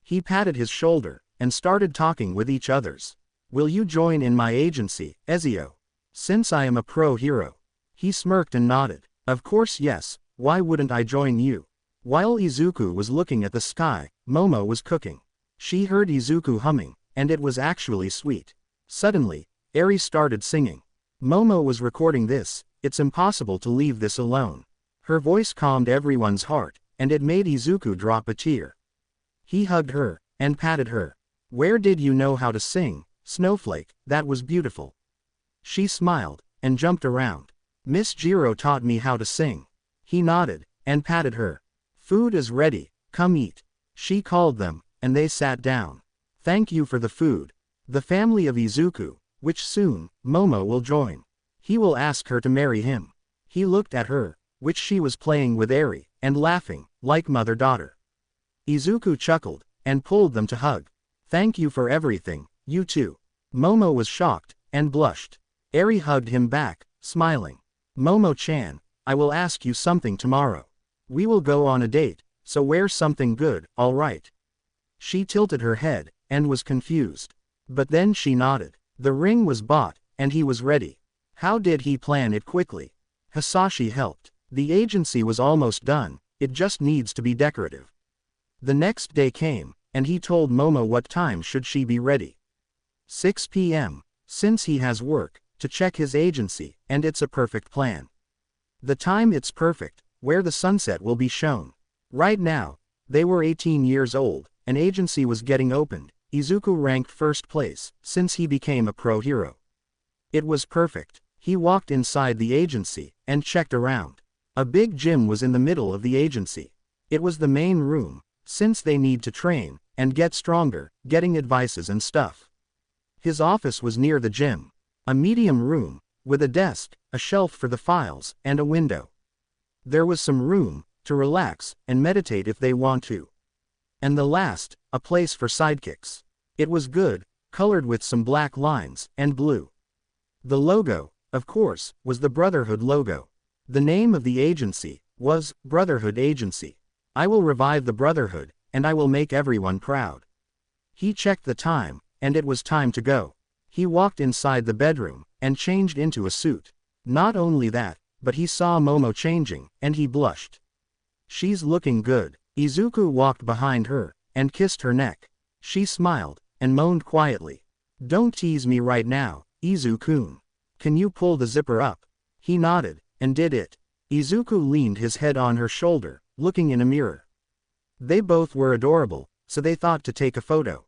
Speaker 1: He patted his shoulder, and started talking with each others. Will you join in my agency, Ezio? Since I am a pro hero. He smirked and nodded. Of course yes, why wouldn't I join you? While Izuku was looking at the sky, Momo was cooking. She heard Izuku humming, and it was actually sweet. Suddenly, Eri started singing. Momo was recording this, it's impossible to leave this alone. Her voice calmed everyone's heart, and it made Izuku drop a tear. He hugged her, and patted her. Where did you know how to sing, Snowflake? That was beautiful. She smiled, and jumped around. Miss Jiro taught me how to sing. He nodded, and patted her. Food is ready, come eat. She called them, and they sat down. Thank you for the food. The family of Izuku, which soon, Momo will join. He will ask her to marry him. He looked at her, which she was playing with Eri, and laughing, like mother-daughter. Izuku chuckled, and pulled them to hug. Thank you for everything, you too. Momo was shocked, and blushed. Eri hugged him back, smiling. Momo-chan, I will ask you something tomorrow. We will go on a date, so wear something good, alright? She tilted her head, and was confused. But then she nodded. The ring was bought, and he was ready. How did he plan it quickly? Hisashi helped. The agency was almost done, it just needs to be decorative. The next day came, and he told Momo what time should she be ready. 6 p.m. Since he has work, to check his agency, and it's a perfect plan. The time it's perfect, where the sunset will be shown. Right now, they were 18 years old, an agency was getting opened. Izuku ranked first place, since he became a pro hero. It was perfect. He walked inside the agency, and checked around. A big gym was in the middle of the agency. It was the main room, since they need to train, and get stronger, getting advices and stuff. His office was near the gym. A medium room, with a desk, a shelf for the files, and a window. There was some room, to relax, and meditate if they want to. And the last, a place for sidekicks. It was good, colored with some black lines, and blue. The logo, of course, was the Brotherhood logo. The name of the agency, was, Brotherhood Agency. I will revive the brotherhood, and I will make everyone proud. He checked the time, and it was time to go. He walked inside the bedroom, and changed into a suit. Not only that, but he saw Momo changing, and he blushed. She's looking good. Izuku walked behind her, and kissed her neck. She smiled, and moaned quietly. Don't tease me right now, Izuku-kun. Can you pull the zipper up? He nodded, and did it. Izuku leaned his head on her shoulder, looking in a mirror. They both were adorable, so they thought to take a photo.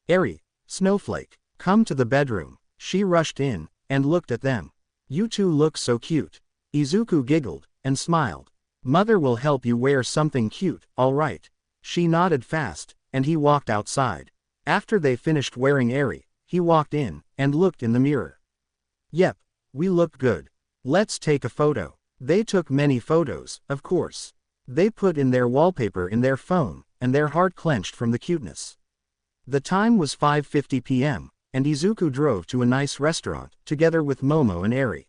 Speaker 1: Eri, Snowflake, come to the bedroom. She rushed in, and looked at them. You two look so cute. Izuku giggled, and smiled. Mother will help you wear something cute, all right. She nodded fast, and he walked outside. After they finished wearing Eri, he walked in, and looked in the mirror. Yep, we look good. Let's take a photo. They took many photos, of course. They put in their wallpaper in their phone, and their heart clenched from the cuteness. The time was 5:50 p.m., and Izuku drove to a nice restaurant, together with Momo and Eri.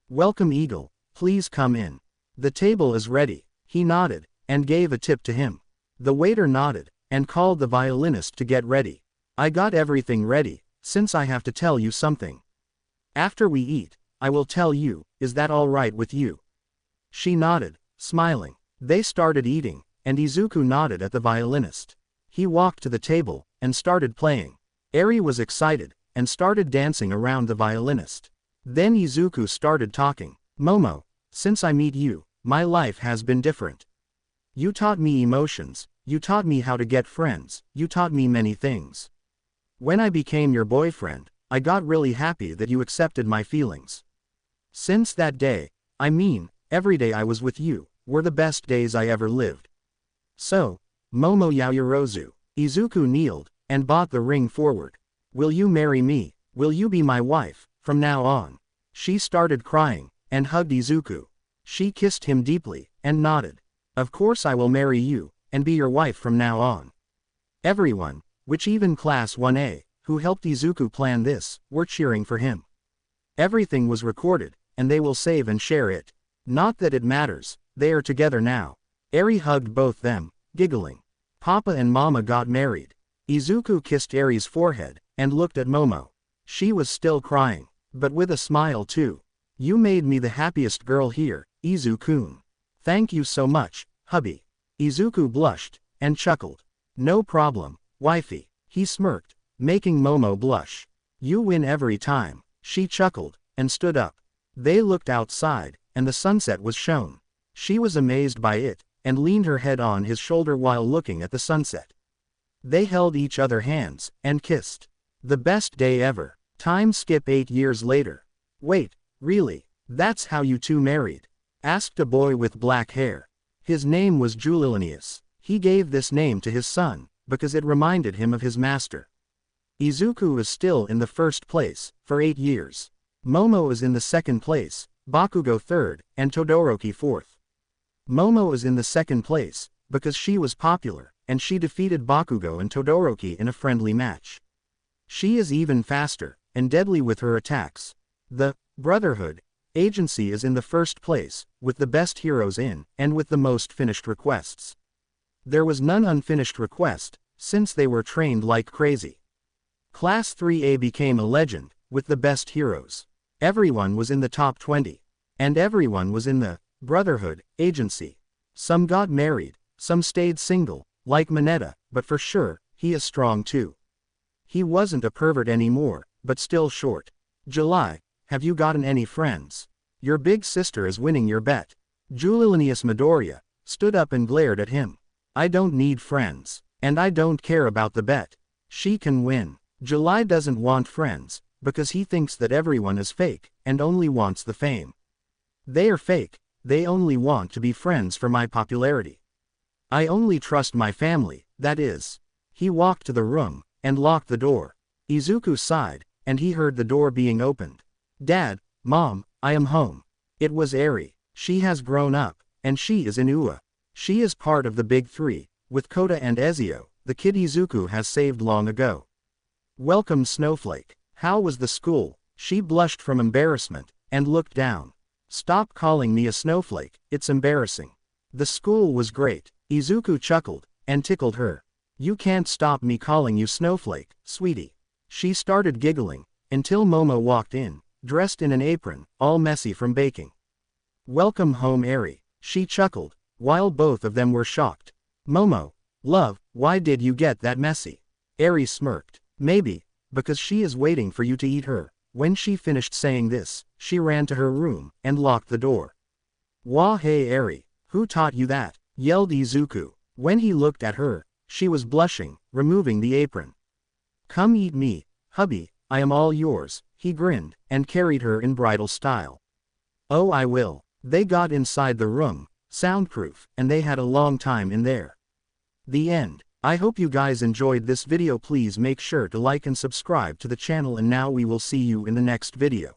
Speaker 1: Welcome Eagle, please come in. The table is ready. He nodded, and gave a tip to him. The waiter nodded, and called the violinist to get ready. I got everything ready, since I have to tell you something. After we eat, I will tell you, is that all right with you? She nodded, smiling. They started eating, and Izuku nodded at the violinist. He walked to the table, and started playing. Eri was excited, and started dancing around the violinist. Then Izuku started talking. Momo, since I meet you, my life has been different. You taught me emotions, you taught me how to get friends, you taught me many things. When I became your boyfriend, I got really happy that you accepted my feelings. Since that day, I mean, every day I was with you, were the best days I ever lived. So, Momo Yaoyorozu. Izuku kneeled, and brought the ring forward. Will you marry me? Will you be my wife, from now on? She started crying, and hugged Izuku. She kissed him deeply, and nodded. Of course I will marry you, and be your wife from now on. Everyone, which even Class 1A, who helped Izuku plan this, were cheering for him. Everything was recorded, and they will save and share it. Not that it matters, they are together now. Eri hugged both them, giggling. Papa and Mama got married. Izuku kissed Eri's forehead, and looked at Momo. She was still crying, but with a smile too. You made me the happiest girl here, Izuku-kun. Thank you so much, hubby. Izuku blushed, and chuckled. No problem, wifey. He smirked, making Momo blush. You win every time. She chuckled, and stood up. They looked outside, and the sunset was shown. She was amazed by it, and leaned her head on his shoulder while looking at the sunset. They held each other hands, and kissed. The best day ever. Time skip 8 years later. Wait, really, that's how you two married? Asked a boy with black hair. His name was Julilanius. He gave this name to his son, because it reminded him of his master. Izuku is still in the first place, for 8 years. Momo is in the second place, Bakugo third, and Todoroki fourth. Momo is in the second place, because she was popular, and she defeated Bakugo and Todoroki in a friendly match. She is even faster, and deadly with her attacks. The Brotherhood Agency is in the first place, with the best heroes in, and with the most finished requests. There was none unfinished request, since they were trained like crazy. Class 3A became a legend, with the best heroes. Everyone was in the top 20. And everyone was in the Brotherhood Agency. Some got married, some stayed single, like Mineta, but for sure, he is strong too. He wasn't a pervert anymore, but still short. July, have you gotten any friends? Your big sister is winning your bet. Julilanius Midoriya stood up and glared at him. I don't need friends, and I don't care about the bet. She can win. July doesn't want friends, because he thinks that everyone is fake, and only wants the fame. They are fake, they only want to be friends for my popularity. I only trust my family, that is. He walked to the room, and locked the door. Izuku sighed, and he heard the door being opened. Dad, Mom, I am home. It was Eri. She has grown up, and she is in UA. She is part of the big three, with Kota and Ezio, the kid Izuku has saved long ago. Welcome Snowflake. How was the school? She blushed from embarrassment, and looked down. Stop calling me a snowflake, it's embarrassing. The school was great. Izuku chuckled, and tickled her. You can't stop me calling you Snowflake, sweetie. She started giggling, until Momo walked in, dressed in an apron, all messy from baking. Welcome home, Eri, she chuckled, while both of them were shocked. Momo, love, why did you get that messy? Eri smirked. Maybe, because she is waiting for you to eat her. When she finished saying this, she ran to her room, and locked the door. Wah hey Eri, who taught you that? Yelled Izuku. When he looked at her, she was blushing, removing the apron. Come eat me, hubby, I am all yours, he grinned, and carried her in bridal style. Oh, I will. They got inside the room, soundproof, and they had a long time in there. The end. I hope you guys enjoyed this video. Please make sure to like and subscribe to the channel, and now we will see you in the next video.